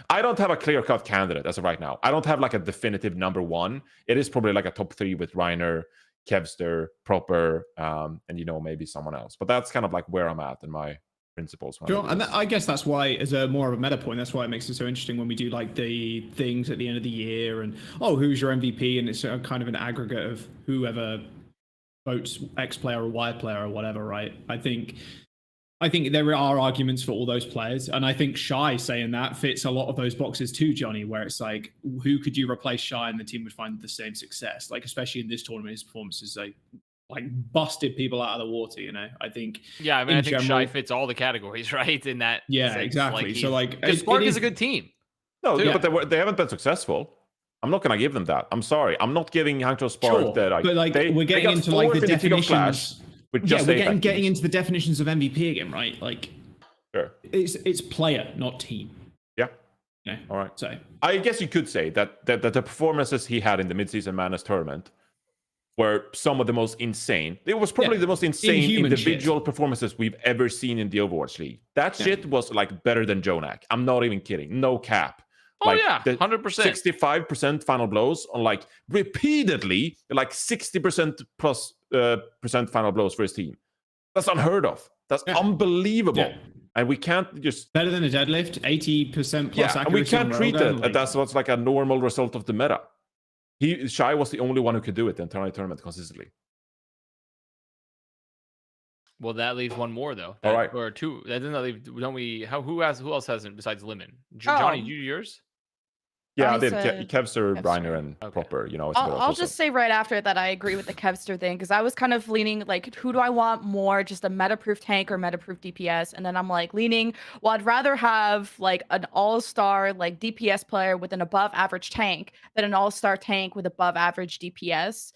Speaker 1: I don't have a clear-cut candidate as of right now. I don't have like a definitive number 1. It is probably like a top 3 with Reiner, Kevster, Proper, and maybe someone else. But that's kind of like where I'm at in my principles.
Speaker 2: Sure, and I guess that's why, as a more of a meta point, that's why it makes it so interesting when we do like the things at the end of the year and who's your MVP, and it's kind of an aggregate of whoever votes X player or Y player or whatever, right? I think there are arguments for all those players, and I think Shy saying that fits a lot of those boxes too, Johnny, where it's like, who could you replace Shy and the team would find the same success? Like, especially in this tournament, his performances like busted people out of the water, I think.
Speaker 3: Yeah, I mean, I think Shy fits all the categories, right? In that.
Speaker 2: Yeah,
Speaker 3: sense.
Speaker 2: exactly. So like,
Speaker 3: Spark is a good team.
Speaker 1: No, but they haven't been successful. I'm not going to give them that. I'm sorry. I'm not giving Hangzhou Spark that.
Speaker 2: But like, we're getting into like the definitions. We're getting into the definitions of MVP again, right? Like,
Speaker 1: sure,
Speaker 2: it's player, not team.
Speaker 1: Yeah.
Speaker 2: Okay.
Speaker 1: All right.
Speaker 2: So
Speaker 1: I guess you could say that the performances he had in the midseason madness tournament were some of the most insane. It was probably the most insane individual performances we've ever seen in the Overwatch League. That shit was like better than Jonak. I'm not even kidding. No cap.
Speaker 3: Oh
Speaker 1: like,
Speaker 3: yeah, 100%.
Speaker 1: 65% final blows on like repeatedly, like 60% plus percent final blows for his team. That's unheard of. That's unbelievable. Yeah. And we can't just
Speaker 2: better than a deadlift, 80% plus accuracy.
Speaker 1: And we can't treat it. That's what's like a normal result of the meta. Shy was the only one who could do it the entire tournament consistently.
Speaker 3: Well, that leaves one more though.
Speaker 1: All right,
Speaker 3: or 2. That doesn't leave. Don't we? Who else hasn't besides Lemon? Johnny, you yours?
Speaker 1: Yeah, I did. Kevster, Reiner, and Proper.
Speaker 4: I'll just say right after that, I agree with the Kevster thing because I was kind of leaning like, who do I want more? Just a meta-proof tank or meta-proof DPS? And then I'm like leaning, well, I'd rather have like an all-star like DPS player with an above-average tank than an all-star tank with above-average DPS.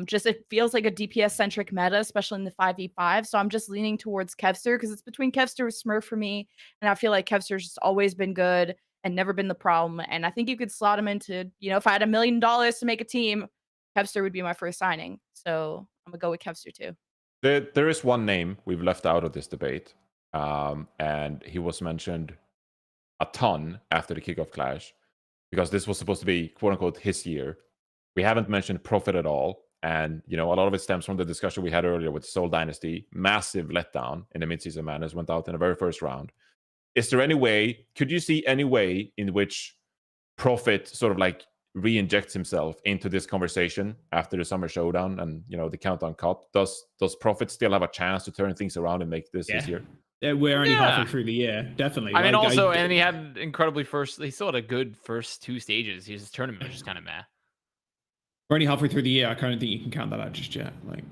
Speaker 4: Just it feels like a DPS-centric meta, especially in the 5v5. So I'm just leaning towards Kevster because it's between Kevster and Smurf for me, and I feel like Kevster's just always been good and never been the problem. And I think you could slot him into, if I had $1 million to make a team, Kevster would be my first signing. So I'm gonna go with Kevster too.
Speaker 1: There is one name we've left out of this debate, and he was mentioned a ton after the kickoff clash because this was supposed to be quote unquote his year. We haven't mentioned Profit at all, and a lot of it stems from the discussion we had earlier with Soul Dynasty. Massive letdown in the midseason madness, went out in the very first round. Is there any way, could you see any way in which Profit sort of like re-injects himself into this conversation after the summer showdown and, the Countdown Cup? Does Profit still have a chance to turn things around and make this his year?
Speaker 2: Yeah, we're only halfway through the year, definitely.
Speaker 3: I mean, and he had incredibly he still had a good first 2 stages. His tournament was just kind of meh.
Speaker 2: We're only halfway through the year. I kind of think you can count that out just yet. Like,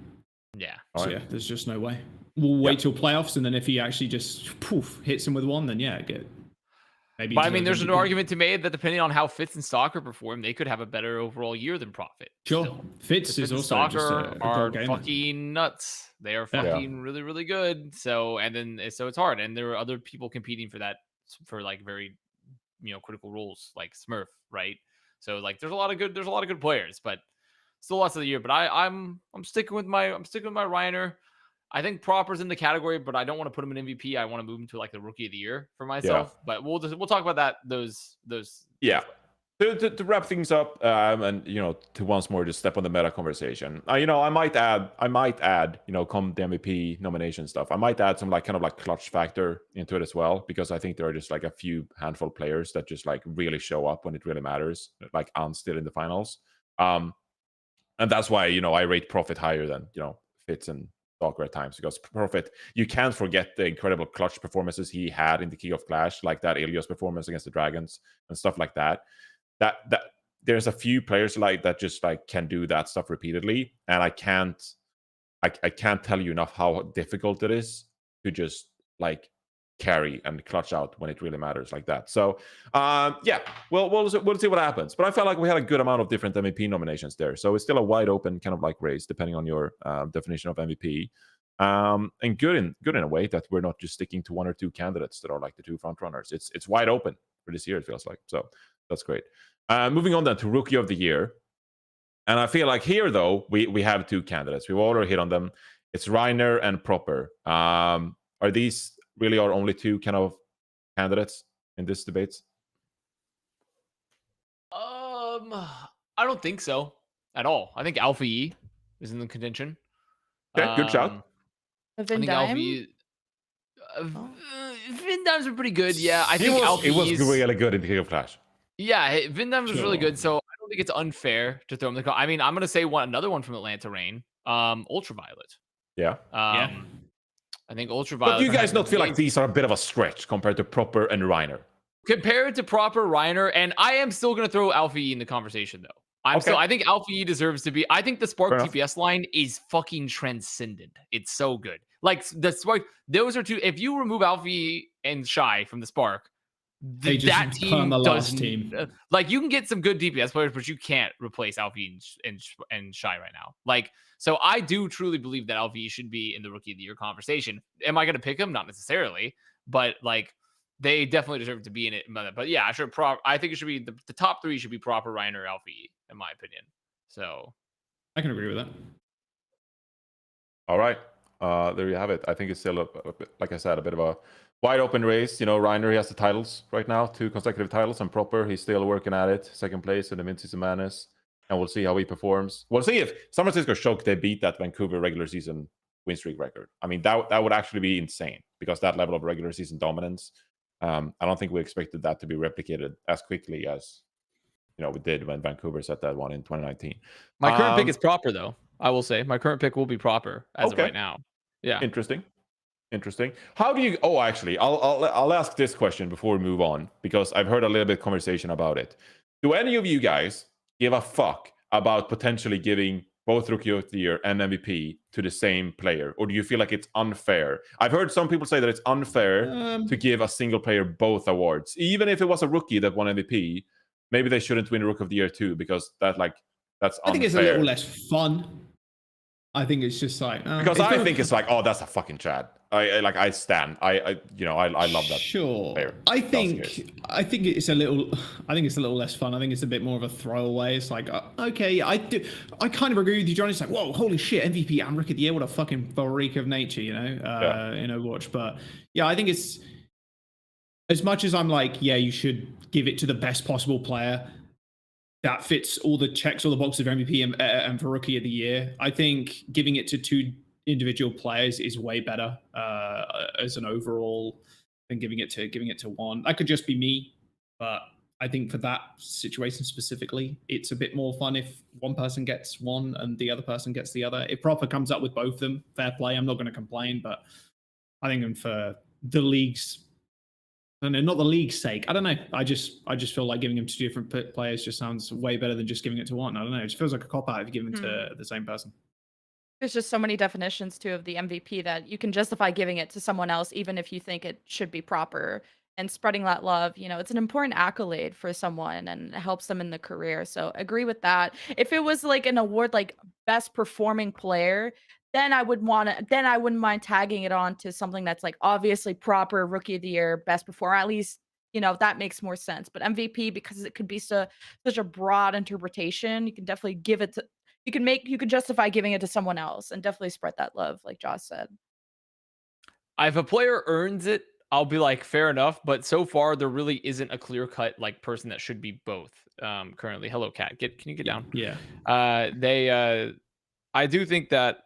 Speaker 3: yeah.
Speaker 2: So yeah, there's just no way. we'll wait till playoffs, and then if he actually just hits him with one, then yeah, good.
Speaker 3: Maybe. But I mean, there's an argument to be made that depending on how Fitz and Stalker perform, they could have a better overall year than Profit.
Speaker 2: Sure,
Speaker 3: still.
Speaker 2: Fitz is also
Speaker 3: Stalker
Speaker 2: just
Speaker 3: are fucking nuts. They are fucking really, really good. So it's hard, and there are other people competing for that for like very, critical roles like Smurf, right? So like, there's a lot of good players, but still lots of the year. But I'm sticking with my Reiner. I think Proper's in the category, but I don't want to put him in MVP. I want to move him to like the Rookie of the Year for myself. But we'll talk about that. Those.
Speaker 1: Yeah. To wrap things up, and to once more just step on the meta conversation. I might add, come the MVP nomination stuff, I might add some kind of clutch factor into it as well, because I think there are just a few handful of players that just really show up when it really matters, like still in the finals. And that's why I rate Profit higher than Fitz and Stalker at times, because Profit, you can't forget the incredible clutch performances he had in the Kickoff Clash, like that Ilios performance against the Dragons and stuff like that. That there's a few players that just can do that stuff repeatedly, and I can't tell you enough how difficult it is to just carry and clutch out when it really matters like that. So we'll see what happens. But I felt like we had a good amount of different MVP nominations there, so it's still a wide open kind of race depending on your definition of MVP. And good in a way that we're not just sticking to one or two candidates that are the two front runners. It's wide open for this year, it feels like. So that's great. Moving on then to Rookie of the Year. And I feel like here, though, we have two candidates. We've already hit on them. It's Reiner and Proper. Are these really our only two kind of candidates in this debate?
Speaker 3: I don't think so at all. I think Alpha E is in the contention.
Speaker 1: Okay, good shout.
Speaker 3: I think Alpha E... Vindimes are pretty good. Yeah, I think Alpha
Speaker 1: E was really good in the Kickoff Clash.
Speaker 3: Yeah, Vindimes was really good, so I don't think it's unfair to throw him the... I mean, I'm going to say another one from Atlanta Reign, Ultraviolet.
Speaker 1: Yeah.
Speaker 3: I think Ultraviolet...
Speaker 1: But do you guys not feel like these are a bit of a stretch compared to Proper and Reiner?
Speaker 3: Compared to Proper, Reiner, and I am still going to throw Alpha E in the conversation, though. I think Alpha E deserves to be... I think the Spark TPS line is fucking transcendent. It's so good. The Spark... Those are two... If you remove Alpha E and Shy from the Spark, that team does team. You can get some good DPS players, but you can't replace Alfie and Shy right now. So I do truly believe that Alfie should be in the Rookie of the Year conversation. Am I going to pick him? Not necessarily, but they definitely deserve to be in it. But yeah, sure. I think it should be the top three should be Proper, Reiner, Alfie, in my opinion. So
Speaker 2: I can agree with that.
Speaker 1: All right, there you have it. I think it's still like I said, a bit of a wide open race. Reiner, he has the titles right now, 2 consecutive titles, and Proper, he's still working at it. 2nd place in the Midseason Madness. And we'll see how he performs. We'll see if San Francisco Shock, they beat that Vancouver regular season win streak record. I mean, that would actually be insane, because that level of regular season dominance, I don't think we expected that to be replicated as quickly as we did when Vancouver set that one in 2019.
Speaker 3: My current pick is Proper, though. I will say my current pick will be Proper as of right now. Yeah.
Speaker 1: Interesting. How do you... Oh, actually, I'll ask this question before we move on, because I've heard a little bit of conversation about it. Do any of you guys give a fuck about potentially giving both Rookie of the Year and MVP to the same player? Or do you feel like it's unfair? I've heard some people say that it's unfair to give a single player both awards. Even if it was a rookie that won MVP, maybe they shouldn't win Rookie of the Year too, because that's unfair.
Speaker 2: I think it's a little less fun. I think it's just
Speaker 1: because I think it's oh, that's a fucking Chad. I stand. I love that.
Speaker 2: Sure.
Speaker 1: Player.
Speaker 2: I think it's a little less fun. I think it's a bit more of a throwaway. It's okay, I kind of agree with you, John. It's whoa, holy shit, MVP and Rookie of the Year, what a fucking freak of nature, in Overwatch. But yeah, I think it's, as much as I'm you should give it to the best possible player that fits all the checks, all the boxes of MVP and for Rookie of the Year, I think giving it to 2 individual players is way better as an overall than giving it to one. That could just be me, but I think for that situation specifically, it's a bit more fun if one person gets one and the other person gets the other. If Proper comes up with both of them, fair play. I'm not going to complain, but I think for the league's... not the league's sake. I don't know. I just feel like giving them to 2 different players just sounds way better than just giving it to one. I don't know. It just feels like a cop-out if you give them to the same person.
Speaker 4: There's just so many definitions too of the MVP that you can justify giving it to someone else, even if you think it should be proper. And spreading that love, it's an important accolade for someone and it helps them in the career. So agree with that. If it was like an award like best performing player, then I wouldn't mind tagging it on to something that's like obviously proper rookie of the year, best performer. At least, that makes more sense. But MVP, because it could be such a broad interpretation, you can definitely give it to you could justify giving it to someone else and definitely spread that love, like Josh said.
Speaker 3: If a player earns it, I'll be like, fair enough. But so far, there really isn't a clear cut like person that should be both. Currently, hello cat, can you get down?
Speaker 2: Yeah.
Speaker 3: I do think that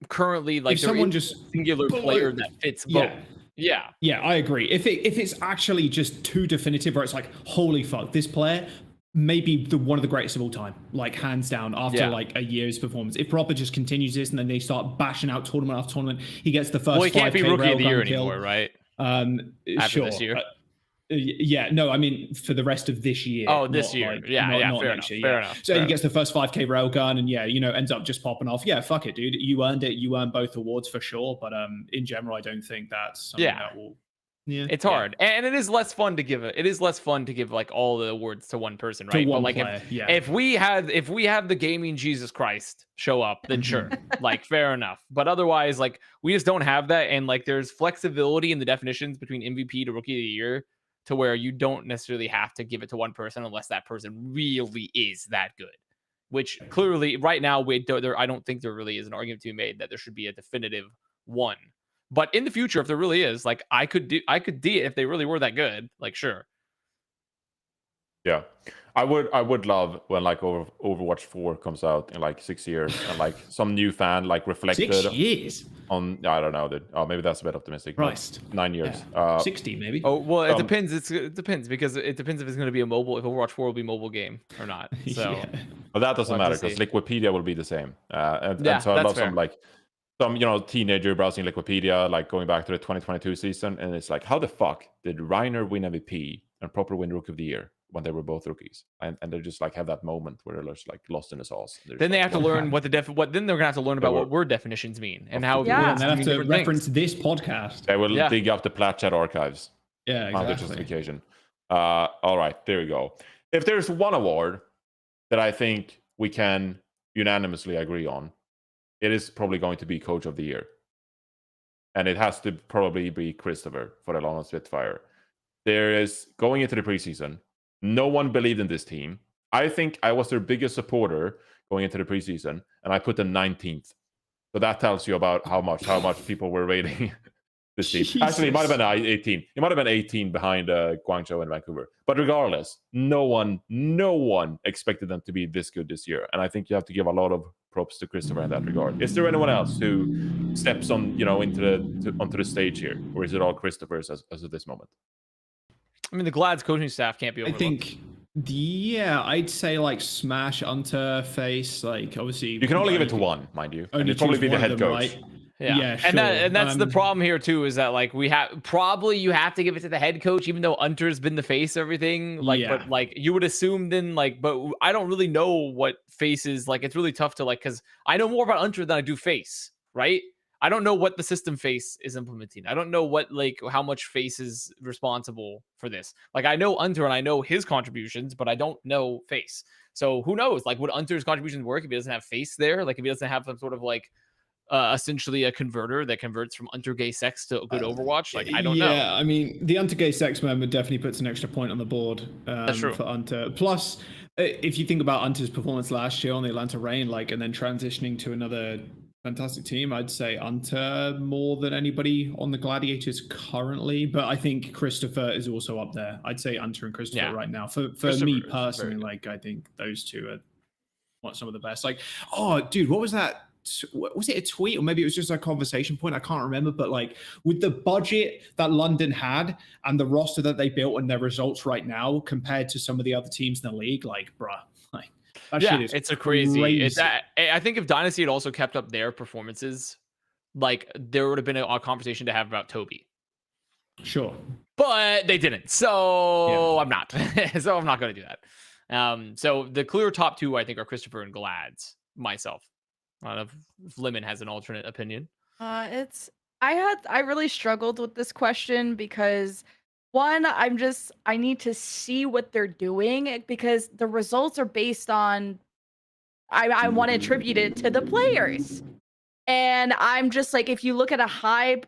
Speaker 3: currently, like,
Speaker 2: if someone just
Speaker 3: singular player that fits both. Yeah,
Speaker 2: I agree. If it's actually just too definitive, where it's like, holy fuck, this player maybe one of the greatest of all time, like hands down, after like a year's performance. If Proper just continues this and then they start bashing out tournament after tournament, he gets the first.
Speaker 3: Well, he can't be rookie of the year
Speaker 2: kill.
Speaker 3: Anymore, right?
Speaker 2: After
Speaker 3: this year.
Speaker 2: No, I mean for the rest of this year.
Speaker 3: Oh, this year.
Speaker 2: Like,
Speaker 3: not
Speaker 2: fair
Speaker 3: enough.
Speaker 2: Year,
Speaker 3: fair enough.
Speaker 2: So
Speaker 3: fair
Speaker 2: he gets the first 5k railgun and ends up just popping off. Yeah, fuck it, dude. You earned it. You earned both awards for sure. But in general, I don't think that's something that will. Yeah,
Speaker 3: it's hard, and it is less fun to give it. It is less fun to give like all the awards to one person, right?
Speaker 2: To one
Speaker 3: but like
Speaker 2: player,
Speaker 3: if we have the gaming Jesus Christ show up, then sure, like fair enough. But otherwise, like we just don't have that, and like there's flexibility in the definitions between MVP to Rookie of the Year, to where you don't necessarily have to give it to one person unless that person really is that good. Which clearly, right now, I don't think there really is an argument to be made that there should be a definitive one. But in the future, if there really is, like I could D it if they really were that good. Like, sure.
Speaker 1: Yeah, I would love when like Overwatch 4 comes out in like 6 years and like some new fan like reflected
Speaker 2: 6 years
Speaker 1: on I don't know, dude. Oh, maybe that's a bit optimistic.
Speaker 2: Christ.
Speaker 1: 9 years.
Speaker 2: 60 maybe.
Speaker 3: Oh well, it depends. It depends because it depends if it's going to be if Overwatch 4 will be mobile game or not. So,
Speaker 1: but that doesn't matter because Liquipedia will be the same. And so I love
Speaker 3: fair.
Speaker 1: some teenager browsing Liquipedia, like going back to the 2022 season, and it's like, how the fuck did Reiner win MVP and Proper win Rookie of the Year when they were both rookies? And they just like have that moment where they're just like lost in the sauce.
Speaker 3: Then they have to learn what then they're gonna have to learn about what word definitions mean and how.
Speaker 2: Yeah, and they have to reference this podcast.
Speaker 1: They will dig up the Plat Chat archives.
Speaker 2: Yeah, exactly.
Speaker 1: Justification. All right, there we go. If there's one award that I think we can unanimously agree on, it is probably going to be Coach of the Year. And it has to probably be Christfer for the London Spitfire. There is, going into the preseason, no one believed in this team. I think I was their biggest supporter going into the preseason, and I put them 19th. So that tells you about how much people were rating this team. Jesus. Actually, it might have been 18. It might have been 18 behind Guangzhou and Vancouver. But regardless, no one expected them to be this good this year. And I think you have to give a lot of props to Christfer in that regard. Is there anyone else who steps on, onto the stage here, or is it all Christopher's as of this moment?
Speaker 3: I mean, the Glad's coaching staff can't be overlooked.
Speaker 2: I think, I'd say like Smash, Unter, Face, like obviously.
Speaker 1: You can only give it to one, mind you. And it'd probably be the head coach.
Speaker 2: Right?
Speaker 3: Yeah,
Speaker 2: sure.
Speaker 3: And that's the problem here too, is that like you have to give it to the head coach, even though Unter's been the face of everything. But like you would assume then but I don't really know what Face is like. It's really tough to like, because I know more about Unter than I do Face, right? I don't know what the system Face is implementing. I don't know what how much Face is responsible for this. Like I know Unter and I know his contributions, but I don't know Face. So who knows? Like would Unter's contributions work if he doesn't have Face there? Like if he doesn't have some sort of like essentially a converter that converts from Untergay Sex to good Overwatch. Like I don't know.
Speaker 2: Yeah, I mean the Untergay Sex moment definitely puts an extra point on the board for Unter. Plus, if you think about Unter's performance last year on the Atlanta Reign, and then transitioning to another fantastic team, I'd say Unter more than anybody on the Gladiators currently. But I think Christopher is also up there. I'd say Unter and Christopher right now. For me personally, I think those two are some of the best. Like, oh, dude, what was that? Was it a tweet or maybe it was just a conversation point? I can't remember, but with the budget that London had and the roster that they built and their results right now compared to some of the other teams in the league,
Speaker 3: it's a crazy. I think if Dynasty had also kept up their performances, there would have been a conversation to have about Toby.
Speaker 2: Sure,
Speaker 3: but they didn't. So I'm not. So I'm not going to do that. So the clear top two, I think, are Christopher and Glads. Myself. I don't know if Lemon has an alternate opinion.
Speaker 4: I really struggled with this question because one, I need to see what they're doing because the results are based on I want to attribute it to the players. And I'm just like, if you look at a high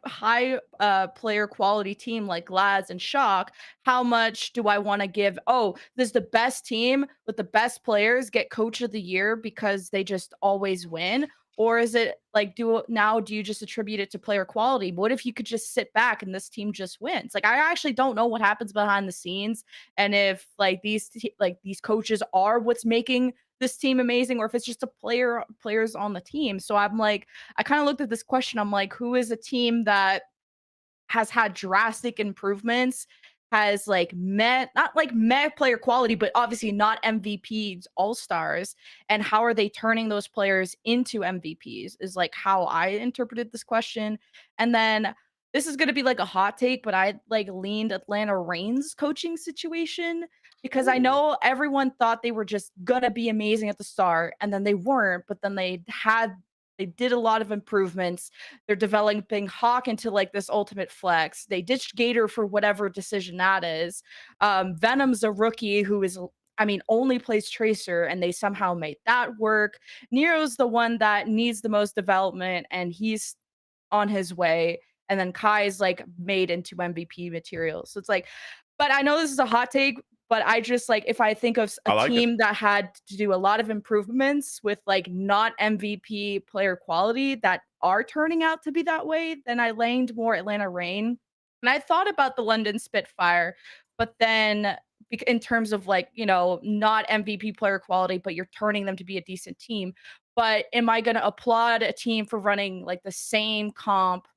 Speaker 4: player quality team like Glads and Shock, how much do I want to give? Oh, this is the best team with the best players get coach of the year because they just always win? Or is it like, do you just attribute it to player quality? What if you could just sit back and this team just wins? Like, I actually don't know what happens behind the scenes, and if like these coaches are what's making this team amazing, or if it's just players on the team. So I'm like, I kind of looked at this question. I'm like, who is a team that has had drastic improvements, has like not met player quality, but obviously not MVPs, all-stars, and how are they turning those players into MVPs is like how I interpreted this question. And then this is going to be like a hot take, but I like leaned Atlanta Reign's coaching situation because I know everyone thought they were just going to be amazing at the start and then they weren't, but then they did a lot of improvements. They're developing Hawk into like this ultimate flex. They ditched Gator for whatever decision that is. Venom's a rookie who is, only plays Tracer, and they somehow made that work. Nero's the one that needs the most development, and he's on his way. And then Kai is like made into MVP material. So it's like, but I know this is a hot take, but I just like, if I think of a team that had to do a lot of improvements with like not MVP player quality that are turning out to be that way, then I leaned more Atlanta Reign. And I thought about the London Spitfire, but then in terms of like, not MVP player quality, but you're turning them to be a decent team. But am I going to applaud a team for running like the same comp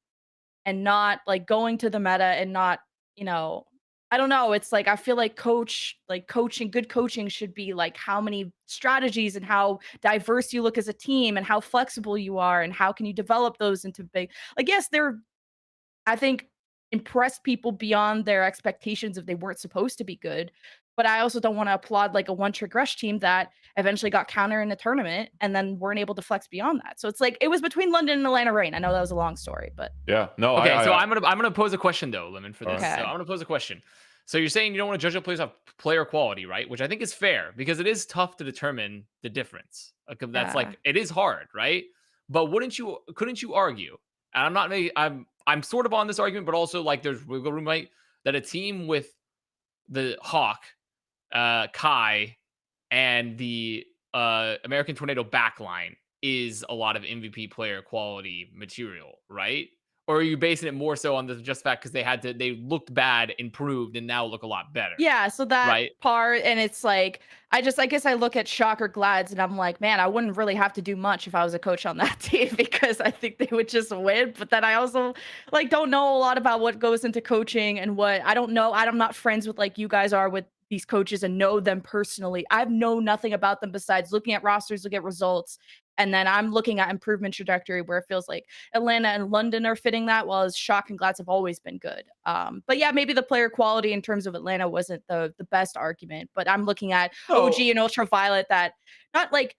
Speaker 4: and not like going to the meta and not, I don't know. It's like, I feel like good coaching should be like how many strategies and how diverse you look as a team and how flexible you are and how can you develop those into big, like, yes, I think, impressed people beyond their expectations if they weren't supposed to be good. But I also don't want to applaud like a one-trick rush team that eventually got counter in a tournament and then weren't able to flex beyond that. So it's like, it was between London and Atlanta Reign. I know that was a long story, but
Speaker 1: yeah, no.
Speaker 3: Okay, so I'm gonna pose a question though, Lemon, for this.
Speaker 4: Okay.
Speaker 3: So I'm gonna pose a question. So you're saying you don't want to judge a players off player quality, right? Which I think is fair because it is tough to determine the difference. That's like, it is hard, right? But couldn't you argue? And I'm sort of on this argument, but also like there's wiggle room, right? That a team with the Hawk, Kai, and the American Tornado backline is a lot of MVP player quality material, right? Or are you basing it more so on the just fact because they looked bad, improved, and now look a lot better?
Speaker 4: Yeah, so that part, and it's like, I guess I look at Shock or Glads and I'm like, man, I wouldn't really have to do much if I was a coach on that team because I think they would just win. But then I also like don't know a lot about what goes into coaching and what I don't know. I'm not friends with like you guys are with these coaches and know them personally. I know nothing about them besides looking at rosters, look at results. And then I'm looking at improvement trajectory where it feels like Atlanta and London are fitting that, while as Shock and Glads have always been good. But yeah, maybe the player quality in terms of Atlanta wasn't the best argument. But I'm looking at OG and Ultraviolet that not like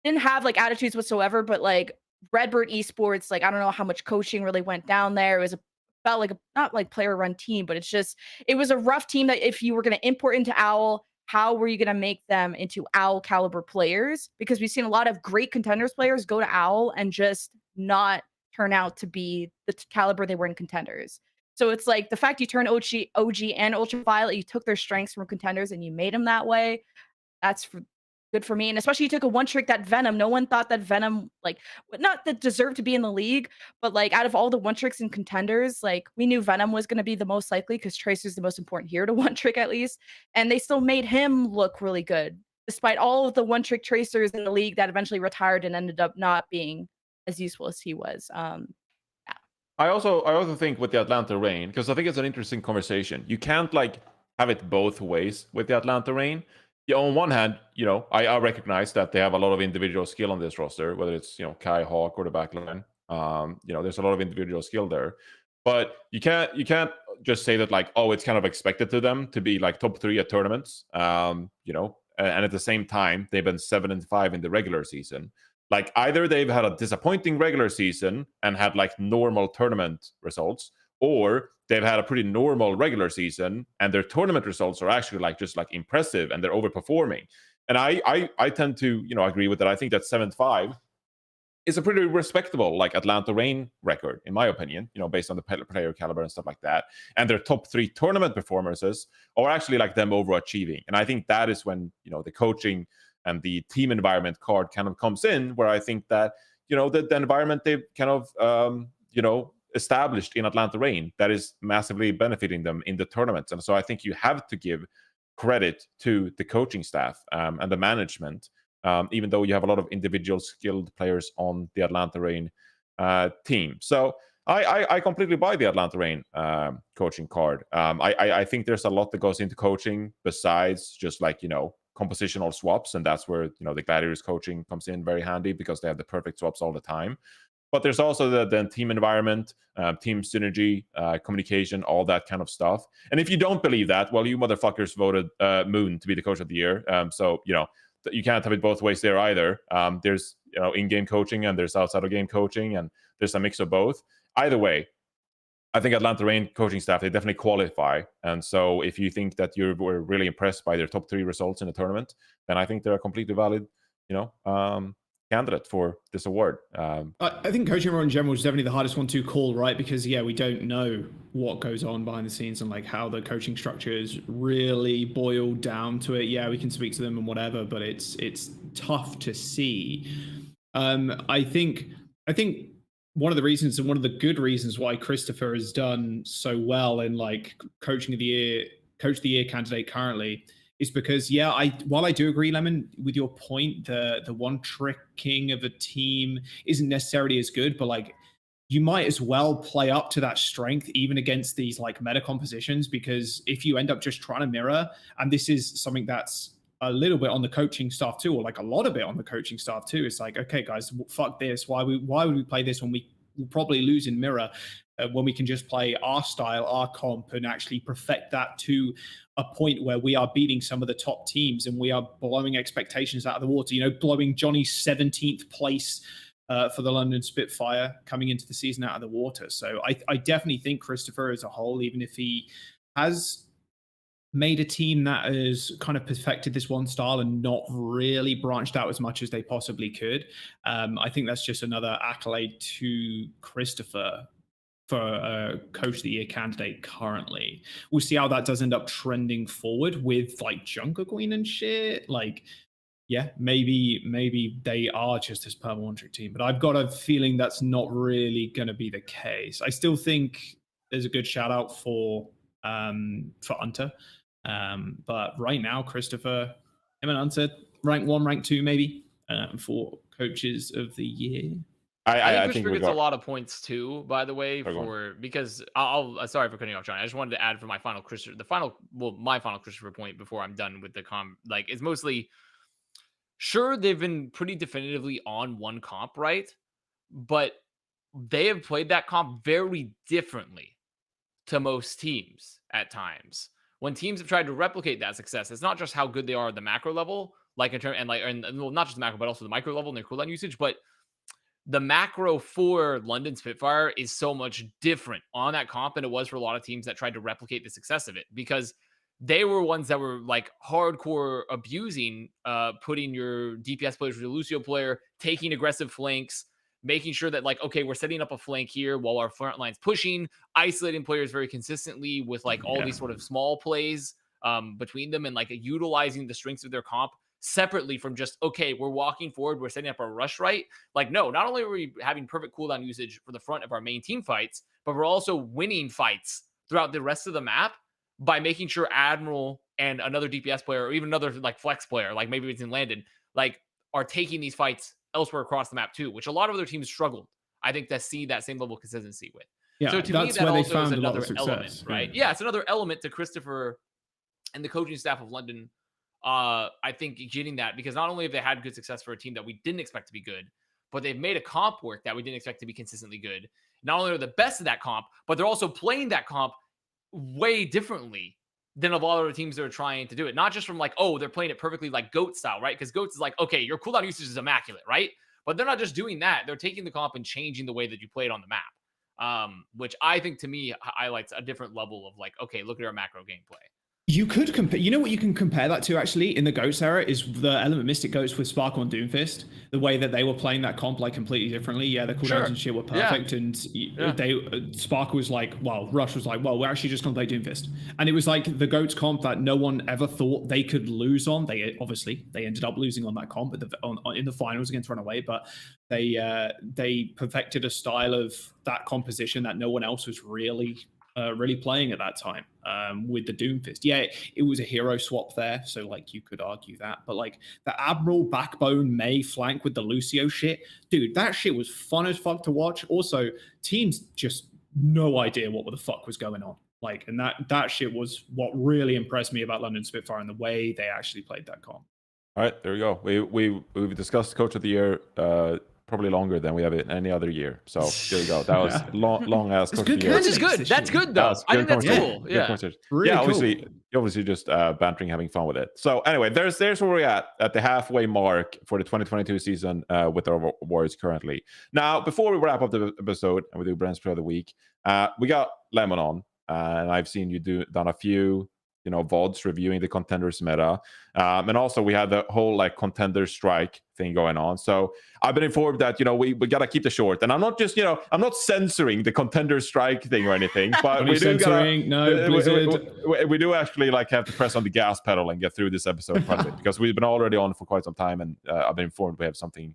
Speaker 4: didn't have like attitudes whatsoever, but like Redbird Esports, like I don't know how much coaching really went down there. It was felt like not like player run team, but it was a rough team that if you were going to import into Owl, how were you going to make them into Owl caliber players? Because we've seen a lot of great Contenders players go to Owl and just not turn out to be the caliber they were in Contenders. So it's like the fact you turn OG and Ultraviolet, you took their strengths from Contenders and you made them that way. That's good for me. And especially you took a one trick that Venom. No one thought that Venom, like, not that deserved to be in the league, but like out of all the one tricks and Contenders, like we knew Venom was going to be the most likely because Tracer's the most important hero to one trick at least. And they still made him look really good, despite all of the one trick Tracers in the league that eventually retired and ended up not being as useful as he was.
Speaker 1: I also think with the Atlanta Reign, because I think it's an interesting conversation. You can't like have it both ways with the Atlanta Reign. Yeah, on one hand, I recognize that they have a lot of individual skill on this roster, whether it's Kai, Hawk, or the backline. There's a lot of individual skill there, but you can't just say that like, oh, it's kind of expected to them to be like top 3 at tournaments. And at the same time, they've been 7-5 in the regular season. Like either they've had a disappointing regular season and had like normal tournament results, or they've had a pretty normal regular season and their tournament results are actually like just like impressive and they're overperforming. And I tend to, you know, agree with that. I think that 7-5 is a pretty respectable like Atlanta Reign record, in my opinion, you know, based on the player caliber and stuff like that. And their top 3 tournament performances are actually like them overachieving. And I think that is when, you know, the coaching and the team environment card kind of comes in, where I think that, you know, the environment they've kind of, you know, established in Atlanta Reign, that is massively benefiting them in the tournaments. And so I think you have to give credit to the coaching staff and the management, even though you have a lot of individual skilled players on the Atlanta Reign team. So I completely buy the Atlanta Reign coaching card. I think there's a lot that goes into coaching besides just like, you know, compositional swaps, and that's where, you know, the Gladiators coaching comes in very handy because they have the perfect swaps all the time. But there's also the team environment, team synergy, communication, all that kind of stuff. And if you don't believe that, well, you motherfuckers voted Moon to be the coach of the year. So, you know, you can't have it both ways there either. There's, you know, in-game coaching and there's outside of game coaching, and there's a mix of both. Either way, I think Atlanta Reign coaching staff, they definitely qualify. And so if you think that you were really impressed by their top 3 results in the tournament, then I think they're a completely valid, you know, candidate for this award.
Speaker 2: I think coaching role in general is definitely the hardest one to call, right? Because yeah, we don't know what goes on behind the scenes and like how the coaching structure is really boiled down to it. Yeah, we can speak to them and whatever, but it's tough to see. I think one of the reasons, and one of the good reasons why Christfer has done so well in like coach of the year candidate currently, is because, yeah, while I do agree, Lemon, with your point, the one trick king of a team isn't necessarily as good, but like you might as well play up to that strength even against these like meta compositions, because if you end up just trying to mirror, and this is something that's a little bit on the coaching staff too, or like a lot of it on the coaching staff too. It's like, okay, guys, fuck this. Why would we play this when we will probably lose in mirror, when we can just play our style, our comp, and actually perfect that to a point where we are beating some of the top teams and we are blowing expectations out of the water, you know, blowing Johnny's 17th place for the London Spitfire coming into the season out of the water. So I definitely think Christfer as a whole, even if he has made a team that has kind of perfected this one style and not really branched out as much as they possibly could, I think that's just another accolade to Christfer for a coach of the year candidate currently. We'll see how that does end up trending forward with like JunkerQueen and shit. Like, yeah, maybe they are just this purple one trick team, but I've got a feeling that's not really going to be the case. I still think there's a good shout out for Hunter. But right now, Christfer, him and Hunter, rank 1, rank 2, maybe, for coaches of the year.
Speaker 3: I think Christfer gets a lot of points too, by the way, because I'll sorry for cutting off, John. I just wanted to add for my final Christfer, my final Christfer point before I'm done with the like, it's mostly, sure, they've been pretty definitively on one comp, right? But they have played that comp very differently to most teams at times. When teams have tried to replicate that success, it's not just how good they are at the macro level, like in terms, and well, not just the macro, but also the micro level and their cooldown usage. But the macro for London Spitfire is so much different on that comp than it was for a lot of teams that tried to replicate the success of it, because they were ones that were like hardcore abusing, putting your DPS players with your Lucio player, taking aggressive flanks, making sure that like, okay, we're setting up a flank here while our front line's pushing, isolating players very consistently with like all these sort of small plays between them, and like utilizing the strengths of their comp separately from just, okay, we're walking forward, we're setting up our rush right. Like, no, not only are we having perfect cooldown usage for the front of our main team fights, but we're also winning fights throughout the rest of the map by making sure Admiral and another DPS player, or even another like flex player, like maybe it's in Landon, like are taking these fights elsewhere across the map too, which a lot of other teams struggled, I think, to see that same level of consistency with.
Speaker 2: Yeah,
Speaker 3: so to me, that also is another element, right? Yeah, it's another element to Christfer and the coaching staff of London. I think getting that, because not only have they had good success for a team that we didn't expect to be good, but they've made a comp work that we didn't expect to be consistently good. Not only are the best of that comp, but they're also playing that comp way differently than a lot of other teams that are trying to do it. Not just from like, oh, they're playing it perfectly like GOAT style, right? Because GOAT is like, okay, your cooldown usage is immaculate, right? But they're not just doing that. They're taking the comp and changing the way that you play it on the map, which I think to me highlights a different level of like, okay, look at our macro gameplay.
Speaker 2: You could compare. You know what you can compare that to actually in the Goats era is the Element Mystic Goats with Sparkle and Doomfist. The way that they were playing that comp like completely differently. Yeah, the cooldowns and shit were perfect, and Sparkle was like, well, Rush was like, well, we're actually just gonna play Doomfist, and it was like the Goats comp that no one ever thought they could lose on. They obviously ended up losing on that comp in the finals against Runaway, but they perfected a style of that composition that no one else was really playing at that time with the Doomfist. Yeah, it was a hero swap there, so like you could argue that, but like the Admiral Backbone May flank with the Lucio shit, dude, that shit was fun as fuck to watch. Also, teams just no idea what the fuck was going on. Like, and that shit was what really impressed me about London Spitfire and the way they actually played that comp.
Speaker 1: All right, there we go. We've discussed Coach of the Year probably longer than we have it any other year. So there you go. That was long ass Coach of the Year.
Speaker 3: This is good. That's good though. I think that's cool. Yeah.
Speaker 1: Really obviously just bantering, having fun with it. So anyway, there's where we're at the halfway mark for the 2022 season with our awards currently. Now, before we wrap up the episode and we do Bren's Play of the Week, we got Lemon on, and I've seen you done a few VODs reviewing the Contenders meta, and also we had the whole like ContendersStrike thing going on. So I've been informed that we gotta keep it short, and I'm not just I'm not censoring the ContendersStrike thing or anything, but we do we do actually like have to press on the gas pedal and get through this episode part of it, because we've been already on for quite some time, and I've been informed we have something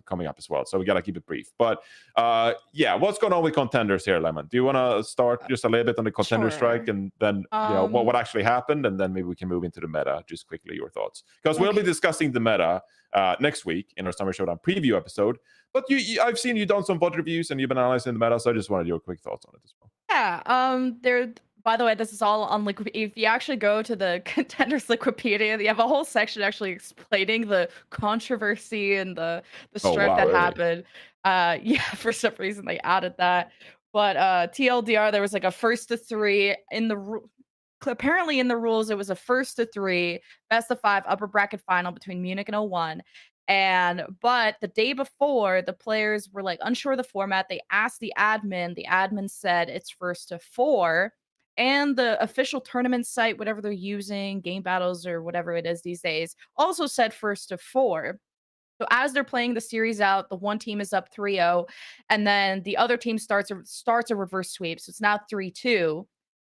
Speaker 1: coming up as well, so we gotta keep it brief. But what's going on with Contenders here, Lemon? Do you want to start just a little bit on the ContendersStrike, and then what actually happened, and then maybe we can move into the meta just quickly, your thoughts, because we'll be discussing the meta next week in our Summer Showdown preview episode. But I've seen you done some VOD reviews and you've been analyzing the meta, so I just wanted your quick thoughts on it as well.
Speaker 4: Yeah, by the way, this is all on Liquid. If you actually go to the Contenders Wikipedia, they have a whole section actually explaining the controversy and the stripe that happened. For some reason they added that. But TLDR, there was like a 1st to 3 apparently in the rules. It was a 1st to 3 best of 5 upper bracket final between Munich and O1. But the day before, the players were like unsure of the format. They asked the admin said it's 1st to 4, and the official tournament site, whatever they're using, Game Battles or whatever it is these days, also said 1st to 4. So as they're playing the series out, the one team is up 3-0, and then the other team starts a reverse sweep. So it's now 3-2.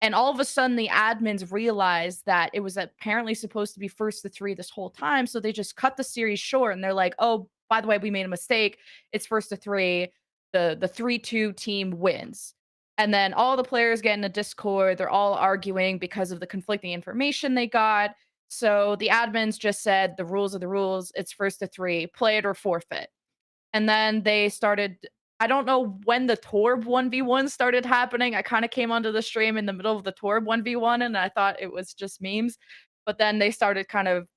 Speaker 4: And all of a sudden, the admins realized that it was apparently supposed to be 1st to 3 this whole time. So they just cut the series short, and they're like, oh, by the way, we made a mistake. It's 1st to 3. The 3-2 team wins. And then all the players get in a Discord. They're all arguing because of the conflicting information they got. So the admins just said, the rules are the rules. It's 1st to 3. Play it or forfeit. And then they started... I don't know when the Torb 1v1 started happening. I kind of came onto the stream in the middle of the Torb 1v1, and I thought it was just memes. But then they started kind of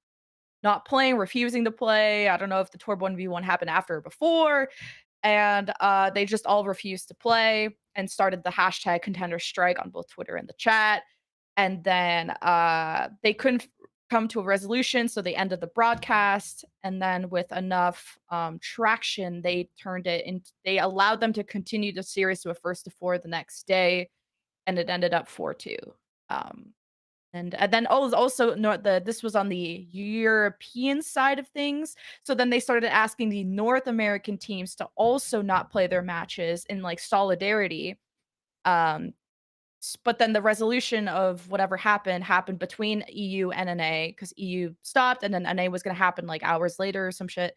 Speaker 4: not playing, refusing to play. I don't know if the Torb 1v1 happened after or before. And they just all refused to play and started the hashtag ContendersStrike on both Twitter and the chat. And then they couldn't come to a resolution, so they ended the broadcast, and then with enough traction, they turned it in. They allowed them to continue the series to a 1st to 4 the next day, and it ended up 4-2. And then also this was on the European side of things. So then they started asking the North American teams to also not play their matches in like solidarity. But then the resolution of whatever happened between EU and NA, because EU stopped, and then NA was going to happen like hours later or some shit.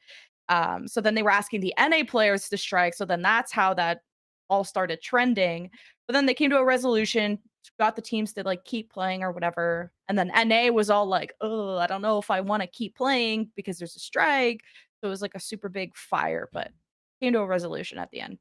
Speaker 4: So then they were asking the NA players to strike. So then that's how that all started trending. But then they came to a resolution, got the teams to like keep playing or whatever. And then NA was all like, oh, I don't know if I want to keep playing because there's a strike. So it was like a super big fire, but came to a resolution at the end.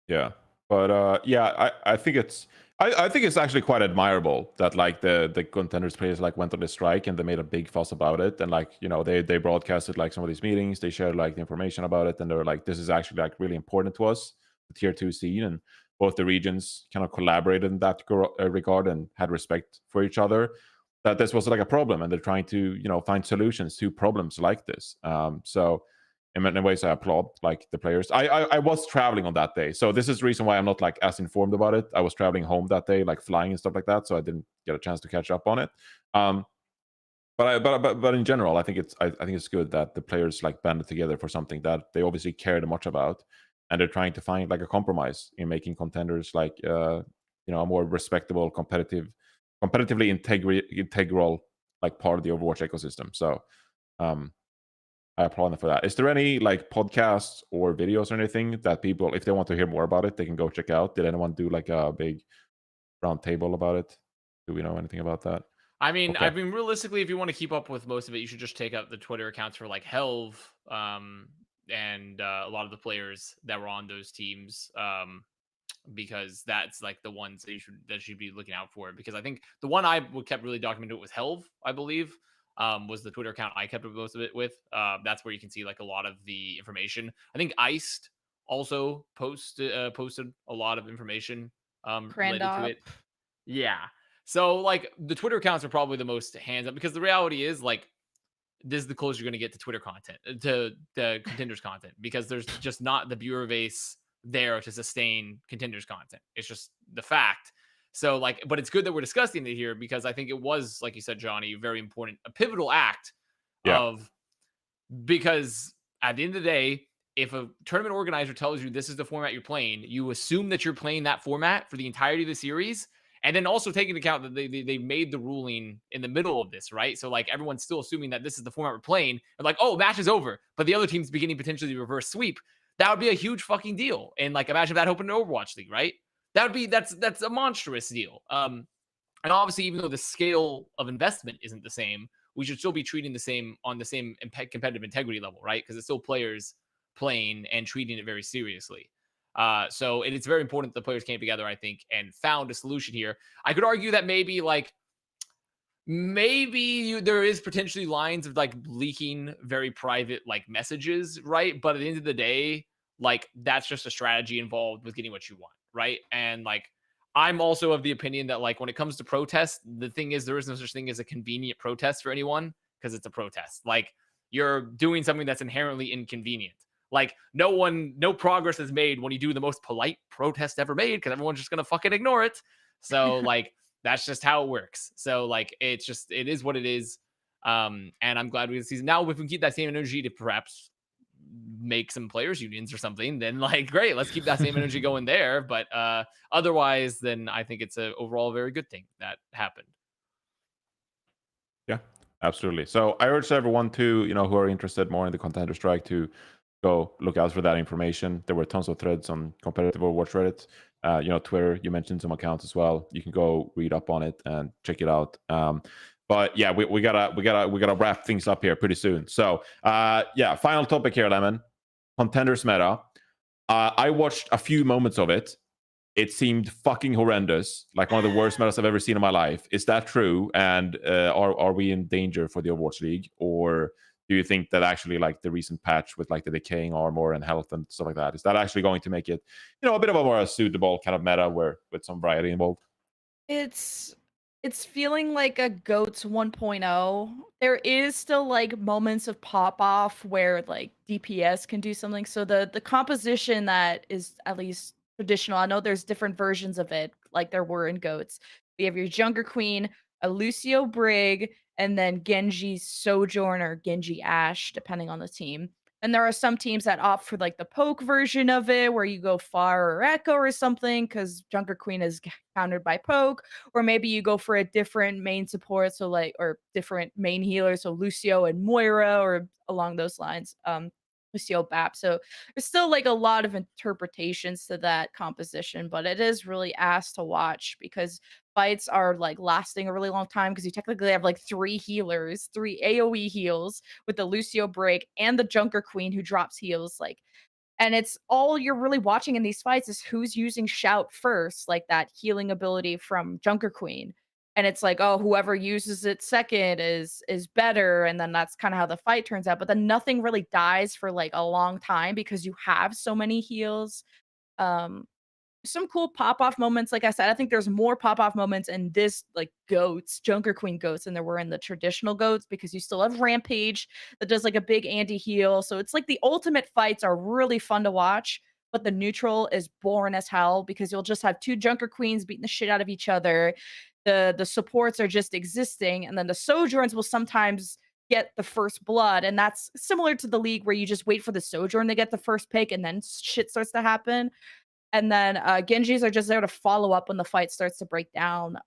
Speaker 1: Yeah. But I think it's actually quite admirable that like the Contenders players like went on the strike and they made a big fuss about it, and like they broadcasted like some of these meetings, they shared like the information about it, and they were like, this is actually like really important to us, the tier 2 scene, and both the regions kind of collaborated in that regard and had respect for each other, that this was like a problem, and they're trying to find solutions to problems like this. So in many ways I applaud like the players. I was traveling on that day, so this is the reason why I'm not like as informed about it. I was traveling home that day, like flying and stuff like that, so I didn't get a chance to catch up on it. But in general, I think it's good that the players like banded together for something that they obviously cared much about, and they're trying to find like a compromise in making Contenders like a more respectable, competitively integral like part of the Overwatch ecosystem. So I applaud them for that. Is there any like podcasts or videos or anything that people, if they want to hear more about it, they can go check out? Did anyone do like a big round table about it? Do we know anything about that?
Speaker 3: I mean, realistically, if you want to keep up with most of it, you should just take up the Twitter accounts for like Helv, and a lot of the players that were on those teams, because that's like the ones that you should be looking out for. Because I think the one I kept really documented was Helv, I believe, was the Twitter account I kept most of it with. That's where you can see like a lot of the information. I think Iced also posted a lot of information related to it. Yeah. So like the Twitter accounts are probably the most hands up, because the reality is like this is the closest you're going to get to Twitter content, to the Contenders content, because there's just not the viewer base there to sustain Contenders content. It's just the fact. So like, but it's good that we're discussing it here, because I think it was, like you said, Johnny, very important, a pivotal act because at the end of the day, if a tournament organizer tells you this is the format you're playing, you assume that you're playing that format for the entirety of the series. And then also taking into account that they made the ruling in the middle of this, right? So like everyone's still assuming that this is the format we're playing, and like, oh, match is over, but the other team's beginning potentially reverse sweep. That would be a huge fucking deal. And like, imagine if that happened in Overwatch League, right? That's a monstrous deal. And obviously, even though the scale of investment isn't the same, we should still be treating the same competitive integrity level, right? Because it's still players playing and treating it very seriously. So it's very important that the players came together, I think, and found a solution here. I could argue that maybe there is potentially lines of like leaking very private like messages, right? But at the end of the day, like that's just a strategy involved with getting what you want, right? And like I'm also of the opinion that like when it comes to protest, the thing is there is no such thing as a convenient protest for anyone, because it's a protest. Like you're doing something that's inherently inconvenient. Like no progress is made when you do the most polite protest ever made, because everyone's just gonna fucking ignore it. So like that's just how it works. So like it is what it is. And I'm glad we had the season. Now if we can keep that same energy to perhaps make some players unions or something, then like great, let's keep that same energy going there. But otherwise, then I think it's a overall very good thing that happened.
Speaker 1: Yeah, absolutely. So I urge everyone to, who are interested more in the ContendersStrike to go look out for that information. There were tons of threads on competitive Overwatch Reddit. Twitter, you mentioned some accounts as well. You can go read up on it and check it out. But yeah, we gotta wrap things up here pretty soon. So final topic here, Lemon. Contenders meta. I watched a few moments of it. It seemed fucking horrendous, like one of the worst metas I've ever seen in my life. Is that true? And are we in danger for the Overwatch League, or do you think that actually like the recent patch with like the decaying armor and health and stuff like that, is that actually going to make it, a bit of a more suitable kind of meta where with some variety involved?
Speaker 4: It's feeling like a GOATS 1.0. There is still like moments of pop off where like DPS can do something. So the composition that is at least traditional, I know there's different versions of it, like there were in GOATS. We have your JunkerQueen, a Lucio Brig, and then Genji Sojourn or Genji Ash, depending on the team. And there are some teams that opt for like the poke version of it, where you go Far or Echo or something, because JunkerQueen is countered by poke. Or maybe you go for a different main support, so like, or different main healers, so Lucio and Moira, or along those lines. Lucio Bap. So there's still like a lot of interpretations to that composition, but it is really ass to watch because fights are like lasting a really long time, because you technically have like 3 healers, 3 AoE heals with the Lucio break and the JunkerQueen who drops heals. Like, and it's all you're really watching in these fights is who's using Shout first, like that healing ability from JunkerQueen. And it's like, oh, whoever uses it second is better, and then that's kind of how the fight turns out. But then nothing really dies for like a long time because you have so many heals. some cool pop-off moments. Like I said, I think there's more pop-off moments in this like JunkerQueen goats than there were in the traditional goats, because you still have Rampage that does like a big anti-heal. So it's like the ultimate fights are really fun to watch, but the neutral is boring as hell because you'll just have two JunkerQueens beating the shit out of each other. The supports are just existing, and then the Sojourns will sometimes get the first blood, and that's similar to the league where you just wait for the Sojourn to get the first pick and then shit starts to happen. And then Genjis are just there to follow up when the fight starts to break down.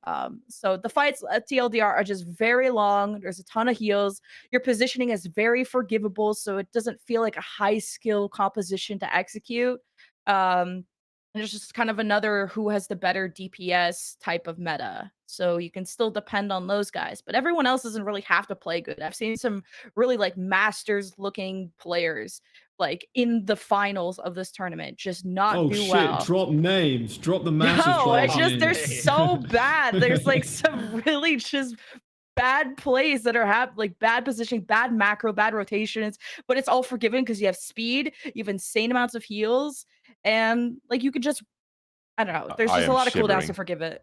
Speaker 4: So the fights at TLDR are just very long. There's a ton of heals. Your positioning is very forgivable, so it doesn't feel like a high skill composition to execute. And it's just kind of another who has the better DPS type of meta. So you can still depend on those guys, but everyone else doesn't really have to play good. I've seen some really like masters looking players like in the finals of this tournament just not do well.
Speaker 2: Drop names, drop the masters.
Speaker 4: No, it's just they're so bad. There's like some really just bad plays that are like bad positioning, bad macro, bad rotations, but it's all forgiven because you have speed, you have insane amounts of heals, and like you could just, I don't know, there's just a lot of cooldowns to forgive it.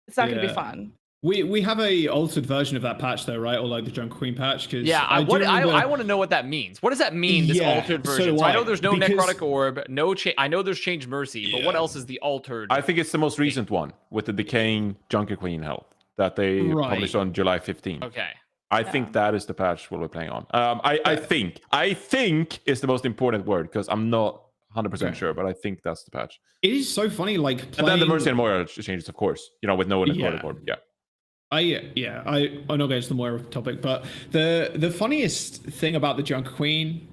Speaker 4: It's not gonna be fun.
Speaker 2: We have a altered version of that patch though, right? Or like the JunkerQueen patch? Because
Speaker 3: I want to know what that means. What does that mean? This altered version. So I know there's no necrotic orb, no I know there's changed mercy, but what else is the altered?
Speaker 1: I think it's the most recent one with the decaying JunkerQueen health that they published on July 15th.
Speaker 3: Okay.
Speaker 1: I think that is the patch we'll be playing on. I think is the most important word because I'm not 100% sure, but I think that's the patch.
Speaker 2: It is so funny, like
Speaker 1: and then the Mercy and Moira changes, of course. You know, with no necrotic orb. Yeah.
Speaker 2: I'm not going to the Moira topic, but the funniest thing about the JunkerQueen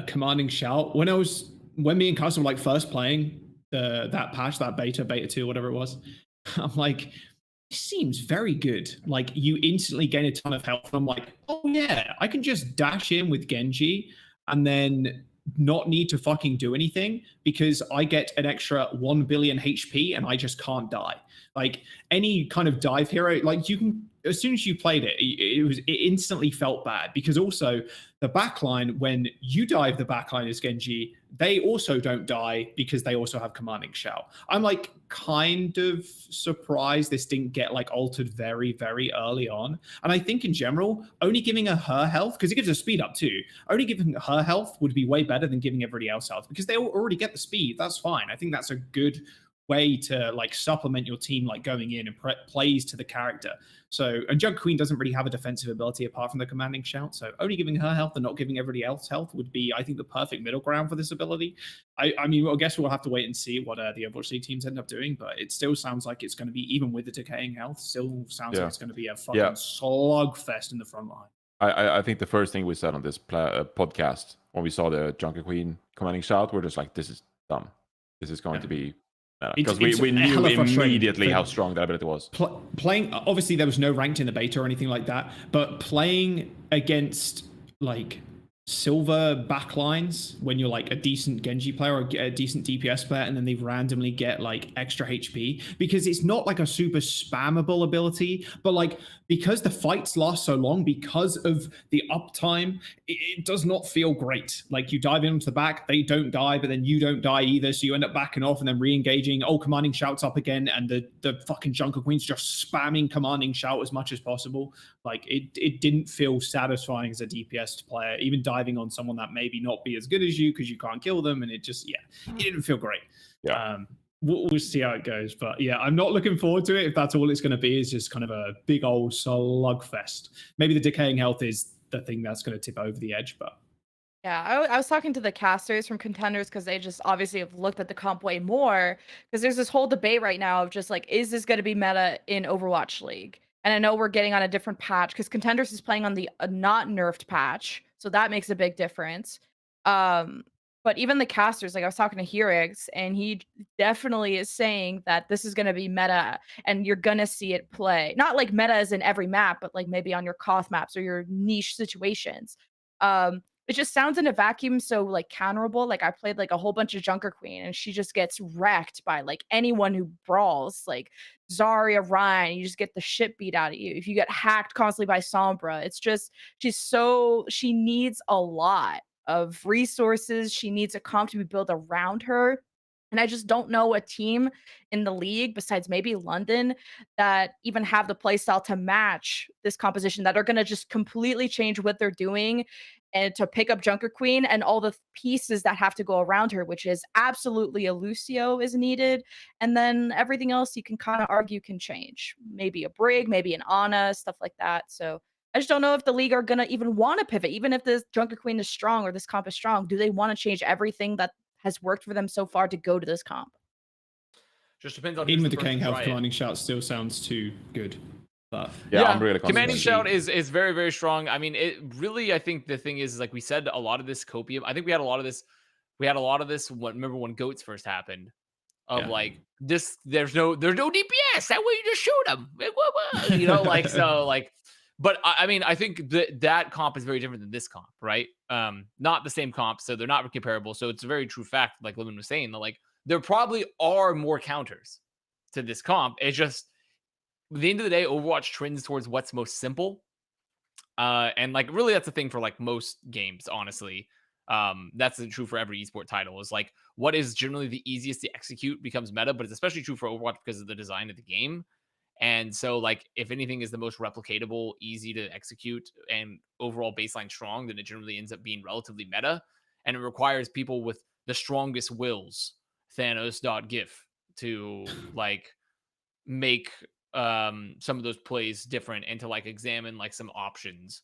Speaker 2: commanding shout when me and Carson were like first playing that patch, that beta 2, whatever it was, I'm like, this seems very good. Like you instantly gain a ton of health. I'm like, oh yeah, I can just dash in with Genji and then not need to fucking do anything because I get an extra 1 billion HP and I just can't die. Like any kind of dive hero, like you can, as soon as you played it, it instantly felt bad because also the backline, when you dive the backline as Genji, they also don't die because they also have commanding shout. I'm like kind of surprised this didn't get like altered very, very early on. And I think in general, only giving her health, because it gives her speed up too, only giving her health would be way better than giving everybody else health because they already get the speed. That's fine. I think that's a good way to like supplement your team, like going in and plays to the character. So, and JunkerQueen doesn't really have a defensive ability apart from the commanding shout. So only giving her health and not giving everybody else health would be, I think, the perfect middle ground for this ability. I mean, I guess we'll have to wait and see what the Overwatch League teams end up doing, but it still sounds like it's going to be, even with the decaying health, still sounds like it's going to be a fucking slugfest in the front line.
Speaker 1: I think the first thing we said on this podcast when we saw the JunkerQueen commanding shout, we're just like, this is dumb. This is going to be because we knew immediately how strong that ability was.
Speaker 2: Playing, obviously there was no ranked in the beta or anything like that, but playing against like silver backlines when you're like a decent Genji player or a decent DPS player and then they randomly get like extra HP because it's not like a super spammable ability, but like because the fights last so long, because of the uptime, it does not feel great. Like you dive into the back, they don't die, but then you don't die either, so you end up backing off and then re-engaging. Commanding shouts up again, and the fucking JunkerQueen's just spamming commanding shout as much as possible. Like it didn't feel satisfying as a DPS player, even diving on someone that maybe not be as good as you because you can't kill them, and it just it didn't feel great. We'll see how it goes, but I'm not looking forward to it. If that's all it's going to be, is just kind of a big old slugfest. Maybe the decaying health is the thing that's going to tip over the edge, but
Speaker 4: I was talking to the casters from Contenders because they just obviously have looked at the comp way more, because there's this whole debate right now of just like, is this going to be meta in Overwatch League? And I know we're getting on a different patch because Contenders is playing on the not nerfed patch, so that makes a big difference. But even the casters, like I was talking to Hirix, and he definitely is saying that this is going to be meta, and you're going to see it play. Not like meta as in every map, but like maybe on your COTH maps or your niche situations. It just sounds in a vacuum so like counterable. Like I played like a whole bunch of JunkerQueen and she just gets wrecked by like anyone who brawls, like Zarya, Reiner. You just get the shit beat out of you. If you get hacked constantly by Sombra, it's just she needs a lot of resources. She needs a comp to be built around her. And I just don't know a team in the league besides maybe London that even have the playstyle to match this composition, that are going to just completely change what they're doing and to pick up JunkerQueen and all the pieces that have to go around her, which is absolutely a Lucio is needed. And then everything else you can kind of argue can change. Maybe a Brig, maybe an Ana, stuff like that. So I just don't know if the league are going to even want to pivot. Even if this JunkerQueen is strong or this comp is strong, do they want to change everything that has worked for them so far to go to this comp?
Speaker 3: Just depends on
Speaker 2: even with the King Health commanding shout still sounds too good. But
Speaker 1: yeah, I'm really
Speaker 3: commanding shout is very, very strong. I mean, it really, I think the thing is like we said, a lot of this copium. I think we had a lot of this. Remember when goats first happened? Of like this, there's no DPS. That way you just shoot them. You know, like so, like. But I mean, I think that comp is very different than this comp, right? Not the same comp, so they're not comparable. So it's a very true fact, like Lemon was saying, that like there probably are more counters to this comp. It's just at the end of the day, Overwatch trends towards what's most simple. And like really that's the thing for like most games, honestly. That's true for every esport title, is like what is generally the easiest to execute becomes meta, but it's especially true for Overwatch because of the design of the game. And so like if anything is the most replicatable, easy to execute, and overall baseline strong, then it generally ends up being relatively meta. And it requires people with the strongest wills, Thanos.gif, to like make some of those plays different and to like examine like some options.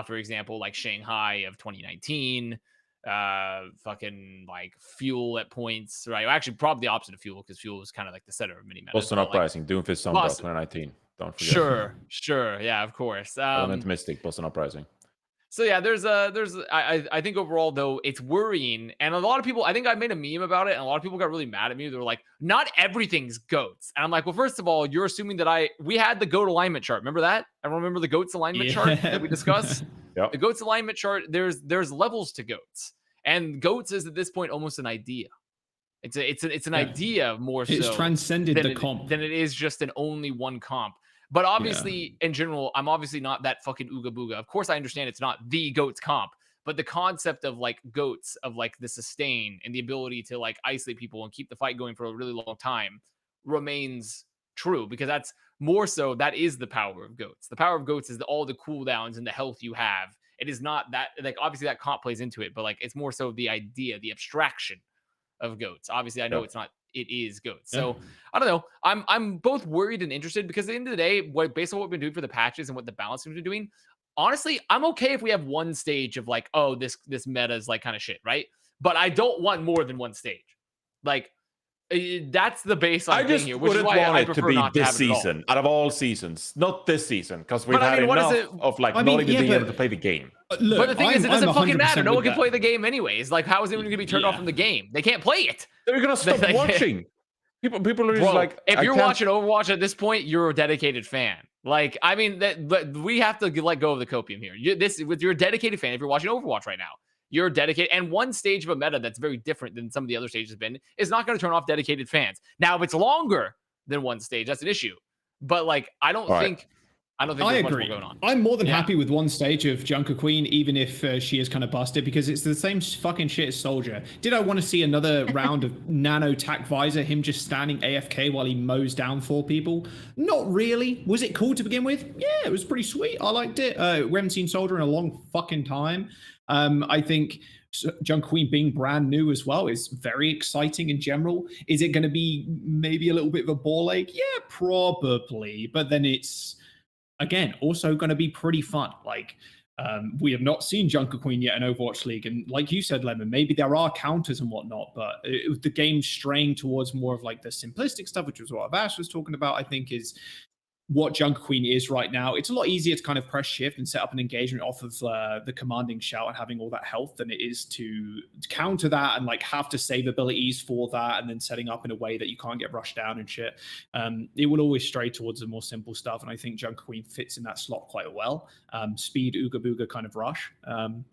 Speaker 3: For example, like Shanghai of 2019, fucking like Fuel at points, right? Actually, probably the opposite of Fuel, because Fuel was kind of like the center of mini meta.
Speaker 1: Boston Uprising, Doomfist Sunbelt 2019. Don't forget.
Speaker 3: Sure, yeah, of course.
Speaker 1: Element Mystic, Boston Uprising.
Speaker 3: So yeah, I think overall though it's worrying, and a lot of people, I think I made a meme about it, and a lot of people got really mad at me. They were like, "Not everything's goats," and I'm like, "Well, first of all, you're assuming that we had the goat alignment chart. Remember that? Everyone remember the goats alignment chart that we discussed?
Speaker 1: Yep.
Speaker 3: The goats alignment chart. There's levels to goats, and goats is at this point almost an idea. It's an idea more so.
Speaker 2: It's transcended the comp
Speaker 3: than it is just an only one comp. But obviously, in general, I'm obviously not that fucking ooga booga. Of course, I understand it's not the goats comp, but the concept of like goats, of like the sustain and the ability to like isolate people and keep the fight going for a really long time remains true, because that's more so, that is the power of goats. The power of goats is all the cooldowns and the health you have. It is not that, like, obviously that comp plays into it, but like it's more so the idea, the abstraction of goats. Obviously, I know it's not. It is goats. So I don't know. I'm both worried and interested, because at the end of the day, based on what we've been doing for the patches and what the balance we've been doing, honestly, I'm okay if we have one stage of like, oh, this meta is like kind of shit, right? But I don't want more than one stage. Like that's the baseline thing here, which is why I prefer not to have it at all.
Speaker 1: Out of all seasons, not this season, because we've had enough of like not even being able to play the game.
Speaker 3: Look, but the thing is, it doesn't fucking matter. No one can play the game anyways. Like, how is anyone going to be turned off from the game? They can't play it.
Speaker 1: They're going to stop watching. People are just like,
Speaker 3: if you're watching Overwatch at this point, you're a dedicated fan. Like, I mean, we have to let go of the copium here. You're a dedicated fan. If you're watching Overwatch right now, you're dedicated. And one stage of a meta that's very different than some of the other stages have been is not going to turn off dedicated fans. Now, if it's longer than one stage, that's an issue. But like, I don't think there's much more going on.
Speaker 2: I'm more than happy with one stage of JunkerQueen, even if she is kind of busted, because it's the same fucking shit as Soldier. Did I want to see another round of Nano Tac Visor, him just standing AFK while he mows down 4 people? Not really. Was it cool to begin with? Yeah, it was pretty sweet. I liked it. We haven't seen Soldier in a long fucking time. I think JunkerQueen being brand new as well is very exciting in general. Is it going to be maybe a little bit of a ball ache? Yeah, probably. But then it's, again, also going to be pretty fun. Like, we have not seen JunkerQueen yet in Overwatch League. And like you said, Lemon, maybe there are counters and whatnot, but the game straying towards more of like the simplistic stuff, which was what Avast was talking about, I think is what JunkerQueen is right now. It's a lot easier to kind of press shift and set up an engagement off of the commanding shout and having all that health than it is to counter that and like have to save abilities for that and then setting up in a way that you can't get rushed down and shit. It will always stray towards the more simple stuff, and I think JunkerQueen fits in that slot quite well. Speed, ooga booga kind of rush.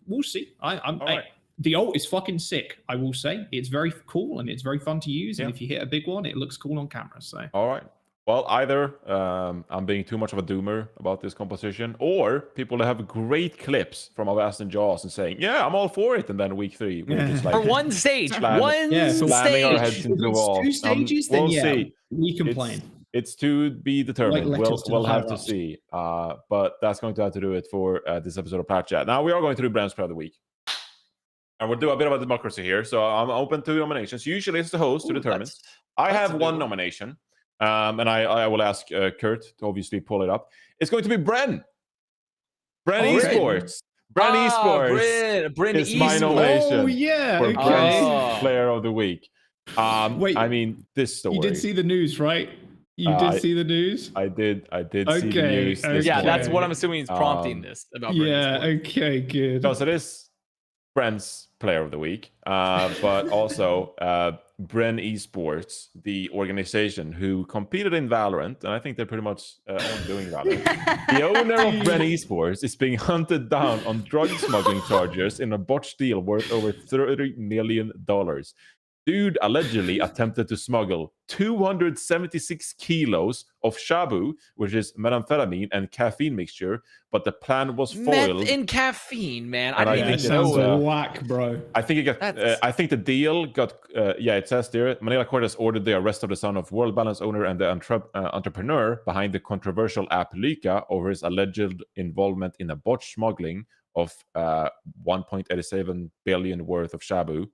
Speaker 2: We'll see. The ult is fucking sick, I will say. It's very cool and it's very fun to use, and if you hit a big one, it looks cool on camera. So
Speaker 1: all right. Well, either I'm being too much of a doomer about this composition, or people have great clips from Avast and Jaws and saying, "Yeah, I'm all for it," and then week 3 we're just like
Speaker 3: For one stage,
Speaker 1: slamming our heads
Speaker 2: If
Speaker 1: into the
Speaker 2: it's
Speaker 1: wall.
Speaker 2: 2 stages, then
Speaker 1: We'll
Speaker 2: yeah,
Speaker 1: see.
Speaker 2: we complain.
Speaker 1: It's to be determined.
Speaker 2: letters to the
Speaker 1: We'll have to
Speaker 2: higher-ups.
Speaker 1: see. But that's going to have to do it for this episode of Plat Chat. Now we are going to do Bren's Player of the Week. And we'll do a bit of a democracy here. So I'm open to nominations. Usually it's the host who determines. I have one nomination. And I will ask Kurt to obviously pull it up. It's going to be Bren. Bren Esports. Bren Esports
Speaker 3: Bren
Speaker 1: is my nomination.
Speaker 2: Oh, yeah.
Speaker 1: For
Speaker 2: Okay.
Speaker 1: Bren's Player of the Week.
Speaker 2: Wait,
Speaker 1: I mean, this story.
Speaker 2: You did see the news, right? You did see the news?
Speaker 1: I did see the
Speaker 2: Okay,
Speaker 1: news.
Speaker 2: okay.
Speaker 3: Yeah, that's what I'm assuming is prompting this about Bren
Speaker 2: Yeah,
Speaker 3: Esports.
Speaker 2: okay, good.
Speaker 1: Because it is Bren's Player of the Week, but also Bren Esports, the organization who competed in Valorant, and I think they're pretty much only doing Valorant. The owner of Bren Esports is being hunted down on drug smuggling charges in a botched deal worth over $30 million. Dude allegedly attempted to smuggle 276 kilos of shabu, which is methamphetamine and caffeine mixture, but the plan was foiled.
Speaker 3: Meth and caffeine, man.
Speaker 1: And
Speaker 3: I
Speaker 1: I
Speaker 3: didn't
Speaker 1: think
Speaker 3: even
Speaker 2: sounds
Speaker 3: know.
Speaker 2: whack, bro.
Speaker 1: I think it got. I think the deal got. It says there. Manila Court has ordered the arrest of the son of World Balance owner and the entrepreneur behind the controversial app Lika over his alleged involvement in a botched smuggling of 1.87 billion worth of shabu.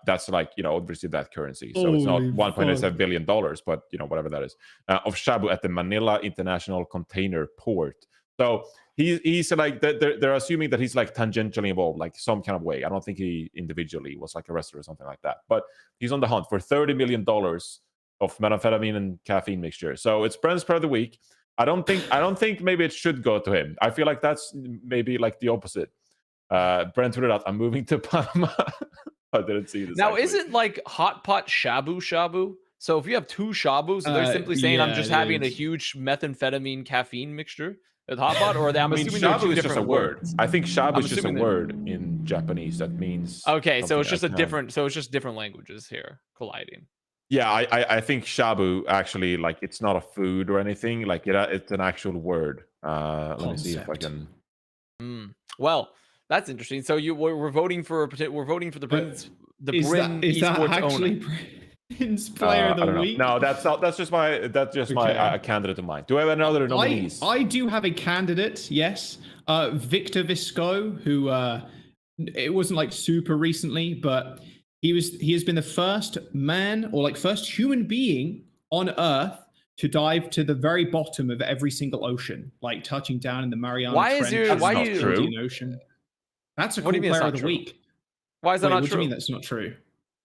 Speaker 1: That's like, obviously that currency. So it's not $1.87 billion, but whatever that is, of shabu at the Manila International Container Port. So he's like, they're assuming that he's like tangentially involved, like some kind of way. I don't think he individually was like arrested or something like that, but he's on the hunt for $30 million of methamphetamine and caffeine mixture. So it's Bren's Player of the Week. I don't think maybe it should go to him. I feel like that's maybe like the opposite. Brent tweeted out, "I'm moving to Panama." I didn't see this.
Speaker 3: Now,
Speaker 1: actually.
Speaker 3: isn't like hot pot shabu? So if you have 2 shabus, they're simply saying I'm just having a huge methamphetamine caffeine mixture with hot pot, or I'm assuming they're 2
Speaker 1: shabu is just a
Speaker 3: different
Speaker 1: word.
Speaker 3: words.
Speaker 1: I think shabu
Speaker 3: I'm
Speaker 1: is just a
Speaker 3: assuming
Speaker 1: word in Japanese that means.
Speaker 3: Okay, so it's just
Speaker 1: something else.
Speaker 3: so it's just different languages here colliding.
Speaker 1: Yeah, I think shabu actually, like, it's not a food or anything. Like it's an actual word. Let me see if I can.
Speaker 3: Well, that's interesting. So we're voting for the Bren
Speaker 2: Is that
Speaker 3: Esports
Speaker 2: actually
Speaker 3: owner.
Speaker 2: Bren's Player of
Speaker 1: I
Speaker 2: the
Speaker 1: don't know.
Speaker 2: Week?
Speaker 1: No, that's just my candidate of mine. Do I have another nominees?
Speaker 2: I do have a candidate, yes. Victor Visco, who it wasn't like super recently, but he has been the first man or like first human being on Earth to dive to the very bottom of every single ocean, like touching down in the Mariana Trench. Indian Ocean. That's a cool Player of the Week.
Speaker 3: Why is that not
Speaker 2: what
Speaker 3: true?
Speaker 2: Do you mean that's not true?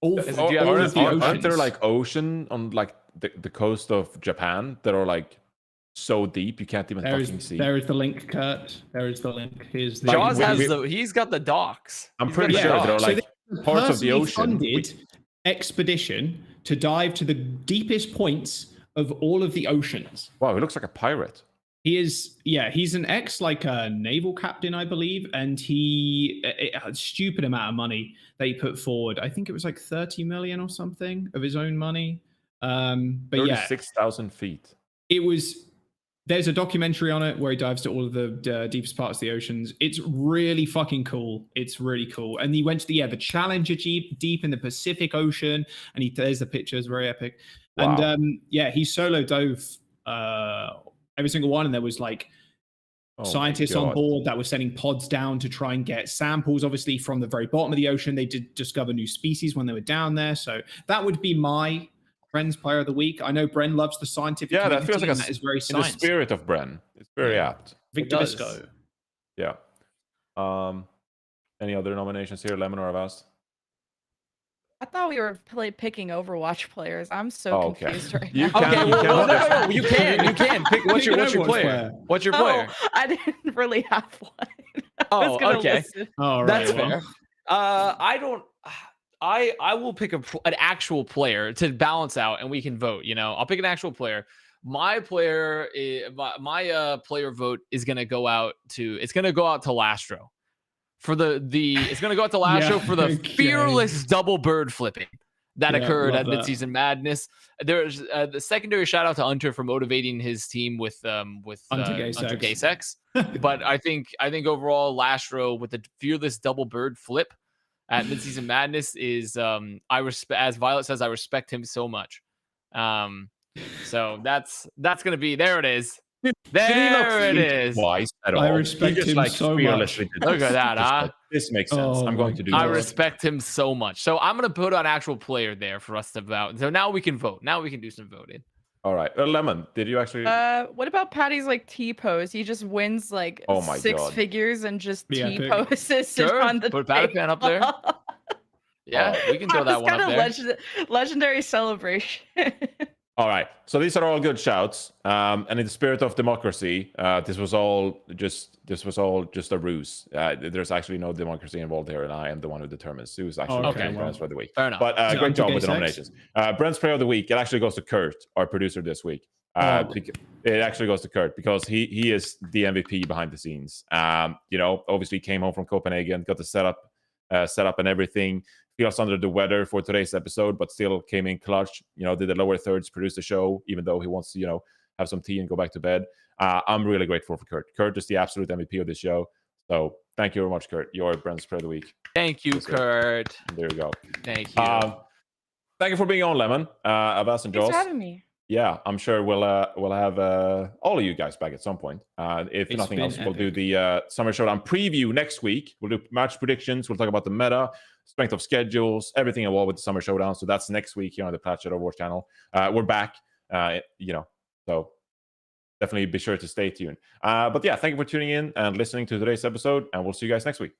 Speaker 2: All of the
Speaker 1: Aren't there
Speaker 2: oceans.
Speaker 1: like ocean on like the coast of Japan that are like so deep you can't even fucking see?
Speaker 2: There is the link, Kurt. There is the link. Here's the
Speaker 3: Jaws he's got the docks.
Speaker 1: I'm pretty sure there are like parts of the ocean.
Speaker 2: Funded expedition to dive to the deepest points of all of the oceans.
Speaker 1: Wow, he looks like a pirate.
Speaker 2: He is, he's an naval captain, I believe, and he a stupid amount of money that he put forward. I think it was like 30 million or something of his own money. But
Speaker 1: 36,000 feet.
Speaker 2: It was. There's a documentary on it where he dives to all of the deepest parts of the oceans. It's really fucking cool. It's really cool. And he went to the Challenger deep in the Pacific Ocean, and there's the pictures, very epic. Wow. And he solo dove every single one, and there was like scientists on board that were sending pods down to try and get samples, obviously from the very bottom of the ocean. They did discover new species when they were down there. So that would be my Bren's Player of the Week. I know Bren loves the scientific community.
Speaker 1: That feels like
Speaker 2: that is very
Speaker 1: in the spirit of Bren. It's very apt.
Speaker 2: Victor Visco.
Speaker 1: Yeah. Any other nominations here, Lemon or Avast?
Speaker 4: I thought we were picking Overwatch players. I'm so confused right now.
Speaker 3: No, you can pick. What's your player? What's your player?
Speaker 4: I didn't really have one.
Speaker 3: Okay.
Speaker 2: All right,
Speaker 3: that's fair. I will pick an actual player to balance out, and we can vote. I'll pick an actual player. My player, my player vote is gonna go out to. It's gonna go out to Lastro. For it's going to go out to Lastro for the fearless double bird flipping. that occurred
Speaker 2: love
Speaker 3: at Midseason Madness. There's the secondary shout out to Hunter for motivating his team with Hunter Gay Sex. But I think overall Lastro with the fearless double bird flip at Midseason Madness is as Violet says, I respect him so much. So that's gonna be there. It is. There it is.
Speaker 1: Twice at all.
Speaker 2: I respect him so much.
Speaker 3: Look at that, huh?
Speaker 1: This makes sense. I'm going to do.
Speaker 3: I
Speaker 1: this.
Speaker 3: respect him so much. So I'm gonna put an actual player there for us to vote. So now we can vote. Now we can do some voting.
Speaker 1: All right, Lemon. Did you actually?
Speaker 4: What about Patty's like T-pose? He just wins like six figures and just T-poses on the
Speaker 3: put Patty Pan up there. Yeah, we can throw that one up there.
Speaker 4: Legendary celebration.
Speaker 1: All right, so these are all good shouts. And in the spirit of democracy, this was all just a ruse. There's actually no democracy involved here, and I am the one who determines who's actually Brent's for the week.
Speaker 3: Fair enough.
Speaker 1: But great job with the nominations. Brent's player of the week, it actually goes to Kurt, our producer this week. It actually goes to Kurt because he is the MVP behind the scenes. Obviously came home from Copenhagen, got the setup and everything. Feels under the weather for today's episode, but still came in clutch. Did the lower thirds, produced the show, even though he wants to, have some tea and go back to bed. I'm really grateful for Kurt. Kurt is the absolute MVP of this show. So thank you very much, Kurt. You're Brent's player of the week.
Speaker 3: Thank you, Kurt.
Speaker 1: There you go.
Speaker 3: Thank you.
Speaker 1: Thank you for being on, Lemon. Avast and Jaws.
Speaker 4: Thanks for having me.
Speaker 1: Yeah, I'm sure we'll have all of you guys back at some point. If nothing else, we'll do the Summer Showdown preview next week. We'll do match predictions. We'll talk about the meta, strength of schedules, everything involved with the Summer Showdown. So that's next week here on the Plat Chat Overwatch channel. We're back, so definitely be sure to stay tuned. But yeah, thank you for tuning in and listening to today's episode, and we'll see you guys next week.